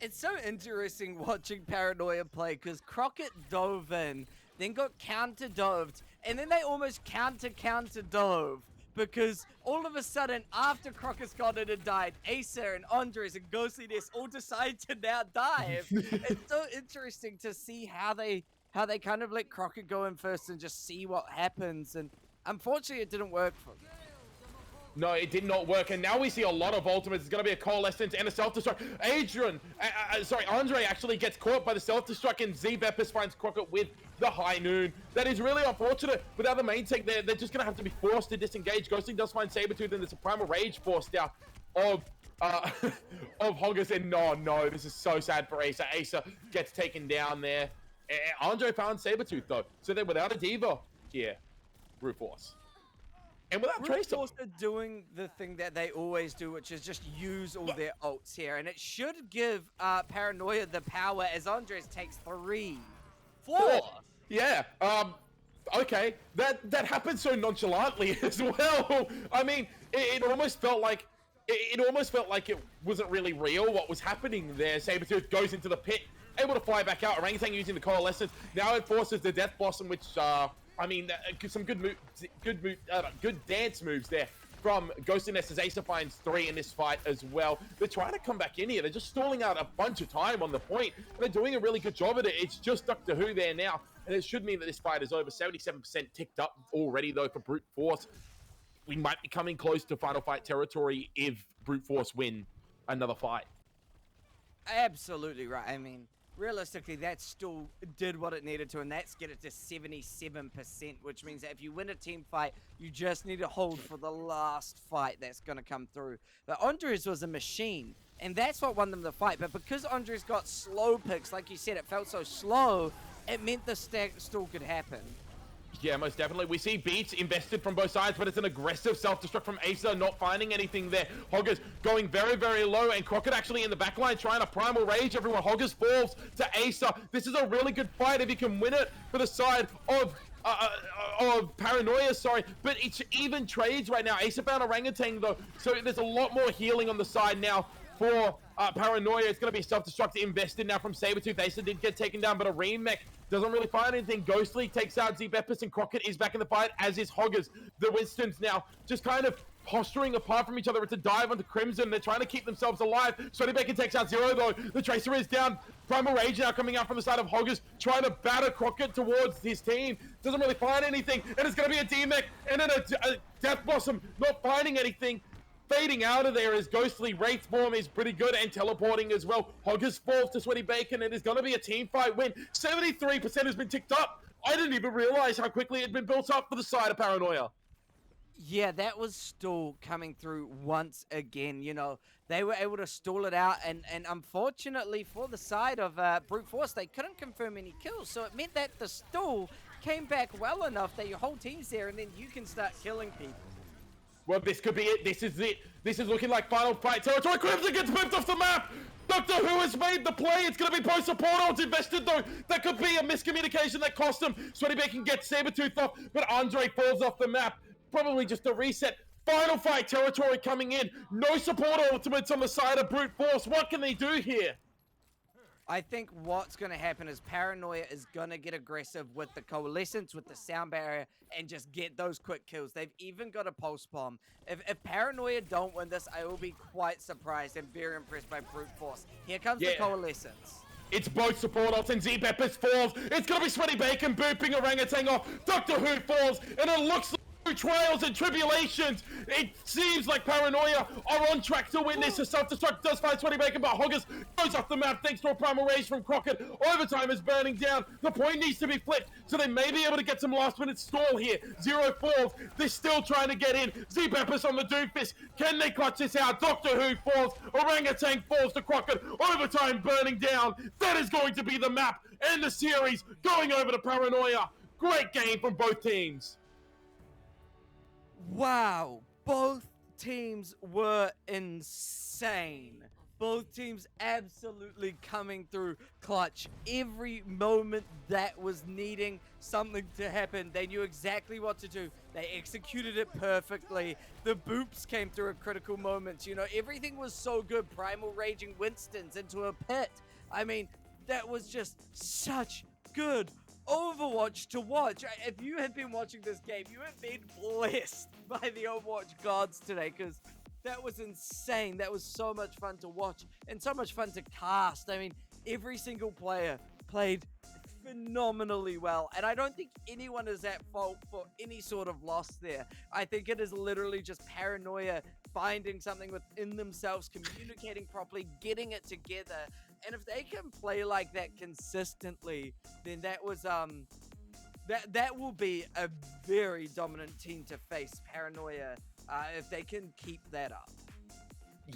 It's so interesting watching Paranoia play, because Crockett dove in, then got counter-doved, and then they almost counter-dove. Because all of a sudden, after Crockett's gone in and died, Acer and Andres and Ghostliness all decide to now dive. It's so interesting to see how they kind of let Crockett go in first and just see what happens. And unfortunately, it didn't work for them. No, it did not work, and now we see a lot of ultimates. It's going to be a Coalescence and a self-destruct. Andre actually gets caught by the self-destruct, and Z-Beppis finds Crockett with the High Noon. That is really unfortunate. Without the main tank, they're just going to have to be forced to disengage. Ghostly does find Sabretooth, and there's a Primal Rage forced out of Hoggers, and no, this is so sad for Acer. Acer gets taken down there. Andre found Sabretooth, though, so they're without a Diva here. Brute Force. And without Tracer. Also doing the thing that they always do, which is just use all their ults here. And it should give Paranoia the power as Andres takes 3, 4. Yeah. Okay. That happened so nonchalantly as well. I mean, it almost felt like it wasn't really real what was happening there. Sabretooth goes into the pit, able to fly back out. Orangutan using the Coalescence. Now it forces the Death Blossom, which I mean, some good dance moves there from Ghostliness as Acer finds 3 in this fight as well. They're trying to come back in here. They're just stalling out a bunch of time on the point. And they're doing a really good job at it. It's just Doctor Who there now. And it should mean that this fight is over. 77% ticked up already, though, for Brute Force. We might be coming close to Final Fight territory if Brute Force win another fight. Absolutely right. I mean, realistically, that still did what it needed to, and that's get it to 77%, which means that if you win a team fight, you just need to hold for the last fight that's going to come through. But Andres was a machine, and that's what won them the fight. But because Andres got slow picks, like you said, it felt so slow, it meant the stack still could happen. Yeah, most definitely. We see beats invested from both sides, but it's an aggressive self-destruct from Acer, not finding anything there. Hoggers going very, very low, and Crockett actually in the backline trying to Primal Rage everyone. Hoggers falls to Acer. This is a really good fight if he can win it for the side of Paranoia, sorry. But it's even trades right now. Acer found Orangutan, though, so there's a lot more healing on the side now for Paranoia. It's going to be self-destruct invested now from Sabretooth. Acer did get taken down, but a remech doesn't really find anything. Ghostly takes out Z-Beppis, and Crockett is back in the fight, as is Hoggers. The Winstons now just kind of posturing apart from each other. It's a dive onto Crimson. They're trying to keep themselves alive. Sweaty Bacon takes out Zero, though. The Tracer is down. Primal Rage now coming out from the side of Hoggers, trying to batter Crockett towards his team. Doesn't really find anything, and it's going to be a D-Mech, and then a Death Blossom not finding anything. Fading out of there as Ghostly. Wraith form is pretty good and teleporting as well. Hoggers falls to Sweaty Bacon. It is going to be a team fight win. 73% has been ticked up. I didn't even realize how quickly it had been built up for the side of Paranoia. Yeah, that was still coming through once again. You know, they were able to stall it out, and unfortunately for the side of Brute Force, they couldn't confirm any kills, so it meant that the stall came back well enough that your whole team's there, and then you can start killing people. Well, this could be it. This is it. This is looking like final fight territory. Crimson gets moved off the map. Doctor Who has made the play. It's going to be post-support. It's invested, though. That could be a miscommunication that cost him. Sweaty Bacon gets Sabretooth off, but Andre falls off the map. Probably just a reset. Final fight territory coming in. No support ultimates on the side of Brute Force. What can they do here? I think what's going to happen is Paranoia is going to get aggressive with the Coalescence, with the sound barrier, and just get those quick kills. They've even got a pulse bomb. If Paranoia don't win this, I will be quite surprised and very impressed by Brute Force. Here comes the Coalescence. It's both support ults and Z-Peppers falls. It's going to be Sweaty Bacon booping Orangutan off. Doctor Who falls, and it looks like trials and tribulations. It seems like Paranoia are on track to win this. A self-destruct does find Sweaty Bacon, but Hoggers goes off the map thanks to a primal rage from Crockett. Overtime is burning down. The point needs to be flipped, so they may be able to get some last-minute stall here. Zero falls. They're still trying to get in. Z-Peppers on the Doomfist. Can they clutch this out? Doctor Who falls. Orangutan falls to Crockett. Overtime burning down. That is going to be the map and the series going over to Paranoia. Great game from both teams. Wow, both teams were insane. Both teams absolutely coming through clutch. Every moment that was needing something to happen, they knew exactly what to do. They executed it perfectly. The boops came through at critical moments. You know, everything was so good. Primal Raging Winstons into a pit. I mean, that was just such good Overwatch to watch. If you have been watching this game, you have been blessed by the Overwatch gods today, because that was insane. That was so much fun to watch and so much fun to cast. I mean, every single player played phenomenally well, and I don't think anyone is at fault for any sort of loss there. I think it is literally just Paranoia finding something within themselves, communicating properly, getting it together. And if they can play like that consistently, then that was that will be a very dominant team to face, Paranoia, if they can keep that up.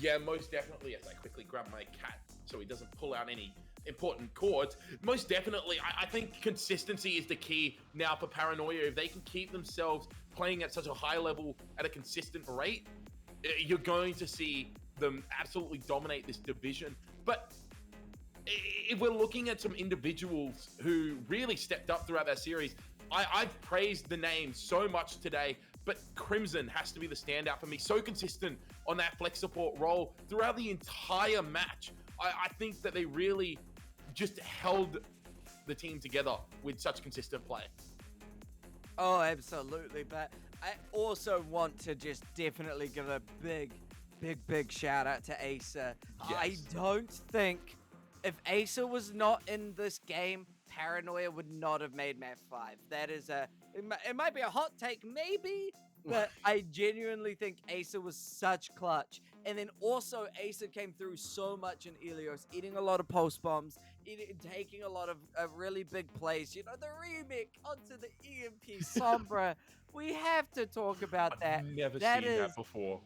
Yeah, most definitely. As I quickly grab my cat so he doesn't pull out any important chords. Most definitely, I think consistency is the key now for Paranoia. If they can keep themselves playing at such a high level at a consistent rate, you're going to see them absolutely dominate this division. But if we're looking at some individuals who really stepped up throughout that series, I've praised the name so much today, but Crimson has to be the standout for me. So consistent on that flex support role throughout the entire match. I think that they really just held the team together with such consistent play. Oh, absolutely. But I also want to just definitely give a big shout out to Acer. Yes. I don't think if Acer was not in this game, Paranoia would not have made map 5. That is it might be a hot take, maybe, but I genuinely think Acer was such clutch. And then also Acer came through so much in Ilios, eating a lot of post bombs, taking a lot of really big plays. You know, the remake onto the EMP Sombra. We have to talk about that. I've never seen that before.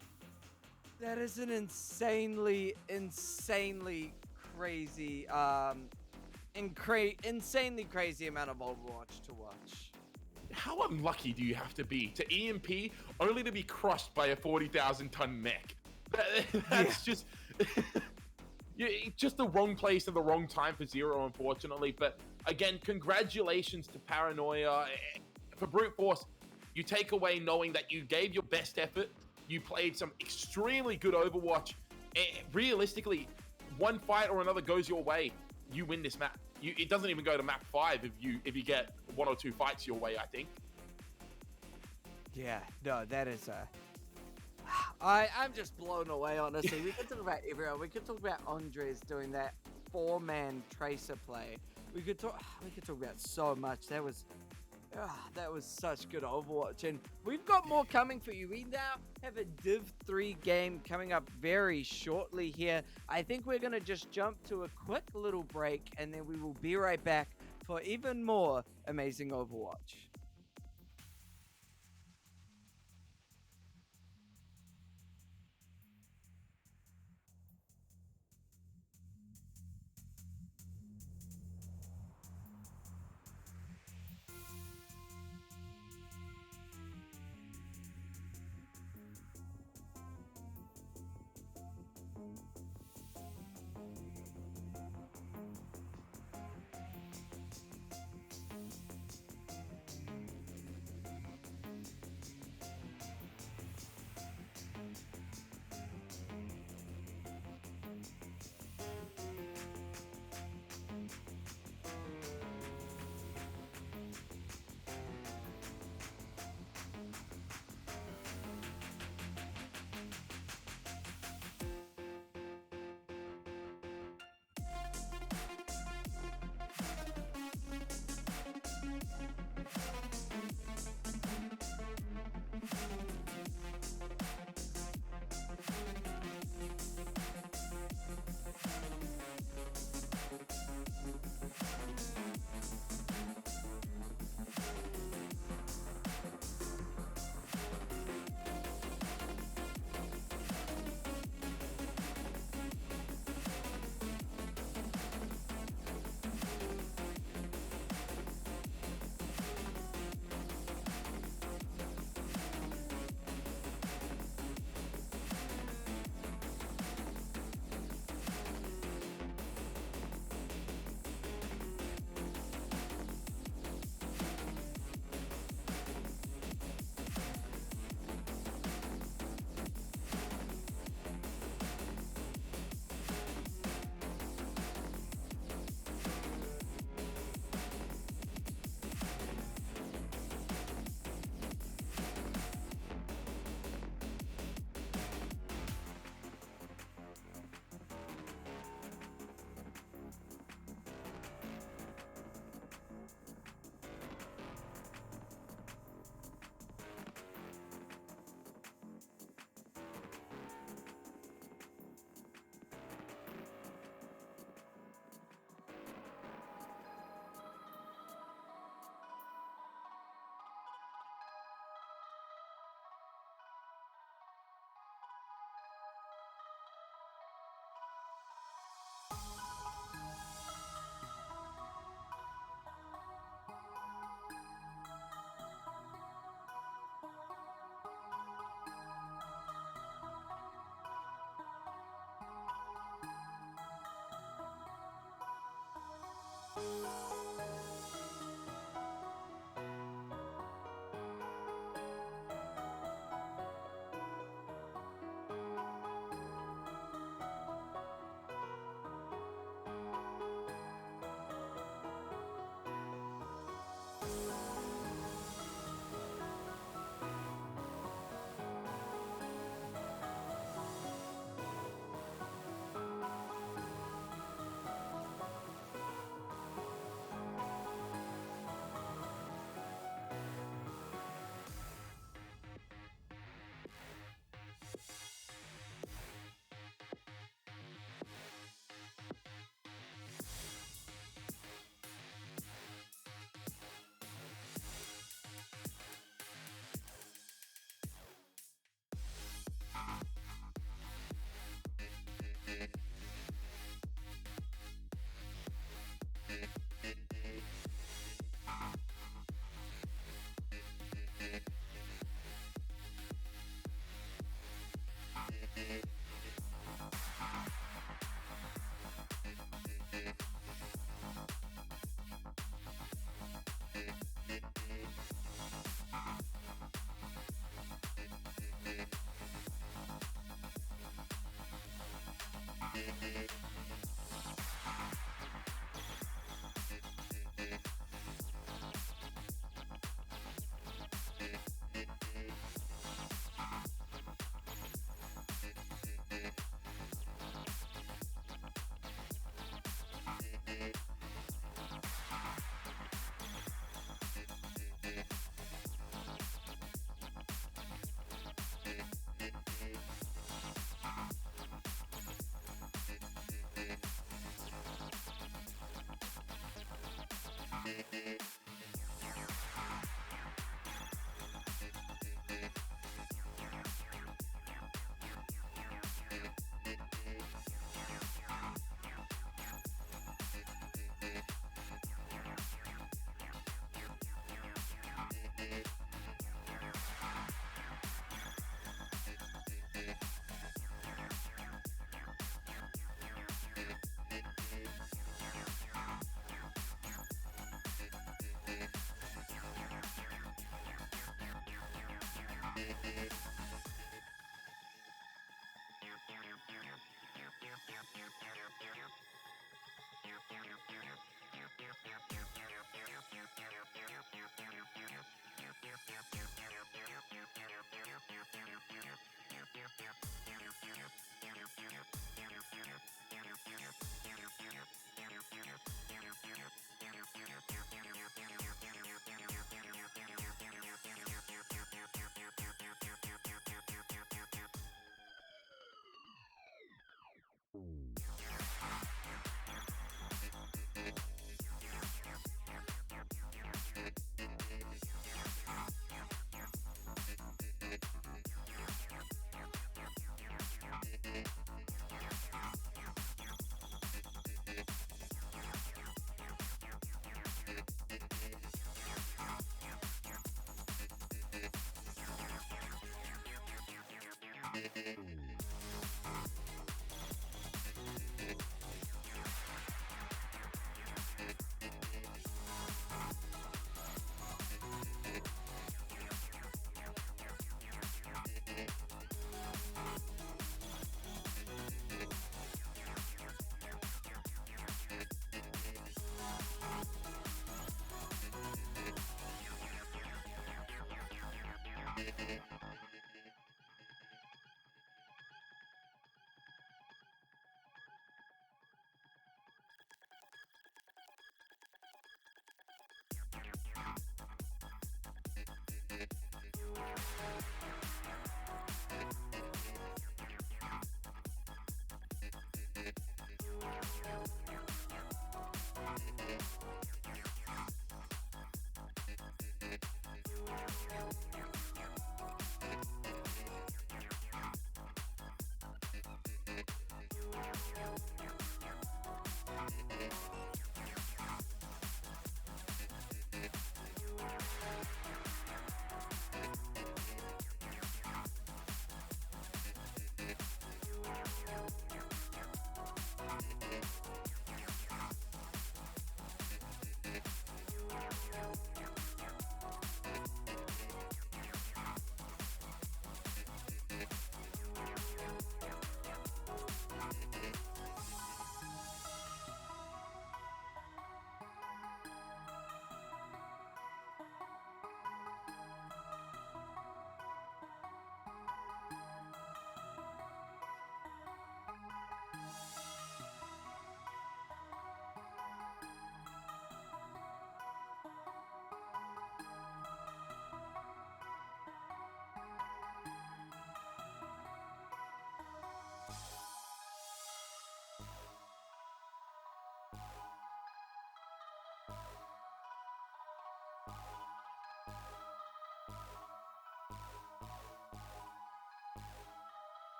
That is an insanely crazy, insanely crazy amount of Overwatch to watch. How unlucky do you have to be to EMP only to be crushed by a 40,000-ton mech? That's just just the wrong place and the wrong time for Zero, unfortunately. But again, congratulations to Paranoia. For Brute Force, you take away knowing that you gave your best effort. You played some extremely good Overwatch. And realistically, one fight or another goes your way, you win this map. It doesn't even go to map 5 if you get 1 or 2 fights your way, I think. Yeah, no, that is I'm just blown away, honestly. We could talk about everyone. We could talk about Andres doing that 4-man tracer play. We could talk about so much. That was such good Overwatch, and we've got more coming for you. We now have a Div 3 game coming up very shortly here. I think we're going to just jump to a quick little break, and then we will be right back for even more amazing Overwatch.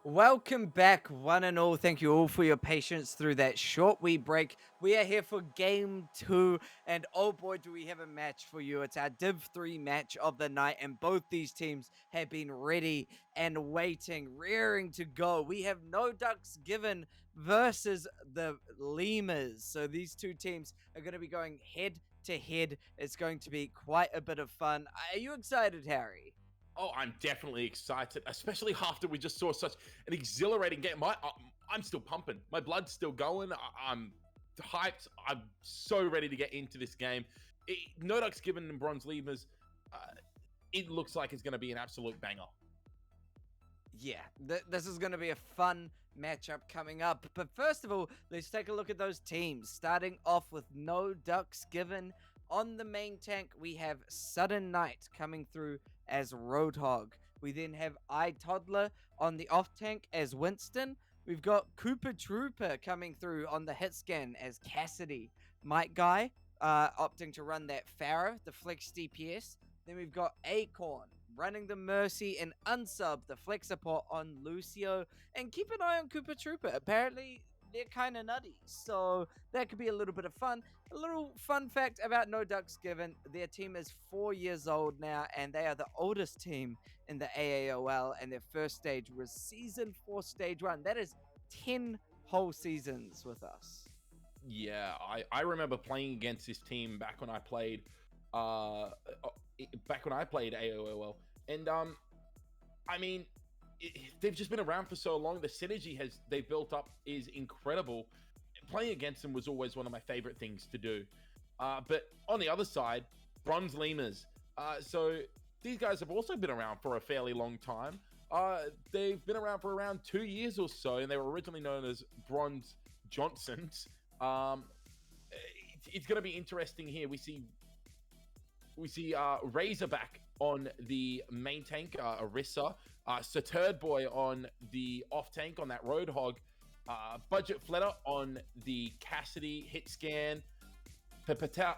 Welcome back, one and all. Thank you all for your patience through that short wee break. We are here for game 2, and oh boy, do we have a match for you. It's our Div 3 match of the night, and both these teams have been ready and waiting, rearing to go. We have No Ducks Given versus the Lemurs. So these two teams are going to be going head to head. It's going to be quite a bit of fun. Are you excited, Harry? Oh, I'm definitely excited, especially after we just saw such an exhilarating game. I'm still pumping. My blood's still going. I'm hyped. I'm so ready to get into this game. No Ducks Given and Bronze Lemurs. Uh, it looks like it's going to be an absolute banger. Yeah, this is going to be a fun matchup coming up. But first of all, let's take a look at those teams. Starting off with No Ducks Given. On the main tank, we have Sudden Night coming through as Roadhog. We then have iToddler on the off tank as Winston. We've got Cooper Trooper coming through on the hit scan as Cassidy. Mike Guy opting to run that Farah, the flex DPS. Then we've got Acorn running the Mercy and unsub the flex support on Lucio. And keep an eye on Cooper Trooper. Apparently, they're kind of nutty, so that could be a little bit of fun. A little fun fact about No Ducks Given: their team is 4 years old now, and they are the oldest team in the AAOL, and their first stage was Season 4, Stage 1. That is 10 whole seasons with us. Yeah, I remember playing against this team back when I played AOOL, and I mean, they've just been around for so long. The synergy they built up is incredible. Playing against them was always one of my favorite things to do. But on the other side, Bronze Lemurs. So these guys have also been around for a fairly long time. They've been around for around 2 years or so, and they were originally known as Bronze Johnsons. It's going to be interesting here. We see Razorback on the main tank, Arissa, Saturd Boy on the off tank on that Roadhog, Budget Fletter on the Cassidy hit scan, Pepadka.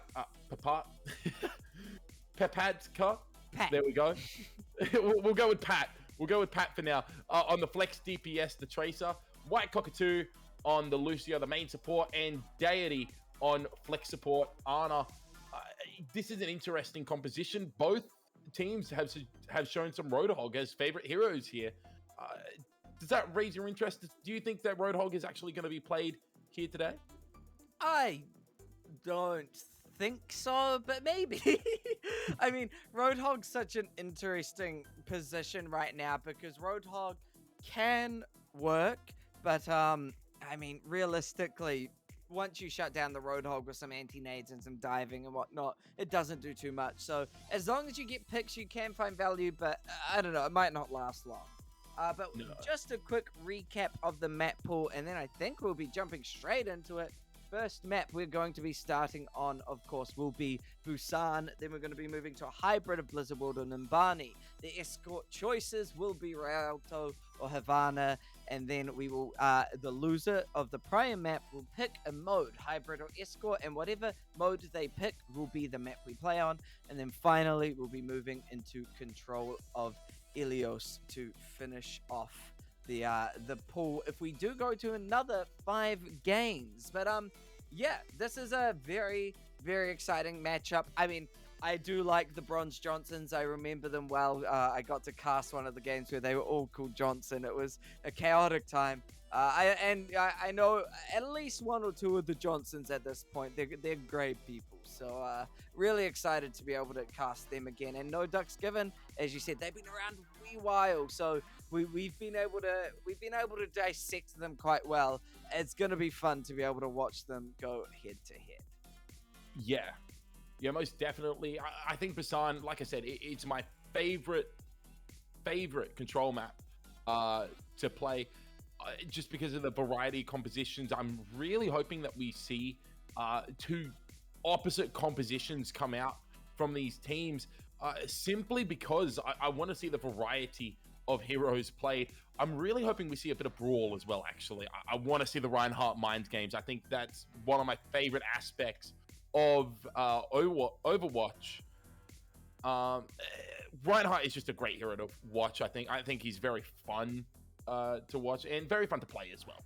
There we go. we'll go with Pat. We'll go with Pat for now. On the Flex DPS, the Tracer, White Cockatoo on the Lucio, the main support, and Deity on Flex support, Ana. This is an interesting composition. Both teams have shown some Roadhog as favorite heroes here. Does that raise your interest? Do you think that Roadhog is actually going to be played here today? I don't think so, but maybe. I mean, Roadhog's such an interesting position right now because Roadhog can work, but I mean, realistically, once you shut down the Roadhog with some anti-nades and some diving and whatnot, it doesn't do too much. So as long as you get picks, you can find value, but I don't know, it might not last long. But no. Just a quick recap of the map pool, and then I think we'll be jumping straight into it. First map we're going to be starting on, of course, will be Busan. Then we're going to be moving to a hybrid of Blizzard World and Nimbani. The escort choices will be Rialto or Havana. And then we will, the loser of the prior map will pick a mode, hybrid or escort, and whatever mode they pick will be the map we play on. And then finally, we'll be moving into control of Ilios to finish off the pool if we do go to another 5 games. But yeah, this is a very, very exciting matchup. I mean, I do like the Bronze Johnsons. I remember them well. I got to cast one of the games where they were all called Johnson. It was a chaotic time. I know at least 1 or 2 of the Johnsons at this point. They're great people. So really excited to be able to cast them again. And No Ducks Given, as you said, they've been around a wee while. So we've been able to dissect them quite well. It's gonna be fun to be able to watch them go head to head. Yeah, most definitely. I think Busan, like I said, it's my favorite control map to play, just because of the variety of compositions. I'm really hoping that we see 2 opposite compositions come out from these teams, simply because I want to see the variety of heroes played. I'm really hoping we see a bit of brawl as well, actually. I want to see the Reinhardt Minds games. I think that's one of my favorite aspects of Overwatch. Reinhardt is just a great hero to watch. I think he's very fun to watch and very fun to play as well.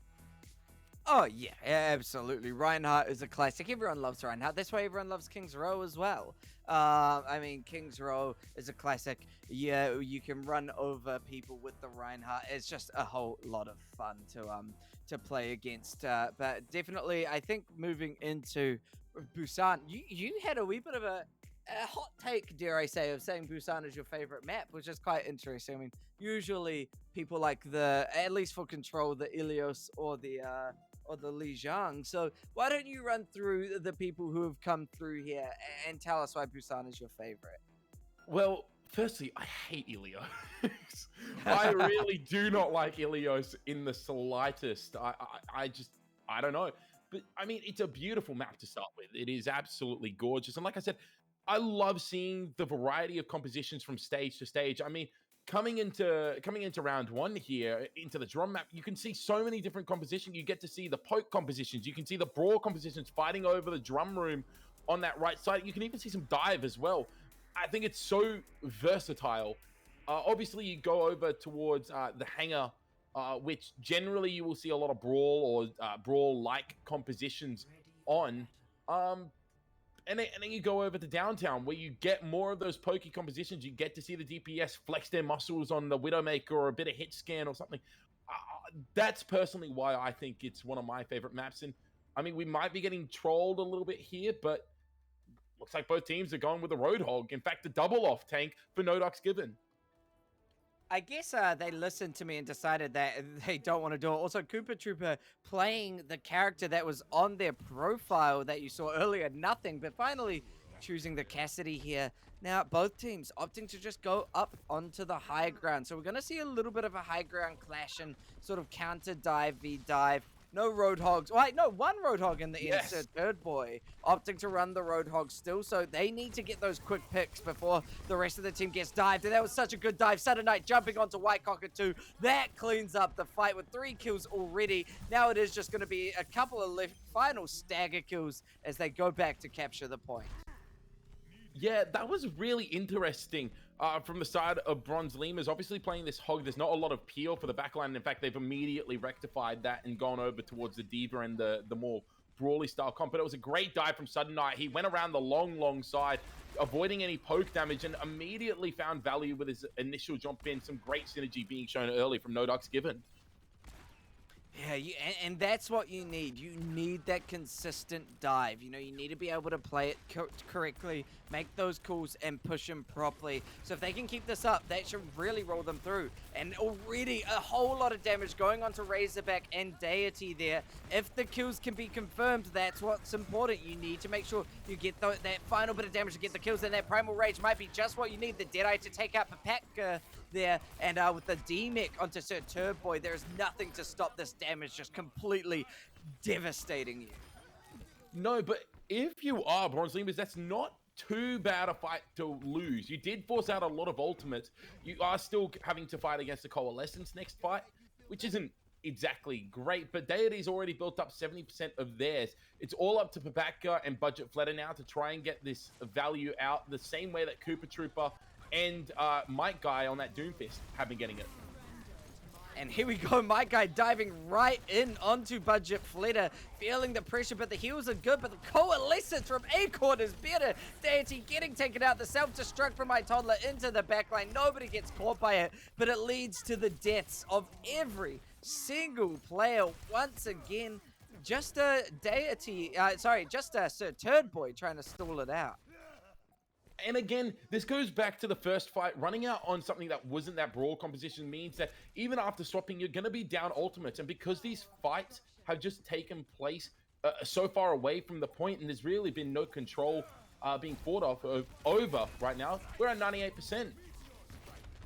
Oh, yeah, absolutely. Reinhardt is a classic. Everyone loves Reinhardt. That's why everyone loves King's Row as well. I mean, King's Row is a classic. Yeah, you can run over people with the Reinhardt. It's just a whole lot of fun to play against. But definitely, I think moving into Busan, you had a wee bit of a hot take, dare I say, of saying Busan is your favorite map, which is quite interesting. I mean, usually people like at least for Control, the Ilios or the Lijiang. So why don't you run through the people who have come through here and tell us why Busan is your favorite? Well, firstly, I hate Ilios. I really do not like Ilios in the slightest. I don't know. But I mean, it's a beautiful map to start with. It is absolutely gorgeous. And like I said, I love seeing the variety of compositions from stage to stage. I mean, coming into round one here, into the drum map, you can see so many different compositions. You get to see the poke compositions. You can see the brawl compositions fighting over the drum room on that right side. You can even see some dive as well. I think it's so versatile. Obviously, you go over towards the hangar, which generally you will see a lot of brawl or brawl-like compositions on. And then you go over to downtown where you get more of those pokey compositions. You get to see the DPS flex their muscles on the Widowmaker or a bit of hit scan or something. That's personally why I think it's one of my favorite maps. And I mean, we might be getting trolled a little bit here, but looks like both teams are going with a Roadhog. In fact, the double off tank for Nodox Given. I guess they listened to me and decided that they don't want to do it. Also, Koopa Troopa playing the character that was on their profile that you saw earlier, nothing, but finally choosing the Cassidy here. Now, both teams opting to just go up onto the high ground. So we're going to see a little bit of a high ground clash and sort of counter dive v dive. No Roadhogs. Wait, no, one Roadhog in the yes. end. Third boy opting to run the Roadhog still. So they need to get those quick picks before the rest of the team gets dived. And that was such a good dive. Sudden Knight jumping onto White Cockatoo. That cleans up the fight with 3 kills already. Now it is just going to be a couple of final stagger kills as they go back to capture the point. Yeah, that was really interesting from the side of Bronze Lemurs. Obviously playing this Hog, there's not a lot of peel for the backline. In fact, they've immediately rectified that and gone over towards the D.Va and the more brawly style comp. But it was a great dive from Sudden Knight. He went around the long side, avoiding any poke damage, and immediately found value with his initial jump in. Some great synergy being shown early from Nodox Given. Yeah, and that's what you need. You need that consistent dive. You know, you need to be able to play it correctly, make those calls, and push them properly. So if they can keep this up, that should really roll them through. And already a whole lot of damage going on to Razorback and Deity there. If the kills can be confirmed, that's what's important. You need to make sure you get that final bit of damage to get the kills, and that Primal Rage might be just what you need. The Deadeye to take out Papatka there, and with the D-Mech onto Sir Turboy, there is nothing to stop this damage just completely devastating you. No, but if you are Bronze Lemurs, that's not too bad a fight to lose. You did force out a lot of ultimates. You are still having to fight against the Coalescence next fight, which isn't exactly great, but Deity's already built up 70% of theirs. It's all up to Papatka and Budget Fletter now to try and get this value out the same way that Koopa Troopa and Mike Guy on that Doomfist have been getting it. And here we go, Mike Guy diving right in onto Budget Fletter, feeling the pressure, but the heals are good, but the Coalescence from Acorn is better. Deity getting taken out, the self-destruct from my toddler into the backline. Nobody gets caught by it, but it leads to the deaths of every single player once again. Just a Deity, just a Sir Turdboy trying to stall it out. And again, this goes back to the first fight. Running out on something that wasn't that brawl composition means that even after swapping, you're going to be down ultimates. And because these fights have just taken place so far away from the point, and there's really been no control being fought over right now, we're at 98%.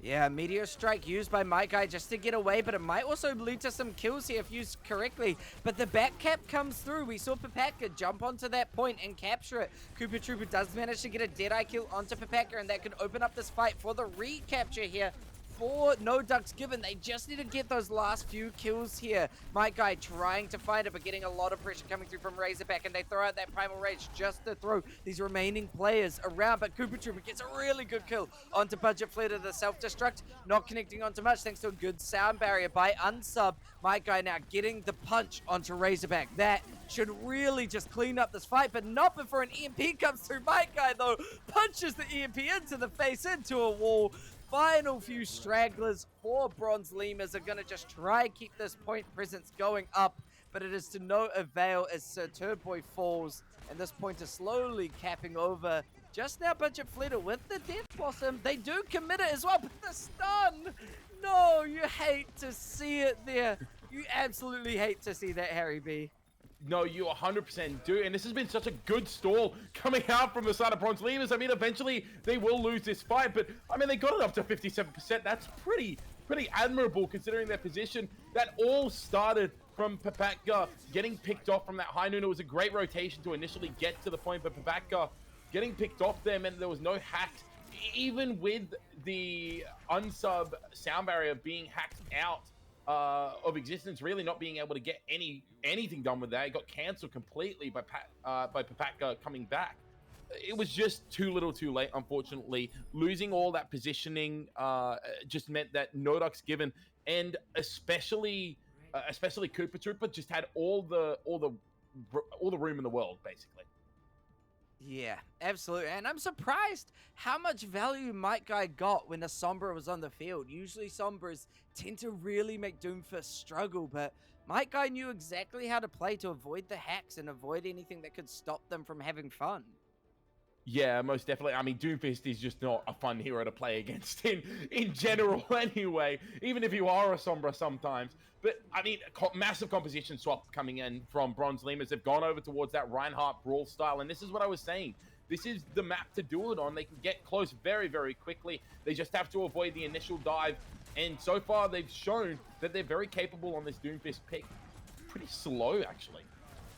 Yeah, Meteor Strike used by My Guy just to get away, but it might also lead to some kills here if used correctly. But the back cap comes through. We saw Papatka jump onto that point and capture it. Koopa Troopa does manage to get a Deadeye kill onto Papatka, and that could open up this fight for the recapture here for No Ducks Given. They just need to get those last few kills here. My guy trying to fight it, but getting a lot of pressure coming through from Razorback, and they throw out that Primal Rage just to throw these remaining players around. But Koopa Troopa gets a really good kill onto Budget Flitter, the self-destruct, not connecting onto much thanks to a good sound barrier by Unsub. My guy now getting the punch onto Razorback. That should really just clean up this fight, but not before an EMP comes through. My guy, though, punches the EMP into the face, into a wall. Final few stragglers for Bronze Lemurs are going to just try keep this point presence going up, but it is to no avail as Sir Turboy falls, and this point is slowly capping over. Just now, Budget Flitter with the Death Blossom. They do commit it as well, but the stun! No, you hate to see it there. You absolutely hate to see that, Harry B. No, you 100% do, and this has been such a good stall coming out from the side of Bronze Lemurs. I mean, eventually they will lose this fight, but I mean, they got it up to 57%. That's pretty admirable considering their position. That all started from Papatka getting picked off from that high noon. It was a great rotation to initially get to the point, but Papatka getting picked off there meant there was no hacks. Even with the unsub sound barrier being hacked out of existence, really not being able to get anything done with that. It got cancelled completely by Papatka coming back. It was just too little too late, unfortunately. Losing all that positioning just meant that No Ducks Given, and especially Koopa Troopa, just had all the room in the world, basically. Yeah, absolutely. And I'm surprised how much value Might Guy got when a Sombra was on the field. Usually Sombras tend to really make Doomfist struggle, but Might Guy knew exactly how to play to avoid the hacks and avoid anything that could stop them from having fun. Yeah, most definitely. I mean, Doomfist is just not a fun hero to play against in general anyway, even if you are a Sombra sometimes. But, I mean, massive composition swap coming in from Bronze Lemurs. They've gone over towards that Reinhardt Brawl style, and this is what I was saying. This is the map to do it on. They can get close very, very quickly. They just have to avoid the initial dive, and so far they've shown that they're very capable on this Doomfist pick. Pretty slow, actually.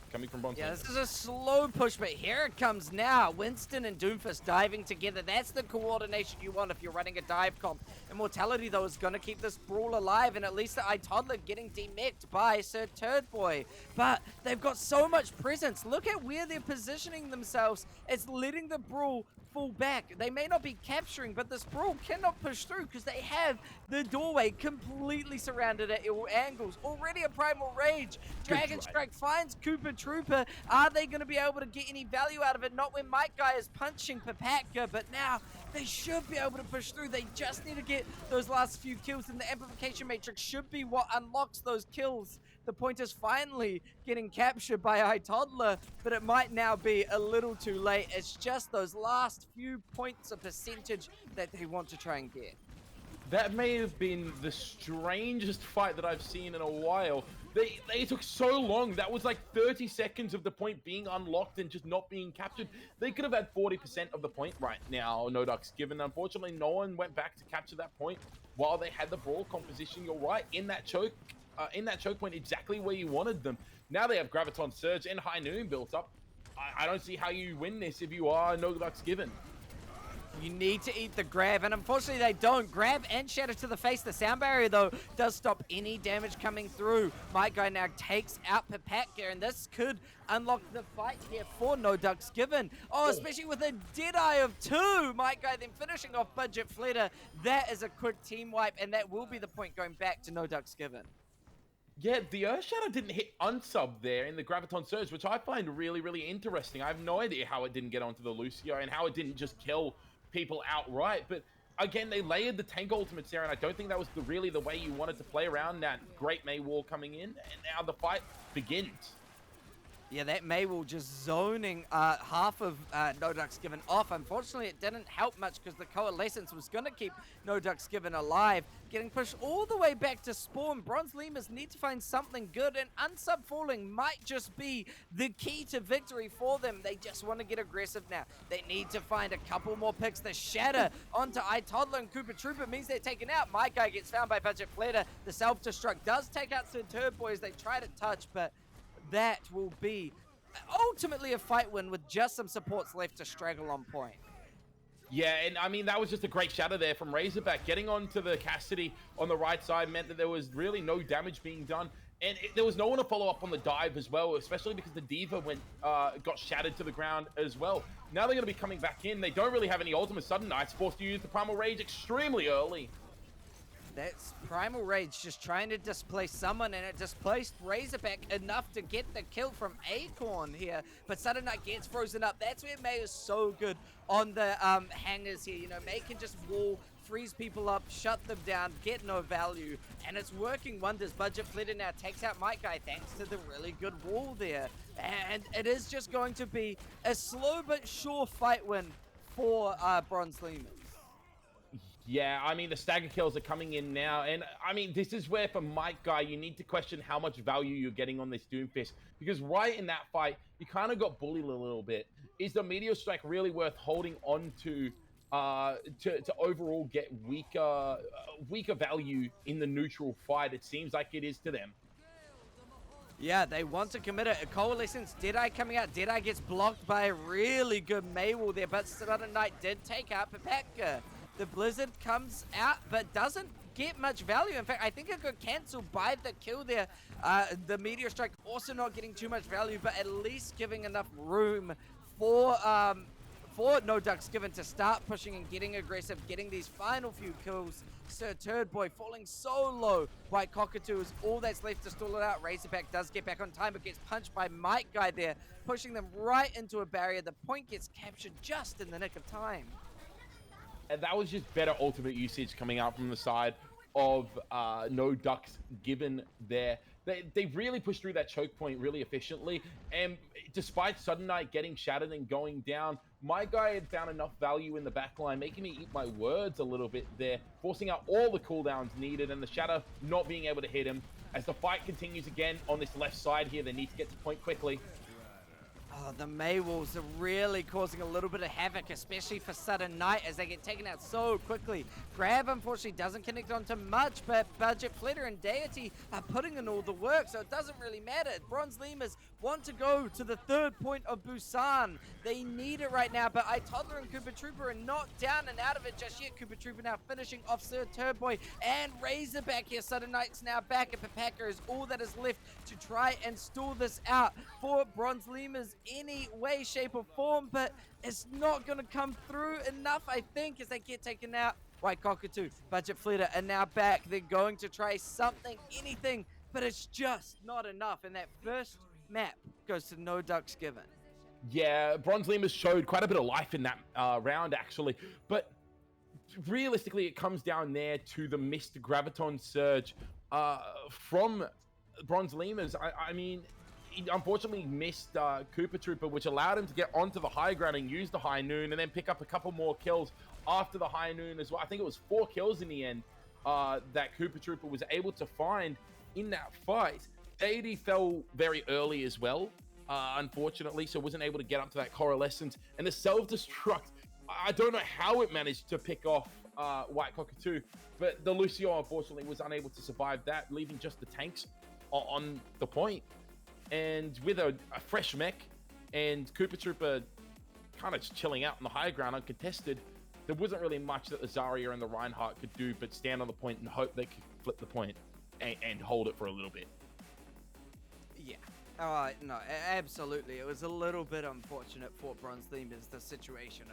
Coming from Bronze. Yeah, this is a slow push, but here it comes now. Winston and Doomfist diving together. That's the coordination you want if you're running a dive comp. Immortality, though, is going to keep this brawl alive, and at least the iToddler getting demech'd by Sir Turdboy. But they've got so much presence. Look at where they're positioning themselves. It's letting the brawl fall back. They may not be capturing, but this brawl cannot push through because they have the doorway completely surrounded at all angles. Already a Primal Rage. Dragon Strike finds Koopa Troopa. Are they going to be able to get any value out of it? Not when Mike Guy is punching Papatka, but now they should be able to push through. They just need to get those last few kills, and the Amplification Matrix should be what unlocks those kills. The point is finally getting captured by iToddler, but it might now be a little too late. It's just those last few points of percentage that they want to try and get. That may have been the strangest fight that I've seen in a while. They took so long. That was like 30 seconds of the point being unlocked and just not being captured. They could have had 40% of the point right now, No Ducks Given. Unfortunately, no one went back to capture that point while they had the brawl composition. You're right, in that choke point, exactly where you wanted them. Now they have Graviton Surge and High Noon built up. I don't see how you win this if you are No Ducks Given. You need to eat the grab, and unfortunately they don't. Grab and shatter to the face. The sound barrier, though, does stop any damage coming through. My Guy now takes out Papatka, and this could unlock the fight here for No Ducks Given. Oh, especially with a Deadeye of 2. My Guy then finishing off Budget Flitter. That is a quick team wipe, and that will be the point going back to No Ducks Given. Yeah, the Earth Shadow didn't hit unsub there in the Graviton Surge, which I find really, really interesting. I have no idea how it didn't get onto the Lucio and how it didn't just kill people outright. But again, they layered the tank ultimates there, and I don't think that was really the way you wanted to play around that Great May Wall coming in. And now the fight begins. Yeah, that Maywall just zoning half of No Ducks Given off. Unfortunately, it didn't help much because the Coalescence was going to keep No Ducks Given alive. Getting pushed all the way back to spawn. Bronze Lemurs need to find something good, and unsub falling might just be the key to victory for them. They just want to get aggressive now. They need to find a couple more picks. The shatter onto iToddler and Koopa Troopa means they're taken out. My Guy gets found by Budget Flitter. The self-destruct does take out Sir Turboy as they try to touch, but that will be ultimately a fight win with just some supports left to straggle on point. Yeah, and I mean, that was just a great shatter there from Razorback. Getting onto the Cassidy on the right side meant that there was really no damage being done. And there was no one to follow up on the dive as well, especially because the Diva got shattered to the ground as well. Now they're going to be coming back in. They don't really have any ultimate. Sudden Knight's forced to use the Primal Rage extremely early. That's Primal Rage just trying to displace someone, and it displaced Razorback enough to get the kill from Acorn here. But Sudden Knight gets frozen up. That's where May is so good on the hangers here. You know, May can just wall, freeze people up, shut them down, get no value, and it's working wonders. Budget Flitter now takes out Mike Guy thanks to the really good wall there. And it is just going to be a slow but sure fight win for Bronze Lemurs. Yeah, I mean, the stagger kills are coming in now. And I mean, this is where for Mike Guy, you need to question how much value you're getting on this Doomfist. Because right in that fight, you kind of got bullied a little bit. Is the Meteor Strike really worth holding on to overall get weaker value in the neutral fight? It seems like it is to them. Yeah, they want to commit it. Coalescence, Deadeye coming out. Deadeye gets blocked by a really good Maywall there, but Sudden Knight did take out Papaka. The Blizzard comes out, but doesn't get much value. In fact, I think it got cancelled by the kill there. The Meteor Strike also not getting too much value, but at least giving enough room for No Ducks Given to start pushing and getting aggressive, getting these final few kills. Sir Turd Boy falling so low. White Cockatoo is all that's left to stall it out. Razorback does get back on time, but gets punched by Mike Guy there, pushing them right into a barrier. The point gets captured just in the nick of time. And that was just better ultimate usage coming out from the side of No Ducks Given there. They really pushed through that choke point really efficiently. And despite Sudden Knight getting shattered and going down, my guy had found enough value in the backline, making me eat my words a little bit there, forcing out all the cooldowns needed and the shatter not being able to hit him. As the fight continues again on this left side here, they need to get to point quickly. Oh, the Maywalls are really causing a little bit of havoc, especially for Sudden Knight as they get taken out so quickly. Grab, unfortunately, doesn't connect onto much, but Budget Flitter and Deity are putting in all the work, so it doesn't really matter. Bronze Lemurs want to go to the third point of Busan. They need it right now, but iToddler and Koopa Trooper are not down and out of it just yet. Koopa Trooper now finishing off Sir Turboy and Razorback here. Sudden Knight's now back, and Papaka is all that is left to try and stall this out for Bronze Lemurs any way, shape, or form, but it's not going to come through enough, I think, as they get taken out. White Cockatoo, Budget Flitter are now back. They're going to try something, anything, but it's just not enough, and that first map goes to No Ducks Given. Yeah, Bronze Lemurs showed quite a bit of life in that round, actually, but realistically, it comes down there to the missed Graviton Surge from Bronze Lemurs. I mean, he unfortunately missed Koopa Trooper, which allowed him to get onto the high ground and use the High Noon, and then pick up a couple more kills after the High Noon as well. I think it was 4 kills in the end that Koopa Trooper was able to find in that fight. Deity fell very early as well, unfortunately, so wasn't able to get up to that Coalescence. And the self-destruct, I don't know how it managed to pick off White Cockatoo, but the Lucio unfortunately was unable to survive that, leaving just the tanks on the point. And with a fresh mech and Koopa Trooper kind of chilling out on the high ground uncontested, there wasn't really much that the Zarya and the Reinhardt could do but stand on the point and hope they could flip the point and hold it for a little bit. Yeah. No, absolutely. It was a little bit unfortunate for Bronze Lemurs, the situation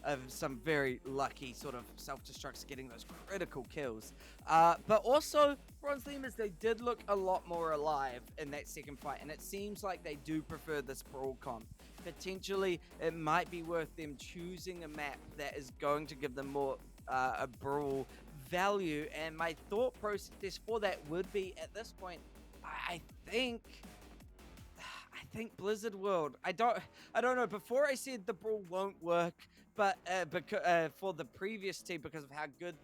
of some very lucky sort of self-destructs getting those critical kills. But also, Bronze Lemurs, they did look a lot more alive in that second fight, and it seems like they do prefer this brawl comp. Potentially, it might be worth them choosing a map that is going to give them more a brawl value, and my thought process for that would be, at this point, I think Blizzard World. I don't know. Before I said the brawl won't work, but for the previous team because of how good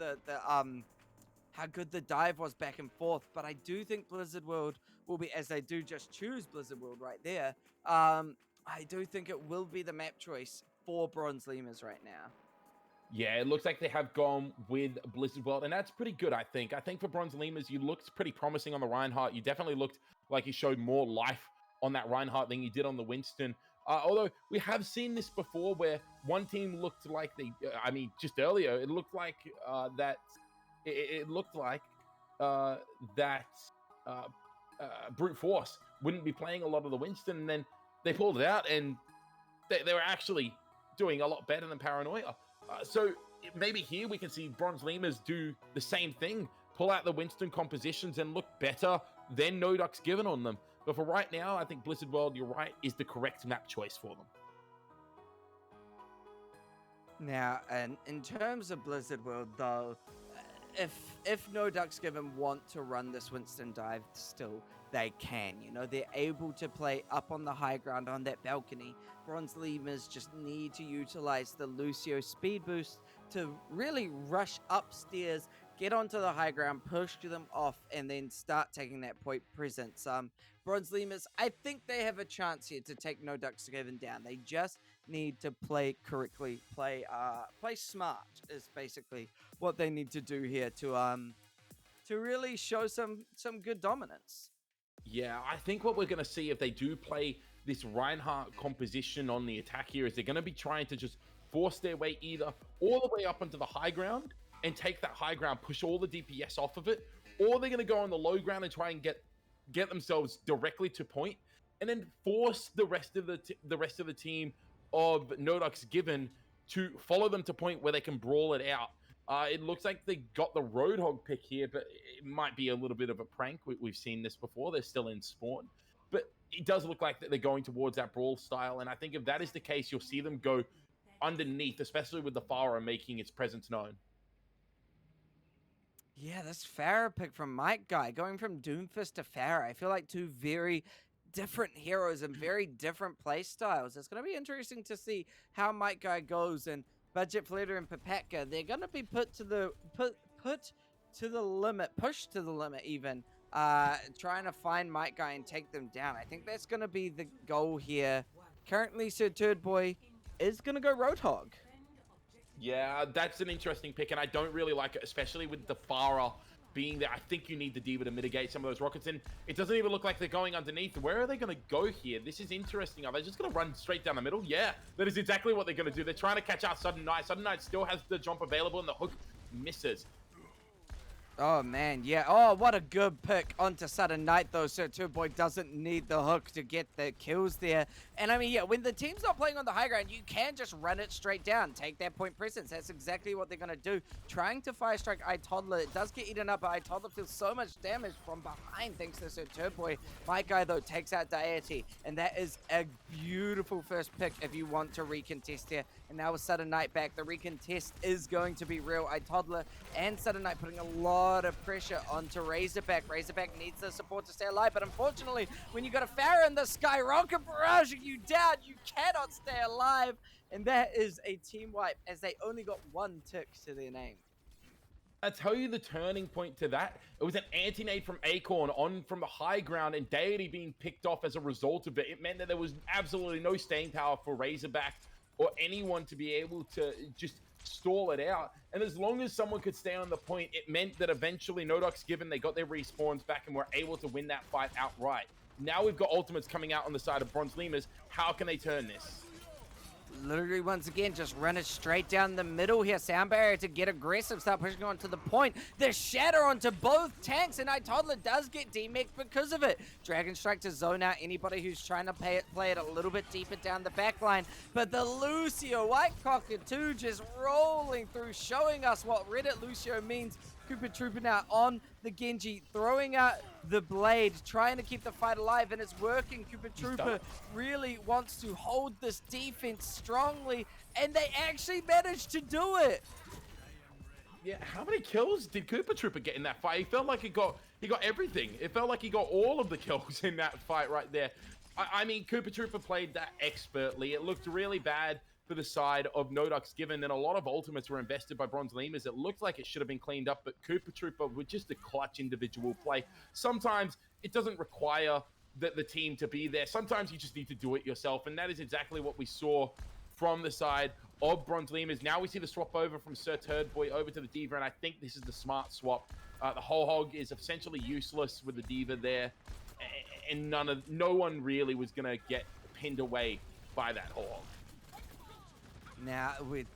the dive was back and forth. But I do think Blizzard World will be, as they do just choose Blizzard World right there. I do think it will be the map choice for Bronze Lemurs right now. Yeah, it looks like they have gone with Blizzard World, and that's pretty good, I think. I think for Bronze Lemurs, you looked pretty promising on the Reinhardt. You definitely looked like you showed more life on that Reinhardt than you did on the Winston. Although we have seen this before where one team looked like just earlier, it looked like it looked like that Brute Force wouldn't be playing a lot of the Winston, and then they pulled it out, and they were actually doing a lot better than Paranoia. So maybe here we can see Bronze Lemurs do the same thing, pull out the Winston compositions and look better than No Ducks Given on them. But for right now, I think Blizzard World, you're right, is the correct map choice for them. Now, and in terms of Blizzard World, though, if No Ducks Given want to run this Winston dive still, they can. You know, they're able to play up on the high ground on that balcony. Bronze Lemurs just need to utilize the Lucio speed boost to really rush upstairs, get onto the high ground, push them off, and then start taking that point presence. Bronze Lemurs, I think they have a chance here to take No Ducks Given down. They just need to play correctly, play smart is basically what they need to do here to really show some good dominance. Yeah, I think what we're going to see if they do play this Reinhardt composition on the attack here is they're going to be trying to just force their way either all the way up onto the high ground and take that high ground, push all the DPS off of it, or they're going to go on the low ground and try and get themselves directly to point, and then force the rest of the team of No Ducks Given to follow them to point where they can brawl it out. It looks like they got the Roadhog pick here, but it might be a little bit of a prank. We've seen this before. They're still in spawn. But it does look like that they're going towards that brawl style. And I think if that is the case, you'll see them go underneath, especially with the Pharah making its presence known. Yeah, this Pharah pick from Mike Guy, going from Doomfist to Pharah. I feel like two very different heroes and very different play styles. It's going to be interesting to see how Mike Guy goes, and Budget Flitter and Papatka, they're going to be pushed to the limit even, trying to find Mike Guy and take them down. I think that's going to be the goal here. Currently, Sir Turd Boy is going to go Roadhog. Yeah, that's an interesting pick, and I don't really like it, especially with the Pharah being there. I think you need the Diva to mitigate some of those rockets, and it doesn't even look like they're going underneath. Where are they going to go here? This is interesting. Are they just going to run straight down the middle? Yeah, that is exactly what they're going to do. They're trying to catch out Sudden Knight. Sudden Knight still has the jump available, and the hook misses. Oh, man, yeah. Oh, what a good pick onto Sudden Knight, though. Sir Two Boy doesn't need the hook to get the kills there. And, I mean, yeah, when the team's not playing on the high ground, you can just run it straight down. Take that point presence. That's exactly what they're going to do. Trying to fire strike iToddler. It does get eaten up, but iToddler feels so much damage from behind thanks to Sir Two Boy. My guy, though, takes out Deity. And that is a beautiful first pick if you want to recontest here. And now with Sudden Knight back, the recontest is going to be real. iToddler and Sudden Knight putting a lot of pressure onto Razorback. Razorback needs the support to stay alive, but unfortunately, when you got a Pharah in the sky rocket barraging you down, you cannot stay alive, and that is a team wipe as they only got one tick to their name. I tell you the turning point to that, it was an anti-nade from Acorn on from the high ground and Deity being picked off as a result of it. It meant that there was absolutely no staying power for Razorback or anyone to be able to just stall it out. And as long as someone could stay on the point, it meant that eventually No Ducks Given, they got their respawns back and were able to win that fight outright. Now we've got ultimates coming out on the side of Bronze Lemurs. How can they turn this? Literally, once again, just run it straight down the middle here. Sound barrier to get aggressive, start pushing on to the point. The shatter onto both tanks, and iToddler does get demeched because of it. Dragon Strike to zone out anybody who's trying to play it a little bit deeper down the back line. But the Lucio, White Cockatoo, just rolling through, showing us what Reddit Lucio means. Koopa Troopa now on the Genji, throwing out the blade, trying to keep the fight alive, and it's working. Koopa Troopa really wants to hold this defense strongly, and they actually managed to do it. Yeah, how many kills did Koopa Troopa get in that fight? He felt like he got everything. It felt like he got all of the kills in that fight right there. I mean, Koopa Troopa played that expertly. It looked really bad for the side of No Ducks Given, and a lot of ultimates were invested by Bronze Lemurs. It looked like it should have been cleaned up, but Koopa Troopa with just a clutch individual play. Sometimes it doesn't require the team to be there. Sometimes you just need to do it yourself, and that is exactly what we saw from the side of Bronze Lemurs. Now we see the swap over from Sir Turd Boy over to the Diva, and I think this is the smart swap. The whole hog is essentially useless with the Diva there, and no one really was going to get pinned away by that Hawk. Now, we're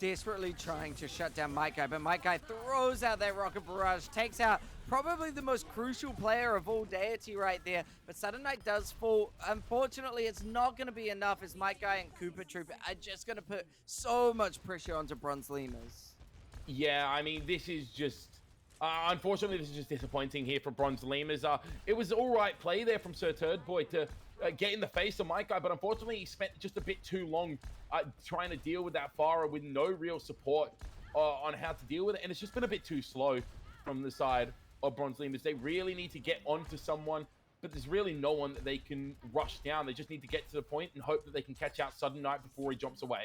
desperately trying to shut down Mike Guy, but Mike Guy throws out that Rocket Barrage, takes out probably the most crucial player of all Deity right there, but Sudden Night does fall. Unfortunately, it's not going to be enough as Mike Guy and Cooper Trooper are just going to put so much pressure onto Bronze Lemurs. Yeah, I mean, this is just... unfortunately, this is just disappointing here for Bronze Lemurs. It was all right play there from Sir Turdboy to get in the face of Mike Guy, but unfortunately, he spent just a bit too long trying to deal with that Farah with no real support on how to deal with it, and it's just been a bit too slow from the side of Bronze Lemurs. They really need to get onto someone, but there's really no one that they can rush down. They just need to get to the point and hope that they can catch out Sudden Night before he jumps away.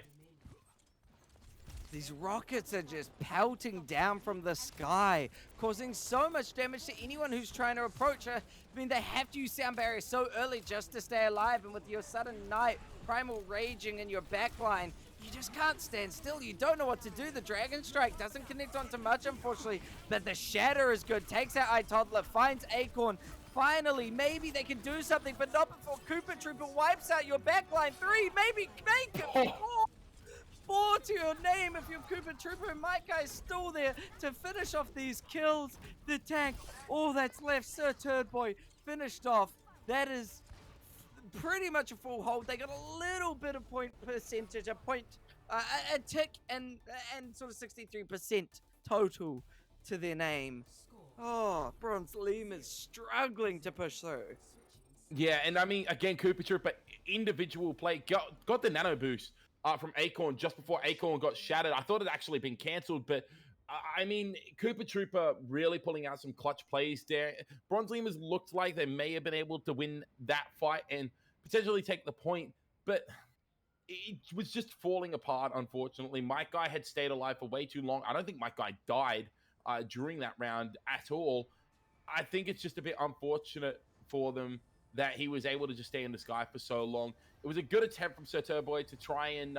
These rockets are just pelting down from the sky, causing so much damage to anyone who's trying to approach. I mean, they have to use sound barriers so early just to stay alive, and with your Sudden Night, Primal Raging in your backline, you just can't stand still. You don't know what to do. The Dragon Strike doesn't connect onto much, unfortunately, but the Shatter is good. Takes out iToddler, finds Acorn. Finally, maybe they can do something, but not before Cooper Trooper wipes out your backline. 3, maybe make it 4 to your name if you're Cooper Trooper, and Mike Guy is still there to finish off these kills. The tank, all that's left, Sir Turdboy finished off. That is pretty much a full hold. They got a little bit of point percentage, a tick, and sort of 63% total to their name. Oh, Bronze Lemurs struggling to push through. Yeah, and I mean, again, Cooper Trooper, individual play, got the nano boost from Acorn just before Acorn got shattered. I thought it had actually been cancelled, but I mean, Cooper Trooper really pulling out some clutch plays there. Bronze Lemurs looked like they may have been able to win that fight and potentially take the point, but it was just falling apart, unfortunately. Mike Guy had stayed alive for way too long. I don't think Mike Guy died during that round at all. I think it's just a bit unfortunate for them that he was able to just stay in the sky for so long. It was a good attempt from Sir Turboy to try and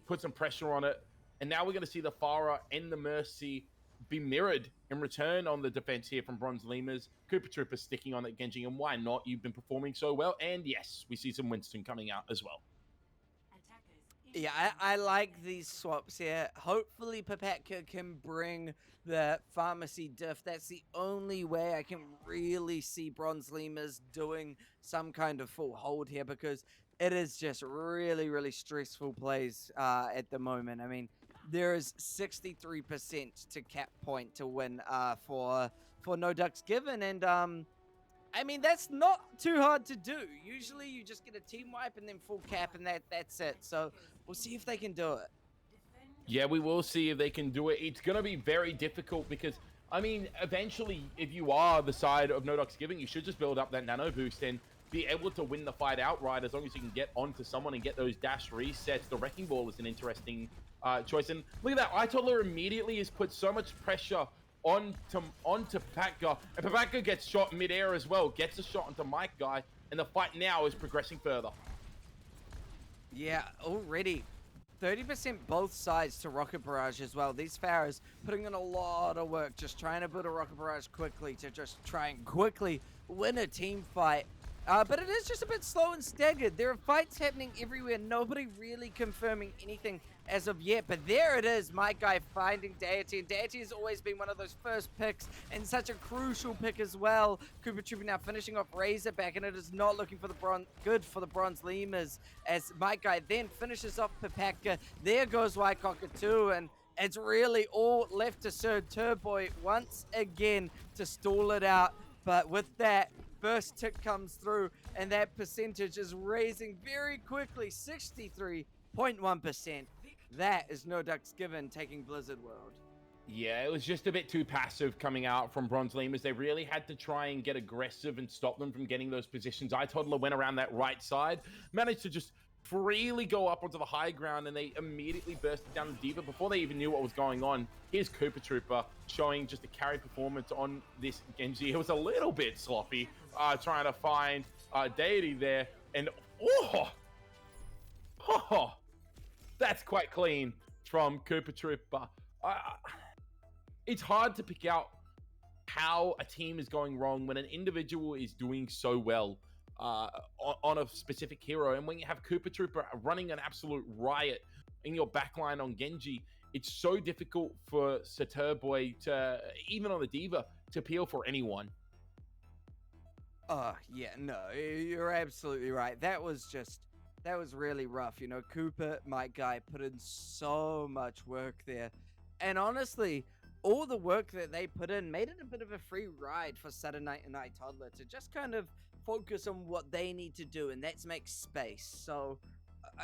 put some pressure on it. And now we're going to see the Farah and the Mercy be mirrored in return on the defense here from Bronze Lemurs. Cooper Trooper sticking on that Genji, and why not? You've been performing so well. And yes, we see some Winston coming out as well. Yeah, I like these swaps here. Hopefully Papatka can bring the Pharmacy diff. That's the only way I can really see Bronze Lemurs doing some kind of full hold here, because it is just really, really stressful plays at the moment. I mean, there is 63% to cap point to win for No Ducks Given, and I mean, that's not too hard to do. Usually you just get a team wipe and then full cap, and that's it. So we'll see if they can do it. Yeah, we will see if they can do it. It's going to be very difficult because, I mean, eventually, if you are the side of No Ducks Giving, you should just build up that nano boost and be able to win the fight outright as long as you can get onto someone and get those dash resets. The Wrecking Ball is an interesting choice. And look at that. iToddler immediately has put so much pressure onto Papatka, and Papatka gets shot mid-air as well, gets a shot onto Mike Guy, and the fight now is progressing further. Yeah, already 30% both sides to Rocket Barrage as well. These Pharaohs putting in a lot of work, just trying to build a Rocket Barrage quickly to just try and quickly win a team fight. But it is just a bit slow and staggered. There are fights happening everywhere. Nobody really confirming anything as of yet. But there it is, my guy finding Deity. And Deity has always been one of those first picks and such a crucial pick as well. Cooper Trooper now finishing off Razorback, and it is not looking for the good for the Bronze Lemurs as my guy then finishes off Papatka. There goes Waikaka too, and it's really all left to Sir Turboy once again to stall it out. But with that, first tick comes through, and that percentage is raising very quickly, 63.1%. That is No Ducks Given taking Blizzard World. Yeah, it was just a bit too passive coming out from Bronze Lemurs. They really had to try and get aggressive and stop them from getting those positions. iToddler went around that right side, managed to just freely go up onto the high ground, and they immediately bursted down the Diva before they even knew what was going on. Here's Cooper Trooper showing just a carry performance on this Genji. It was a little bit sloppy trying to find Deity there, and that's quite clean from Cooper Trooper. It's hard to pick out how a team is going wrong when an individual is doing so well. on a specific hero. And when you have Koopa Trooper running an absolute riot in your backline on Genji, it's so difficult for Saturboy to, even on the Diva, to peel for anyone. Oh, yeah, no, you're absolutely right. That was really rough. You know, Cooper, my guy, put in so much work there. And honestly, all the work that they put in made it a bit of a free ride for Saturday Night and Toddler to just kind of focus on what they need to do, and that's make space. So,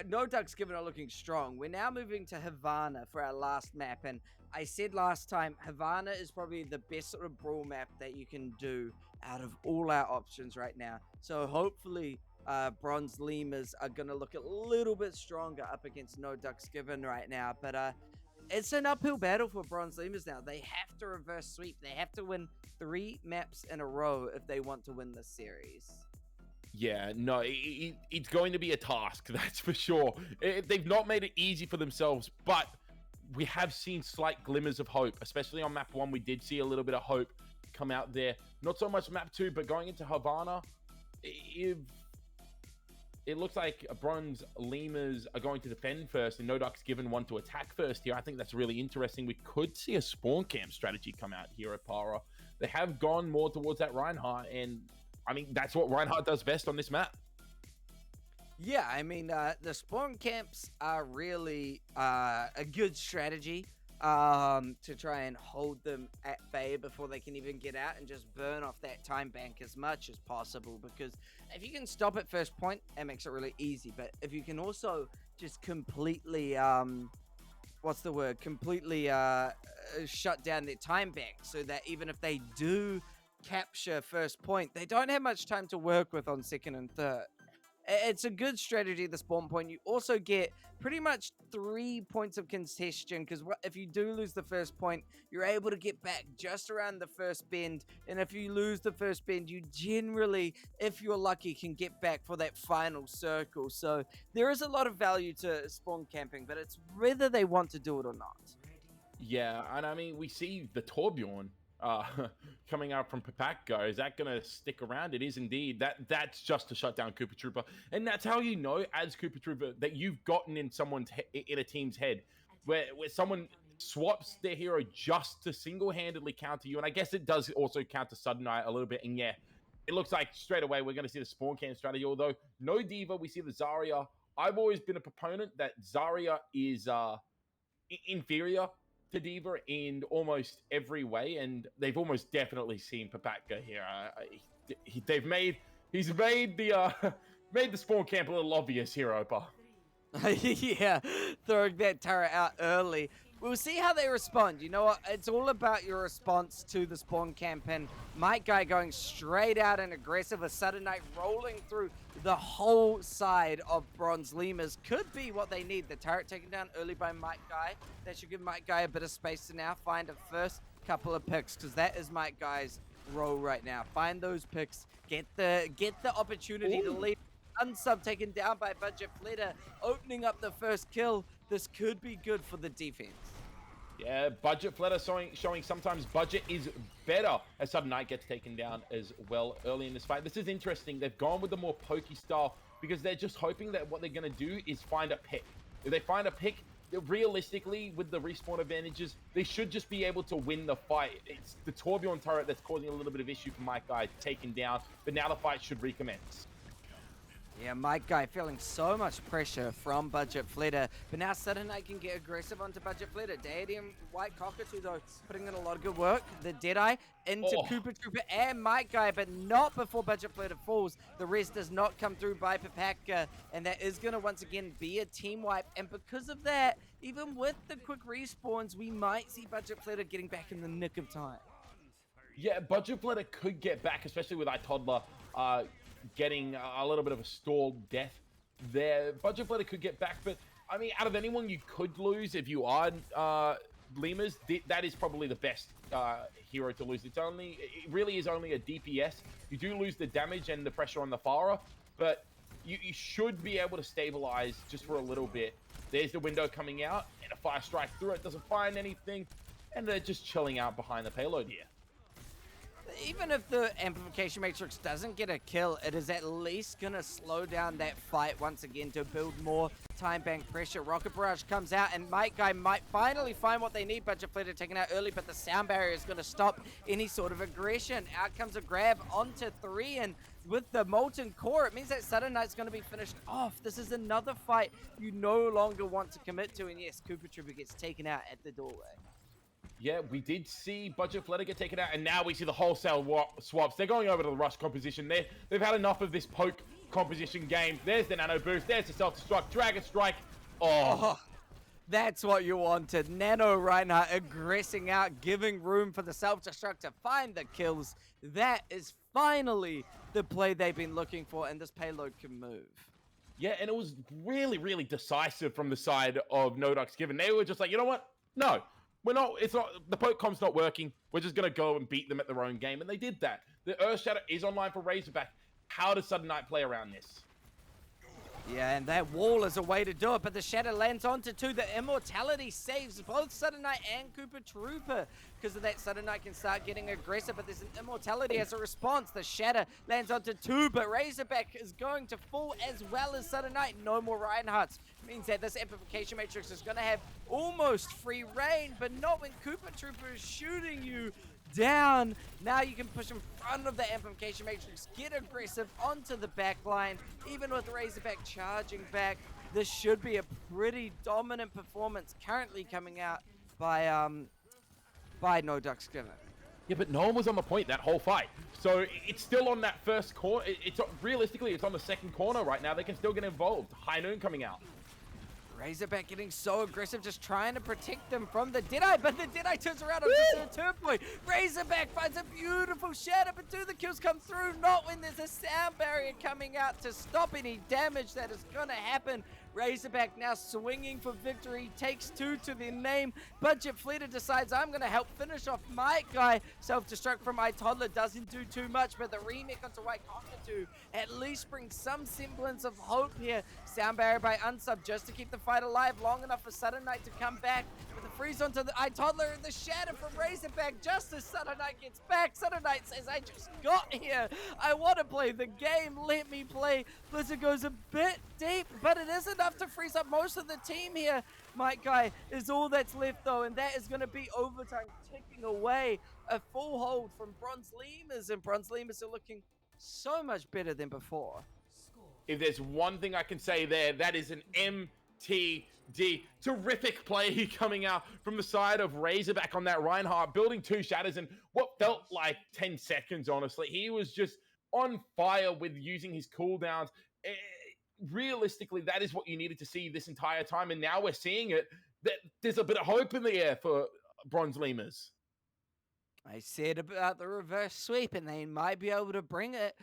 No Ducks Given are looking strong. We're now moving to Havana for our last map, and I said last time, Havana is probably the best sort of brawl map that you can do out of all our options right now. So hopefully Bronze Lemurs are going to look a little bit stronger up against No Ducks Given right now. But it's an uphill battle for Bronze Lemurs now. They have to reverse sweep. They have to win 3 maps in a row if they want to win this series. Yeah, no, it's going to be a task, that's for sure. They've not made it easy for themselves, but we have seen slight glimmers of hope, especially on map 1. We did see a little bit of hope come out there. Not so much map 2, but going into Havana, it looks like Bronze Lemurs are going to defend first and No Ducks Given one to attack first here. I think that's really interesting. We could see a spawn camp strategy come out here at Para. They have gone more towards that Reinhardt, and I mean, that's what Reinhardt does best on this map. Yeah, I mean, the spawn camps are really a good strategy to try and hold them at bay before they can even get out and just burn off that time bank as much as possible. Because if you can stop at first point, it makes it really easy. But if you can also just completely, completely shut down their time bank so that even if they do capture first point, they don't have much time to work with on second and third. It's a good strategy, the spawn point. You also get pretty much 3 points of congestion, because if you do lose the first point, you're able to get back just around the first bend. And if you lose the first bend, you generally, if you're lucky, can get back for that final circle. So there is a lot of value to spawn camping, but it's whether they want to do it or not. Yeah, and I mean, we see the Torbjorn coming out from Papakgo. Is that going to stick around? It is indeed. That's just to shut down Koopa Trooper. And that's how you know, as Koopa Trooper, that you've gotten in in a team's head, where someone swaps their hero just to single-handedly counter you. And I guess it does also counter Sudden Eye a little bit. And yeah, it looks like straight away we're going to see the spawn camp strategy. Although no Diva, we see the Zarya. I've always been a proponent that Zarya is inferior to Diva in almost every way, and they've almost definitely seen Papakgo here. He's made the spawn camp a little obvious here, Opa. Yeah, throwing that turret out early. We'll see how they respond. You know what? It's all about your response to the spawn camp, and Mike Guy going straight out and aggressive. A Sudden Night rolling through the whole side of Bronze Lemurs could be what they need. The turret taken down early by Mike Guy. That should give Mike Guy a bit of space to now find a first couple of picks, because that is Mike Guy's role right now. Find those picks. Get the opportunity to lead. Unsub taken down by Budget Flitter, opening up the first kill. This could be good for the defense. Yeah, Budget Flitter showing sometimes Budget is better as Sudden Night gets taken down as well early in this fight. This is interesting. They've gone with the more pokey style because they're just hoping that what they're going to do is find a pick. If they find a pick, realistically, with the respawn advantages, they should just be able to win the fight. It's the Torbjorn turret that's causing a little bit of issue for Mike Guy, taken down, but now the fight should recommence. Yeah, Mike Guy feeling so much pressure from Budget Flitter, but now Sudden Night can get aggressive onto Budget Flitter. Deity and White Cockatoo, though, putting in a lot of good work. The Deadeye into Koopa Trooper and Mike Guy, but not before Budget Flitter falls. The rest does not come through by Papakgo, and that is going to once again be a team wipe. And because of that, even with the quick respawns, we might see Budget Flitter getting back in the nick of time. Yeah, Budget Flitter could get back, especially with iToddler getting a little bit of a stalled death there. Budget Flitter could get back, but I mean, out of anyone you could lose if you are Lemurs, that is probably the best hero to lose. It really is only a DPS. You do lose the damage and the pressure on the Farah, but you should be able to stabilize just for a little bit. There's the window coming out, and a fire strike through it, doesn't find anything, and they're just chilling out behind the payload here. Even even if the Amplification Matrix doesn't get a kill, it is at least going to slow down that fight once again to build more time bank pressure. Rocket Barrage comes out, and Mike Guy might finally find what they need. Budget Flitter taken out early, but the sound barrier is going to stop any sort of aggression. Out comes a grab onto 3, and with the Molten Core, it means that Sudden Knight's going to be finished off. This is another fight you no longer want to commit to, and yes, Koopa Troopa gets taken out at the doorway. Yeah, we did see Budget Flitter get taken out, and now we see the wholesale swaps. They're going over to the Rush composition. They've had enough of this poke composition game. There's the Nano Boost. There's the Self-Destruct. Dragon Strike. Oh. That's what you wanted. Nano Reinhardt aggressing out, giving room for the Self-Destruct to find the kills. That is finally the play they've been looking for, and this payload can move. Yeah, and it was really, really decisive from the side of No Ducks Given. They were just like, you know what? No. We're not, it's not, the poke comp's not working. We're just going to go and beat them at their own game. And they did that. The Earth Shadow is online for Razorback. How does Sudden Night play around this? Yeah, and that wall is a way to do it, but the Shatter lands onto 2. The Immortality saves both Sudden Night and Koopa Troopa. Because of that, Sudden Night can start getting aggressive, but there's an Immortality as a response. The Shatter lands onto 2, but Razorback is going to fall as well as Sudden Night. No more Reinhardts. Means that this Amplification Matrix is going to have almost free reign, but not when Koopa Troopa is shooting you down. Now you can push in front of the Amplification Matrix, get aggressive onto the back line. Even with Razorback charging back, this should be a pretty dominant performance currently coming out by No Ducks Given. Yeah, but no one was on the point that whole fight. So it's still on that first corner. Realistically, it's on the second corner right now. They can still get involved. High Noon coming out. Razorback getting so aggressive, just trying to protect them from the Deadeye, but the Deadeye turns around on the turn point. Razorback finds a beautiful shatter, but do the kills come through? Not when there's a sound barrier coming out to stop any damage that is going to happen. Razorback now swinging for victory, takes 2 to their name. Budget Flitter decides, I'm going to help finish off my guy. Self-destruct from iToddler doesn't do too much, but the remake onto White Cockatoo at least brings some semblance of hope here. Sound barrier by Unsub just to keep the fight alive long enough for Sudden Night to come back. With the freeze onto the iToddler and the shatter from Razorback just as Sudden Night gets back. Sudden Night says, I just got here. I want to play the game. Let me play. Blizzard goes a bit deep, but it is enough to freeze up most of the team here. Mike Guy is all that's left though, and that is going to be overtime ticking away. A full hold from Bronze Lemurs, and Bronze Lemurs are looking so much better than before. If there's one thing I can say there, that is an MTD. Terrific play coming out from the side of Razorback on that Reinhardt, building 2 shatters in what felt like 10 seconds, honestly. He was just on fire with using his cooldowns. Realistically, that is what you needed to see this entire time, and now we're seeing it. That there's a bit of hope in the air for Bronze Lemurs. I said about the reverse sweep, and they might be able to bring it.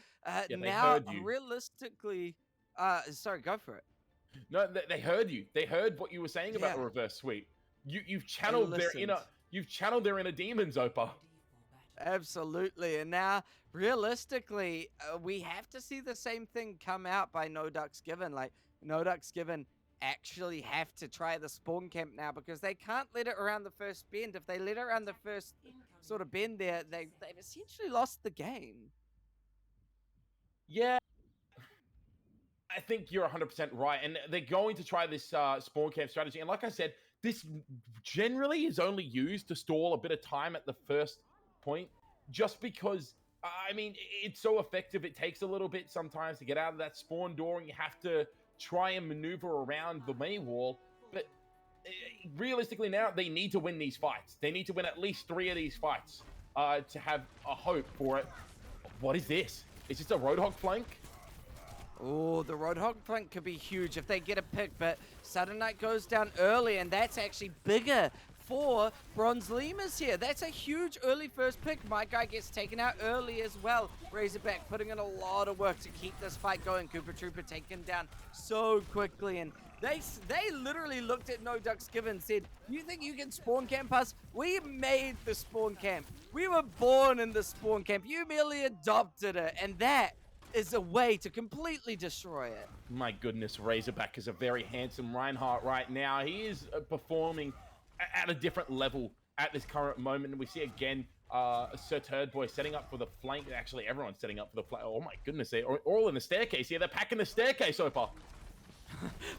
Yeah, now, realistically, sorry, go for it. No, they heard you. They heard what you were saying about the reverse sweep. You've channeled their inner demons, Opa. Absolutely, and now realistically, we have to see the same thing come out by No Ducks Given. Like No Ducks Given actually have to try the spawn camp now because they can't let it around the first bend. If they let it around the first sort of bend there, they've essentially lost the game. Yeah, I think you're 100% right, and they're going to try this spawn camp strategy. And like I said, this generally is only used to stall a bit of time at the first point, just because, I mean, it's so effective. It takes a little bit sometimes to get out of that spawn door, and you have to try and maneuver around the main wall. But realistically now, they need to win these fights. They need to win at least 3 of these fights to have a hope for it. What is this? Is this a Roadhog flank? Oh, the Roadhog flank could be huge if they get a pick, but Sudden Night goes down early, and that's actually bigger for Bronze Lemurs here. That's a huge early first pick. My guy gets taken out early as well. Razorback putting in a lot of work to keep this fight going. Koopa Troopa taken down so quickly, and they literally looked at No Ducks Given and said, you think you can spawn camp us? We made the spawn camp. We were born in the spawn camp. You merely adopted it, and that is a way to completely destroy it. My goodness, Razorback is a very handsome Reinhardt right now. He is performing at a different level at this current moment, and we see again Sir Turd Boy setting up for the flank. Actually, everyone's setting up for the flank. Oh my goodness, they're all in the staircase here. They're packing the staircase so far.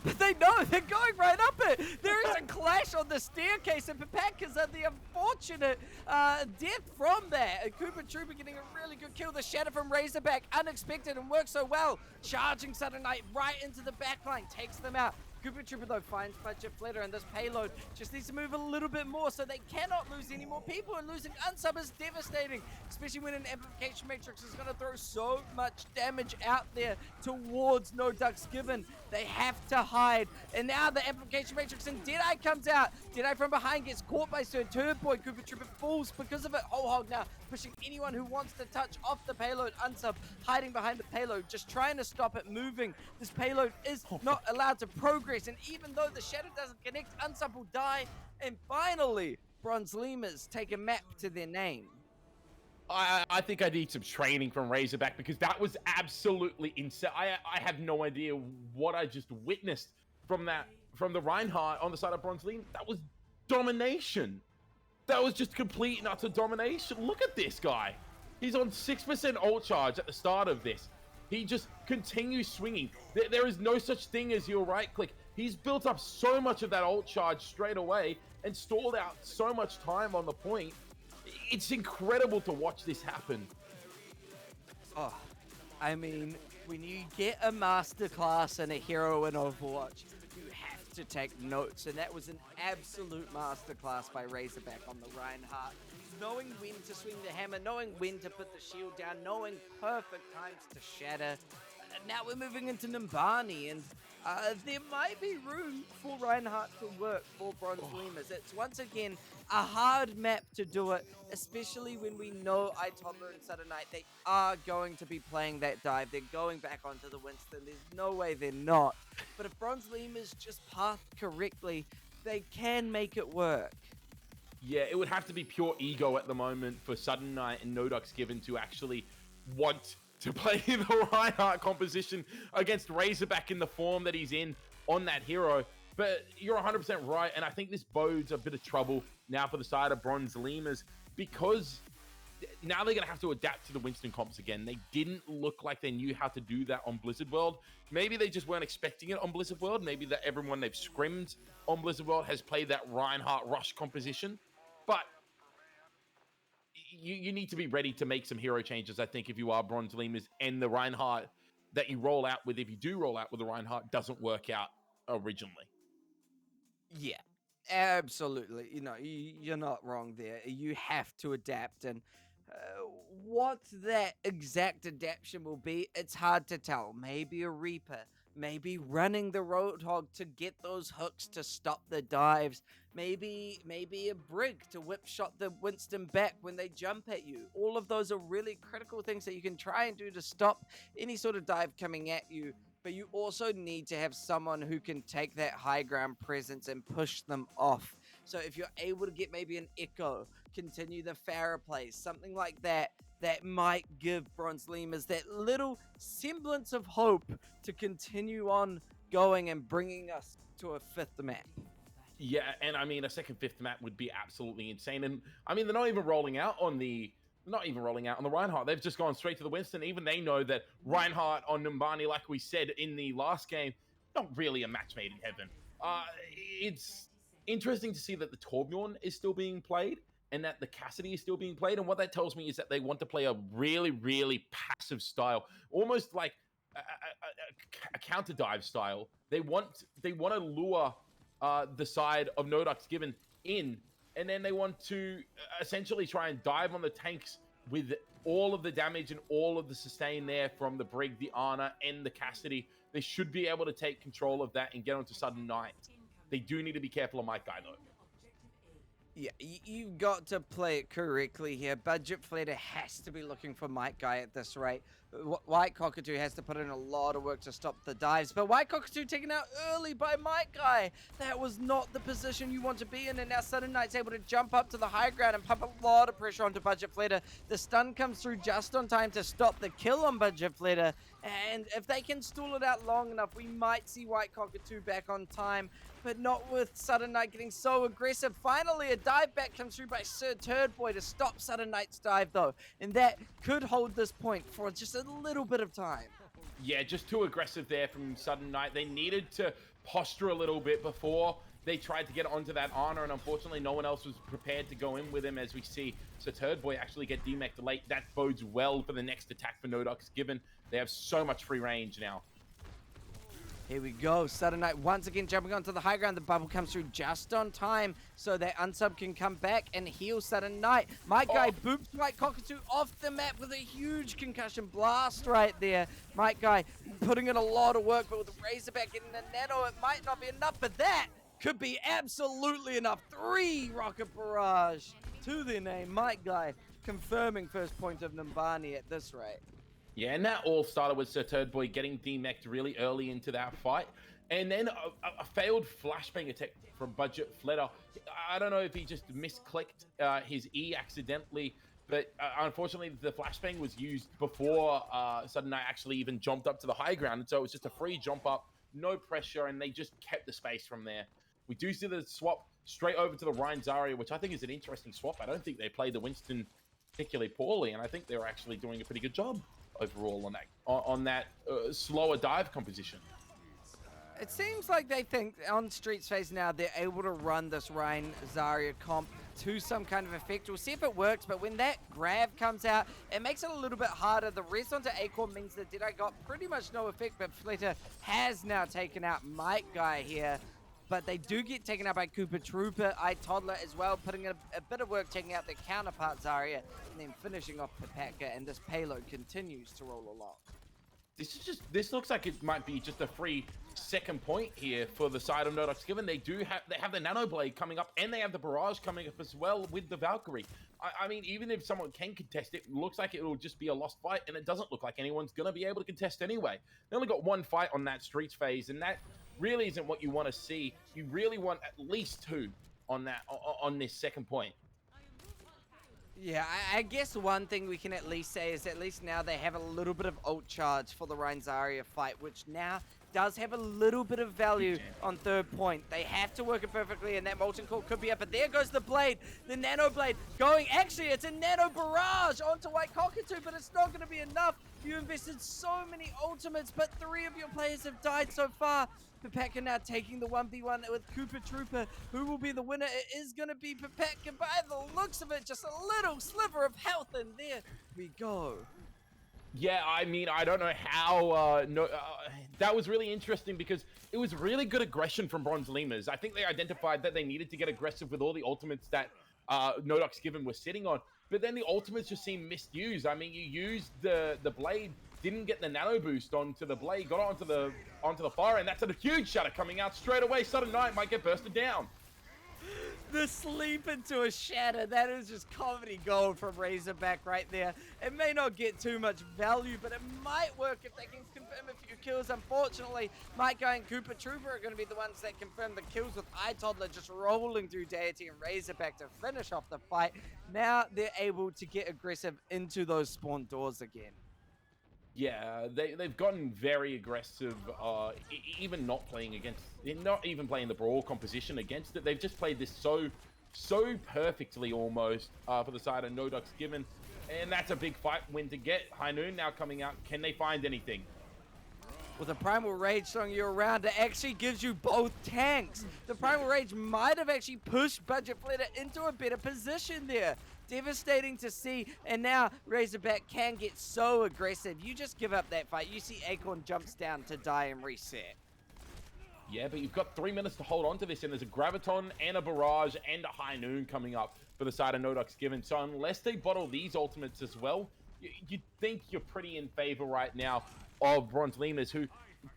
But they know they're going right up it. There is a clash on the staircase, and Papakas are the unfortunate death from that. Koopa Trooper getting a really good kill. The shatter from Razorback, unexpected and works so well. Charging Sudden Knight right into the backline, takes them out. Koopa Trooper though finds Budget Flitter, and this payload just needs to move a little bit more so they cannot lose any more people, and losing Unsub is devastating, especially when an Amplification Matrix is going to throw so much damage out there towards No Ducks Given. They have to hide, and now the Amplification Matrix and Deadeye comes out. Deadeye from behind gets caught by Sir Turd Boy. Koopa Trooper falls because of it. Whole Hog now pushing anyone who wants to touch off the payload. Unsub hiding behind the payload, just trying to stop it moving. This payload is not allowed to progress, and even though the shadow doesn't connect, Unsub will die. And finally, Bronze Lemurs take a map to their name. I think I need some training from Razorback, because that was absolutely insane. I have no idea what I just witnessed from the Reinhardt on the side of Bronze Lemurs. That was domination. That was just complete and utter domination. Look at this guy. He's on 6% ult charge at the start of this. He just continues swinging. There is no such thing as your right click. He's built up so much of that ult charge straight away and stalled out so much time on the point. It's incredible to watch this happen. Oh, I mean, when you get a masterclass in a hero in Overwatch, you have to take notes, and that was an absolute masterclass by Razorback on the Reinhardt. Knowing when to swing the hammer, knowing when to put the shield down, knowing perfect times to shatter. Now we're moving into Nimbani, and there might be room for Reinhardt to work for Bronze Lemurs. It's once again a hard map to do it, especially when we know iToddler and Sudden Knight, they are going to be playing that dive. They're going back onto the Winston. There's no way they're not. But if Bronze Lemurs just path correctly, they can make it work. Yeah, it would have to be pure ego at the moment for Sudden Knight and No Ducks Given to actually want to play the Reinhardt composition against Razorback in the form that he's in on that hero. But you're 100% right, and I think this bodes a bit of trouble now for the side of Bronze Lemurs, because now they're going to have to adapt to the Winston comps again. They didn't look like they knew how to do that on Blizzard World. Maybe they just weren't expecting it on Blizzard World. Maybe that everyone they've scrimmed on Blizzard World has played that Reinhardt rush composition. But you need to be ready to make some hero changes, I think, if you are Bronze Lemurs, and the Reinhardt that you roll out with, if you do roll out with the Reinhardt, doesn't work out originally. Yeah, absolutely. You know, you're not wrong there. You have to adapt, and what that exact adaptation will be, it's hard to tell. Maybe a Reaper, maybe running the Roadhog to get those hooks to stop the dives, maybe a Brig to whip shot the Winston back when they jump at you. All of those are really critical things that you can try and do to stop any sort of dive coming at you. But you also need to have someone who can take that high ground presence and push them off. So if you're able to get maybe an Echo, continue the Pharah plays, something like that, that might give Bronze Lemurs that little semblance of hope to continue on going and bringing us to a fifth map. Yeah, and I mean, a second fifth map would be absolutely insane. And I mean, they're not even rolling out on the Reinhardt. They've just gone straight to the Winston. Even they know that Reinhardt on Nimbani, like we said in the last game, not really a match made in heaven. It's interesting to see that the Torbjorn is still being played and that the Cassidy is still being played. And what that tells me is that they want to play a really, really passive style, almost like a counter dive style. They want to lure the side of No Ducks Given in, and then they want to essentially try and dive on the tanks with all of the damage and all of the sustain there from the Brig, the Ana, and the Cassidy. They should be able to take control of that and get onto Sudden Knight. They do need to be careful of Mike Guy, though. Yeah, you've got to play it correctly here. Budget Flatter has to be looking for Mike Guy at this rate. White Cockatoo has to put in a lot of work to stop the dives, but White Cockatoo taken out early by Mike Guy. That was not the position you want to be in, and now Sudden Knight's able to jump up to the high ground and pump a lot of pressure onto Budget Flatter. The stun comes through just on time to stop the kill on Budget Flatter, And if they can stall it out long enough, we might see White Cockatoo back on time, but not with Sudden Night getting so aggressive. Finally, a dive back comes through by Sir Turdboy to stop Sudden Night's dive, though, and that could hold this point for just a little bit of time. Yeah, just too aggressive there from Sudden Night. They needed to posture a little bit before they tried to get onto that honor, and unfortunately no one else was prepared to go in with him, as we see Sir Turdboy actually get demeched late. That bodes well for the next attack for Nodox, given they have so much free range now. Here we go. Sudden Night once again jumping onto the high ground. The bubble comes through just on time so that Unsub can come back and heal Sudden Night. My guy boops White Cockatoo off the map with a huge concussion blast right there. My guy putting in a lot of work, but with Razorback getting the nano, it might not be enough, but that could be absolutely enough. 3 rocket barrage to their name. My guy confirming first point of Numbani at this rate. Yeah, and that all started with Sir Turdboy getting demeched really early into that fight. And then a failed flashbang attack from Budget Fletter. I don't know if he just misclicked his E accidentally, but unfortunately the flashbang was used before Sudden Night actually even jumped up to the high ground. And so it was just a free jump up, no pressure, and they just kept the space from there. We do see the swap straight over to the Ryan Zarya, which I think is an interesting swap. I don't think they played the Winston particularly poorly, and I think they were actually doing a pretty good job overall on that slower dive composition. It seems like they think on Streets phase now they're able to run this Ryan Zarya comp to some kind of effect. We'll see if it works, but when that grab comes out, it makes it a little bit harder. The rest onto Acorn means that Deadeye got pretty much no effect, but Fletter has now taken out Mike Guy here. But they do get taken out by Koopa Trooper, iToddler as well, putting in a bit of work taking out their counterpart Zarya, and then finishing off Papaka, and this payload continues to roll along. This looks like it might be just a free second point here for the side of Nodox, given they have the Nano Blade coming up, and they have the Barrage coming up as well with the Valkyrie. I mean, even if someone can contest it, looks like it will just be a lost fight, and it doesn't look like anyone's going to be able to contest anyway. They only got one fight on that Streets phase, and that really isn't what you want to see. You really want at least 2 on this second point. Yeah, I guess one thing we can at least say is at least now they have a little bit of ult charge for the Ryan Zarya fight, which now does have a little bit of value on third point. They have to work it perfectly, and that Molten Core could be up, but there goes the blade, the Nano Blade going. Actually, it's a Nano Barrage onto White Cockatoo, but it's not going to be enough. You invested so many ultimates, but 3 of your players have died so far. Papaka now taking the 1v1 with Koopa Trooper. Who will be the winner? It is going to be Papaka. By the looks of it, just a little sliver of health, and there we go. Yeah, I mean, I don't know how... that was really interesting because it was really good aggression from Bronze Lemurs. I think they identified that they needed to get aggressive with all the ultimates that Nodox Given was sitting on. But then the ultimates just seemed misused. I mean, you used the blade, didn't get the nano boost onto the blade, got onto the fire, and that's a huge shatter coming out straight away. Sudden Night might get bursted down. The sleep into a shatter, that is just comedy gold from Razorback right there. It may not get too much value, but it might work if they can confirm a few kills. Unfortunately, Mike Guy and Koopa Trooper are going to be the ones that confirm the kills, with iToddler just rolling through Deity and Razorback to finish off the fight. Now they're able to get aggressive into those spawn doors again. Yeah, they've gotten very aggressive, even not even playing the Brawl composition against it. They've just played this so perfectly almost for the side of Nodox Given. And that's a big fight win to get. High Noon now coming out. Can they find anything? With a Primal Rage throwing you around, it actually gives you both tanks. The Primal Rage might have actually pushed Budget Fletter into a better position there. Devastating to see, and now Razorback can get so aggressive. You just give up that fight. You see Acorn jumps down to die and reset. Yeah, but you've got 3 minutes to hold on to this, and there's a Graviton and a Barrage and a High Noon coming up for the side of Nodox Given. So unless they bottle these ultimates as well, you think you're pretty in favor right now of Bronze Lemurs, who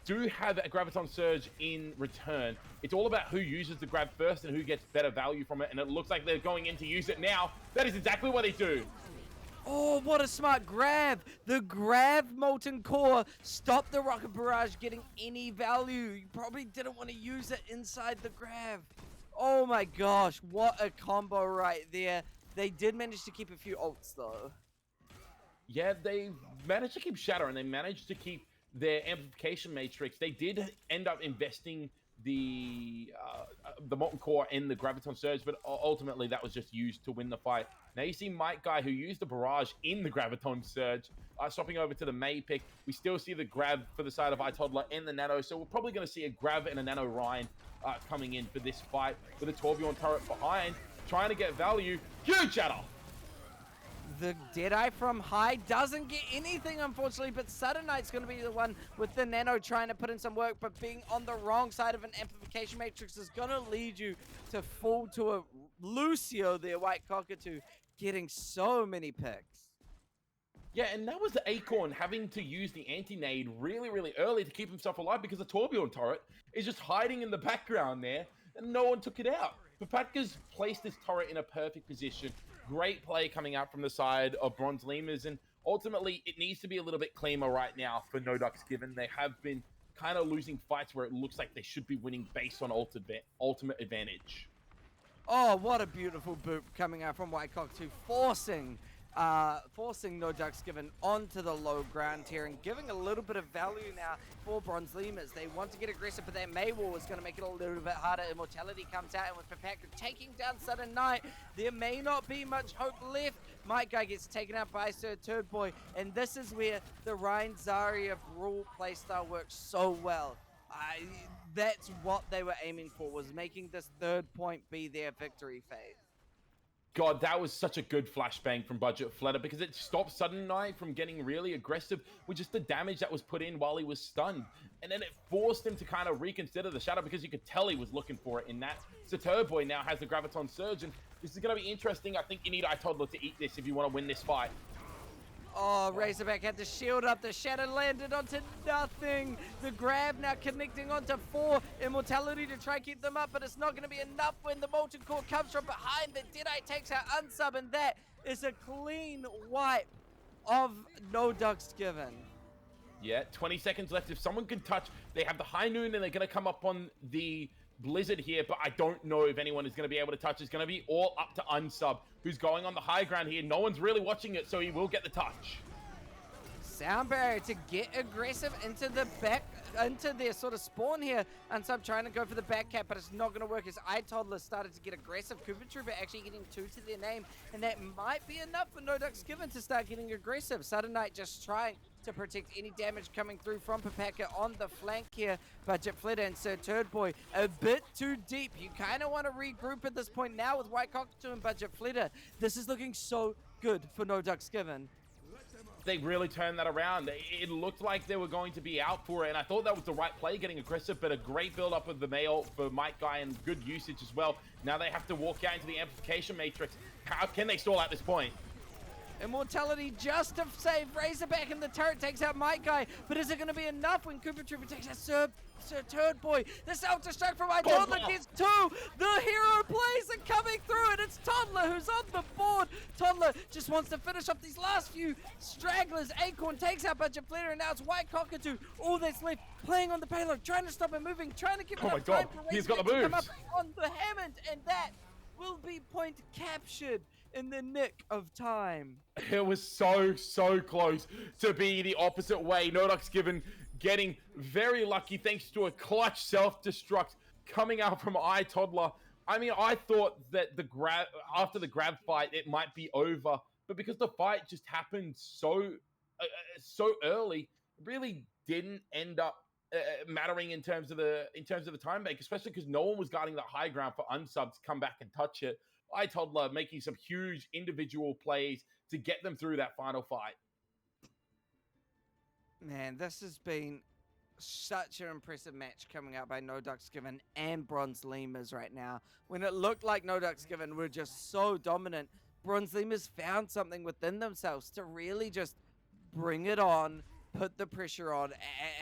do have a Graviton Surge in return. It's all about who uses the grab first and who gets better value from it, and it looks like they're going in to use it now. That is exactly what they do. Oh, what a smart grab. The grab Molten Core stopped the Rocket Barrage getting any value. You probably didn't want to use it inside the grab. Oh my gosh, what a combo right there. They did manage to keep a few ults though. Yeah, they managed to keep Shatter, and they managed to keep their amplification matrix, they did end up investing the molten core in the graviton surge, but ultimately that was just used to win the fight. Now you see Mike Guy, who used the barrage in the graviton surge, swapping over to the May pick. We still see the grab for the side of iToddler and the nano, so we're probably going to see a grab and a nano Ryan coming in for this fight with a Torbjorn turret behind, trying to get value. Huge shadow. The Deadeye from high doesn't get anything, unfortunately, but Sudden Knight's going to be the one with the nano trying to put in some work, but being on the wrong side of an amplification matrix is going to lead you to fall to a Lucio there, White Cockatoo, getting so many picks. Yeah, and that was the Acorn having to use the anti-nade really, really early to keep himself alive because the Torbjorn turret is just hiding in the background there, and no one took it out. Papatka's placed this turret in a perfect position. Great play coming out from the side of Bronze Lemurs, and ultimately it needs to be a little bit cleaner right now for No Ducks Given. They have been kind of losing fights where it looks like they should be winning based on ultimate advantage. Oh, what a beautiful boop coming out from White Cockatoo, forcing No Ducks Given onto the low ground here and giving a little bit of value now for Bronze Lemurs. They want to get aggressive, but that May Wall is going to make it a little bit harder. Immortality comes out, and with Papatka taking down Sudden Knight, there may not be much hope left. Mike Guy gets taken out by Sir Turd Boy, and this is where the Ryan Zarya Brawl playstyle works so well. That's what they were aiming for, was making this third point be their victory phase. God, that was such a good flashbang from Budget Flutter because it stopped Sudden Knight from getting really aggressive with just the damage that was put in while he was stunned. And then it forced him to kind of reconsider the shadow because you could tell he was looking for it in that. So Turboy now has the Graviton Surge, and this is going to be interesting. I think you need iToddler to eat this if you want to win this fight. Oh, Razorback had to shield up. The shadow landed onto nothing. The grab now connecting onto 4. Immortality to try and keep them up, but it's not going to be enough when the Molten Core comes from behind. The Deadeye takes out Unsub, and that is a clean wipe of No Ducks Given. Yeah, 20 seconds left. If someone can touch, they have the High Noon, and they're going to come up on the Blizzard here, but I don't know if anyone is going to be able to touch. It's going to be all up to Unsub, who's going on the high ground here. No one's really watching it, so he will get the touch. Sound barrier to get aggressive into their sort of spawn here. Unsub trying to go for the back cap, but it's not going to work as iToddler started to get aggressive. Cooper Trooper actually getting 2 to their name, and that might be enough for No Ducks Given to start getting aggressive. Sudden Knight just trying to protect any damage coming through from Papatka on the flank here. Budget Flitter and Sir Turd Boy a bit too deep. You kind of want to regroup at this point now with White Cockatoo and Budget Flitter. This is looking so good for No Ducks Given. They really turned that around. It looked like they were going to be out for it, and I thought that was the right play, getting aggressive, but a great build-up of the mail for Mike Guy and good usage as well. Now they have to walk out into the amplification matrix. How can they stall at this point? Immortality just to save Razorback, and the turret takes out Mike Guy, but is it going to be enough when Cooper Trooper takes out Sir Turd Boy? The self-destruct from iToddler gets 2! The hero plays are coming through, and it's Toddler who's on the board. Toddler just wants to finish off these last few stragglers. Acorn takes out Budget Flitter, and now it's White Cockatoo. All that's left, playing on the payload, trying to stop him moving, trying to give enough time for Razorback to come up on the Hammond, and that will be point captured in the nick of time. It was so close to be the opposite way. No Ducks Given getting very lucky thanks to a clutch self-destruct coming out from iToddler. I mean, I thought that after the grab fight, it might be over, but because the fight just happened so early, it really didn't end up mattering in terms of the time bank, especially because no one was guarding the high ground for Unsub to come back and touch it. iToddler making some huge individual plays to get them through that final fight. Man, this has been such an impressive match coming out by No Ducks Given and Bronze Lemurs right now. When it looked like No Ducks Given were just so dominant, Bronze Lemurs found something within themselves to really just bring it on, put the pressure on,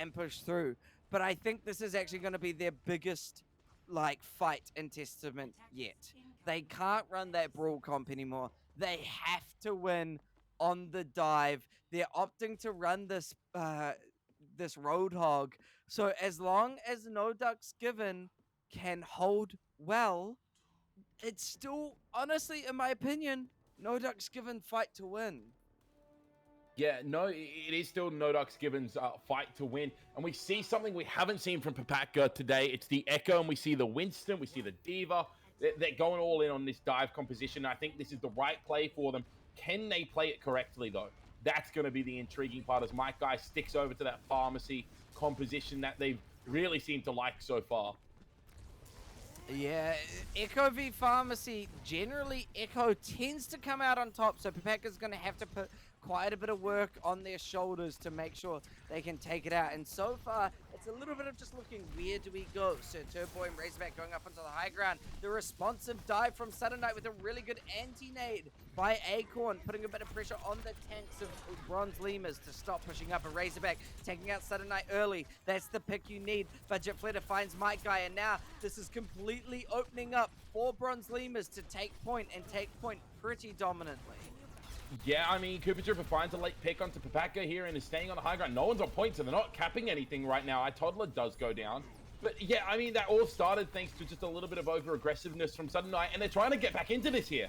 and push through. But I think this is actually going to be their biggest fight and testament yet. They can't run that brawl comp anymore. They have to win on the dive. They're opting to run this this Roadhog. So as long as No Ducks Given can hold well, it's still, honestly, in my opinion, No Ducks Given fight to win. Yeah, no, it is still No Ducks Given's fight to win. And we see something we haven't seen from Papaka today. It's the Echo, and we see the Winston, we see the Diva. They're going all in on this dive composition. I think this is the right play for them. Can they play it correctly, though? That's going to be the intriguing part as Mike Guy sticks over to that pharmacy composition that they've really seemed to like so far. Yeah, Echo v Pharmacy, generally Echo tends to come out on top, so Papaka's going to have to put quite a bit of work on their shoulders to make sure they can take it out. And so far, it's a little bit of just looking, where do we go? So Turbo and Razorback going up onto the high ground. The responsive dive from Sudden Knight with a really good anti-nade by Acorn, putting a bit of pressure on the tanks of Bronze Lemurs to stop pushing up. A Razorback taking out Sudden Knight early. That's the pick you need. Budget Flitter finds Mike Guy, and now this is completely opening up for Bronze Lemurs to take point, and take point pretty dominantly. Yeah, I mean, Cooper Trooper finds a late pick onto Papaka here and is staying on the high ground. No one's on point, so they're not capping anything right now. Toddler does go down. But yeah, I mean, that all started thanks to just a little bit of over-aggressiveness from Sudden Knight, and they're trying to get back into this here.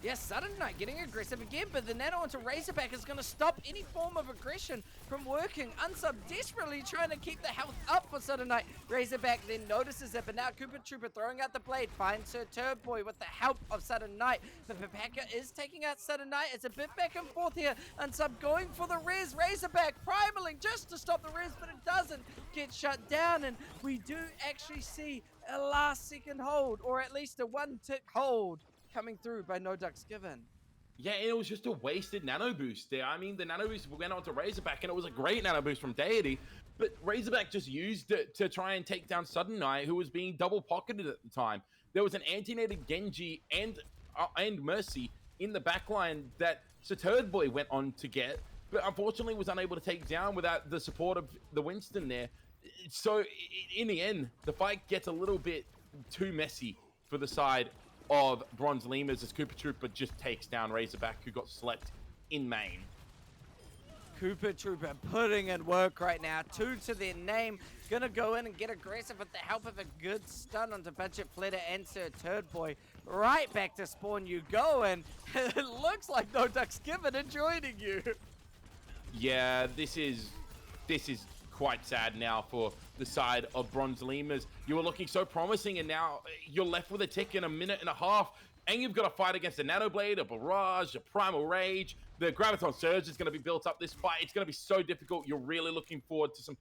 Yes, Sudden Knight getting aggressive again, but the nano onto Razorback is going to stop any form of aggression from working. Unsub desperately trying to keep the health up for Sudden Knight. Razorback then notices it, but now Cooper Trooper throwing out the blade finds Sir Turboy with the help of Sudden Knight. But Papaka is taking out Sudden Knight. It's a bit back and forth here. Unsub going for the res. Razorback primaling just to stop the res, but it doesn't get shut down, and we do actually see a last-second hold, or at least a one-tick hold, coming through by No Ducks Given. Yeah, and it was just a wasted nano boost there. I mean, the nano boost went on to Razorback, and it was a great nano boost from Deity, but Razorback just used it to try and take down Sudden Knight, who was being double-pocketed at the time. There was an anti-nated Genji and Mercy in the backline that Saturd Boy went on to get, but unfortunately was unable to take down without the support of the Winston there. So, in the end, the fight gets a little bit too messy for the side of Bronze Lemurs as Cooper Trooper just takes down Razorback, who got slept in main. Cooper Trooper putting in work right now. 2 to their name. Gonna go in and get aggressive with the help of a good stun onto Budget Flitter and Sir Turd Boy. Right back to spawn you go, and it looks like No Ducks Given are joining you. Yeah, this is quite sad now for the side of Bronze Lemurs. You were looking so promising, and now you're left with a tick in a minute and a half, and you've got to fight against a Nano Blade, a Barrage, a Primal Rage. The Graviton Surge is going to be built up this fight. It's going to be so difficult. You're really looking forward to some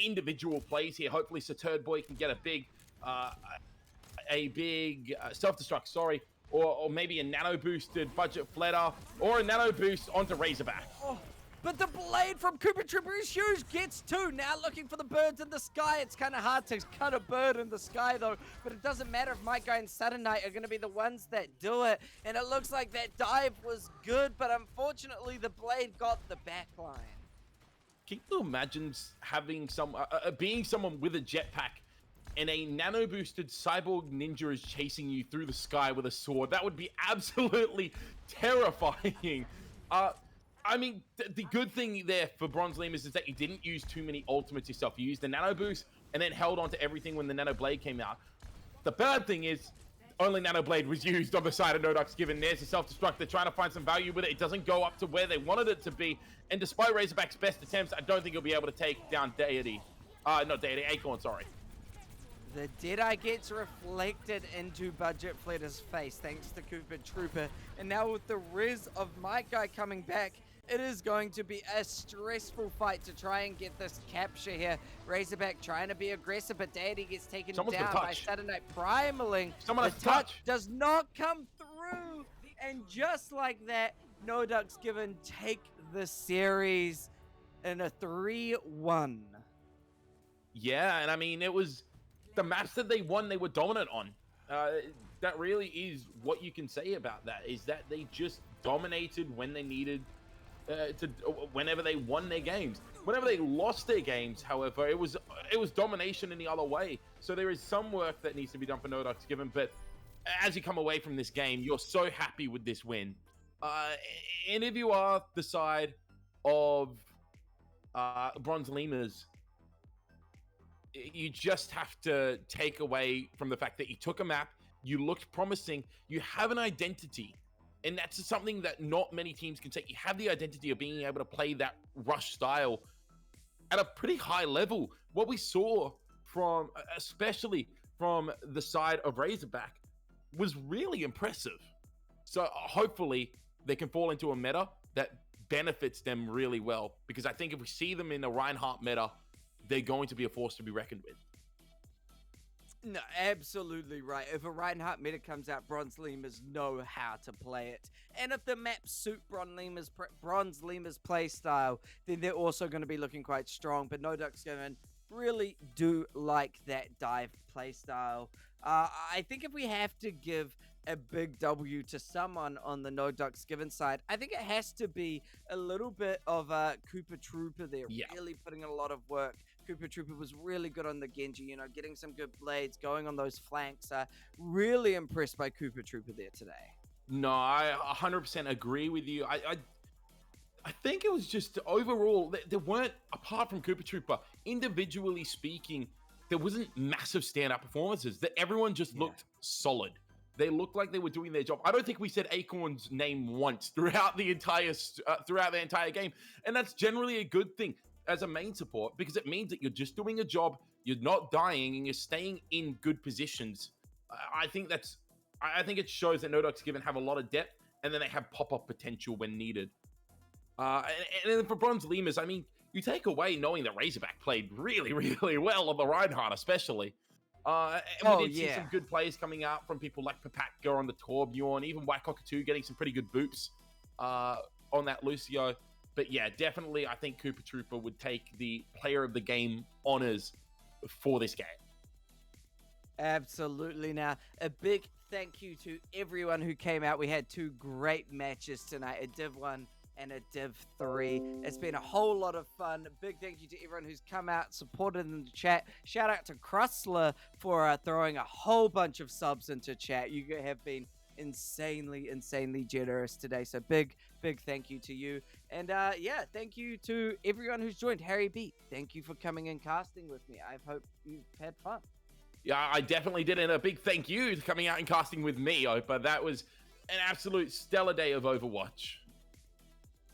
individual plays here. Hopefully, Saturd Boy can get a big self-destruct, sorry, or maybe a nano-boosted Budget Flitter, or a nano-boost onto Razorback. Oh. But the blade from Cooper Trooper is huge. Gets 2. Now looking for the birds in the sky. It's kind of hard to cut a bird in the sky, though. But it doesn't matter if Mike Guy and Sudden Knight are going to be the ones that do it. And it looks like that dive was good, but unfortunately the blade got the backline. Can you imagine having being someone with a jetpack and a nano-boosted cyborg ninja is chasing you through the sky with a sword? That would be absolutely terrifying. I mean, the good thing there for Bronze Lemurs is that you didn't use too many ultimates yourself. You used the Nano Boost and then held on to everything when the Nano Blade came out. The bad thing is, only Nano Blade was used on the side of No Ducks Given. There's a self-destruct. They're trying to find some value with it. It doesn't go up to where they wanted it to be. And despite Razorback's best attempts, I don't think he'll be able to take down Deity. Not Deity, Acorn, sorry. The Deadeye gets reflected into Budget Flitter's face, thanks to Cooper Trooper. And now with the res of Mike Guy coming back, it is going to be a stressful fight to try and get this capture here. Razorback trying to be aggressive, but Deity gets taken down by Sudden Knight primaling. Someone has touch. Does not come through. And just like that, No Ducks Given take the series in a 3-1. Yeah, and I mean, it was the maps that they won, they were dominant on. That really is what you can say about that, is that they just dominated when they needed whenever they won their games. Whenever they lost their games, however, it was domination in the other way. So there is some work that needs to be done for No Ducks Given, but as you come away from this game, you're so happy with this win. And if you are the side of Bronze Lemurs, you just have to take away from the fact that you took a map, you looked promising, you have an identity. And that's something that not many teams can take. You have the identity of being able to play that rush style at a pretty high level. What we saw from, especially from the side of Razorback, was really impressive. So hopefully they can fall into a meta that benefits them really well, because I think if we see them in a Reinhardt meta, they're going to be a force to be reckoned with. No, absolutely right. If a Reinhardt meta comes out, Bronze Lemurs know how to play it. And if the maps suit Bronze Lemurs play style, then they're also going to be looking quite strong. But No Ducks Given really do like that dive play style. I think if we have to give a big W to someone on the No Ducks Given side, I think it has to be a little bit of Cooper Trooper there, really putting in a lot of work. Cooper Trooper was really good on the Genji, you know, getting some good blades, going on those flanks. Really impressed by Cooper Trooper there today. No, I 100% agree with you. I think it was just overall, there weren't, apart from Cooper Trooper, individually speaking, there wasn't massive standout performances. That everyone just looked solid. They looked like they were doing their job. I don't think we said Acorn's name once throughout the entire game, and that's generally a good thing as a main support, because it means that you're just doing a job, you're not dying, and you're staying in good positions. I think it shows that No Ducks Given have a lot of depth, and then they have pop-up potential when needed. And then for Bronze Lemurs, I mean, you take away knowing that Razorback played really, really well on the Reinhardt, especially. And we did see some good plays coming out from people like Papatka on the Torbjorn, even White Cockatoo getting some pretty good boops on that Lucio. But yeah, definitely, I think Cooper Trooper would take the player of the game honors for this game. Absolutely. Now, a big thank you to everyone who came out. We had 2 great matches tonight, a Div 1 and a Div 3. It's been a whole lot of fun. Big thank you to everyone who's come out, supported in the chat. Shout out to Krusler for throwing a whole bunch of subs into chat. You have been insanely generous today. So big thank you to you. And yeah, thank you to everyone who's joined. Harry B, thank you for coming and casting with me. I hope you've had fun. Yeah, I definitely did. And a big thank you to coming out and casting with me, Opa. That was an absolute stellar day of Overwatch.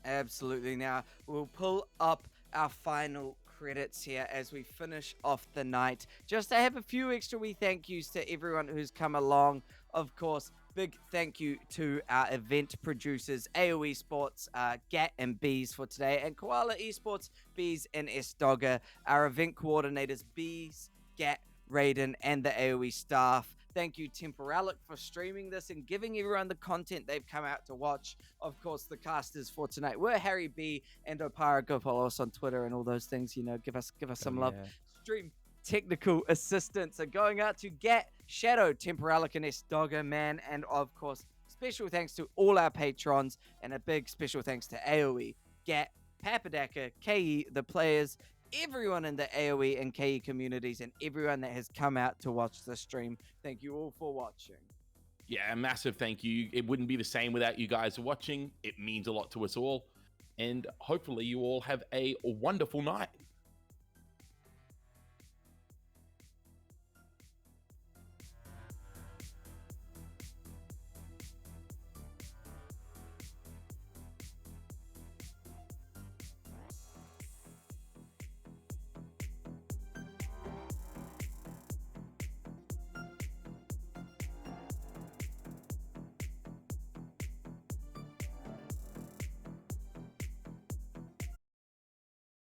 Absolutely. Now, we'll pull up our final credits here as we finish off the night. Just to have a few extra wee thank yous to everyone who's come along. Of course, big thank you to our event producers, AOESports, Gat and Bees for today, and Koalas Esports, Bees and Sdogga, our event coordinators, Bees, Gat, Raiden, and the AOE staff. Thank you, Temporalic, for streaming this and giving everyone the content they've come out to watch. Of course, the casters for tonight were Harry B and Opara. Go follow us on Twitter and all those things. You know, give us some love. Stream technical assistance are going out to Gat, Shadow, Temporalic, and Sdogga, man. And of course, special thanks to all our patrons, and a big special thanks to AOE, Gat, Papadaka, KE, the players, everyone in the AOE and KE communities, and everyone that has come out to watch the stream. Thank you all for watching. Yeah, a massive thank you. It wouldn't be the same without you guys watching. It means a lot to us all. And hopefully you all have a wonderful night.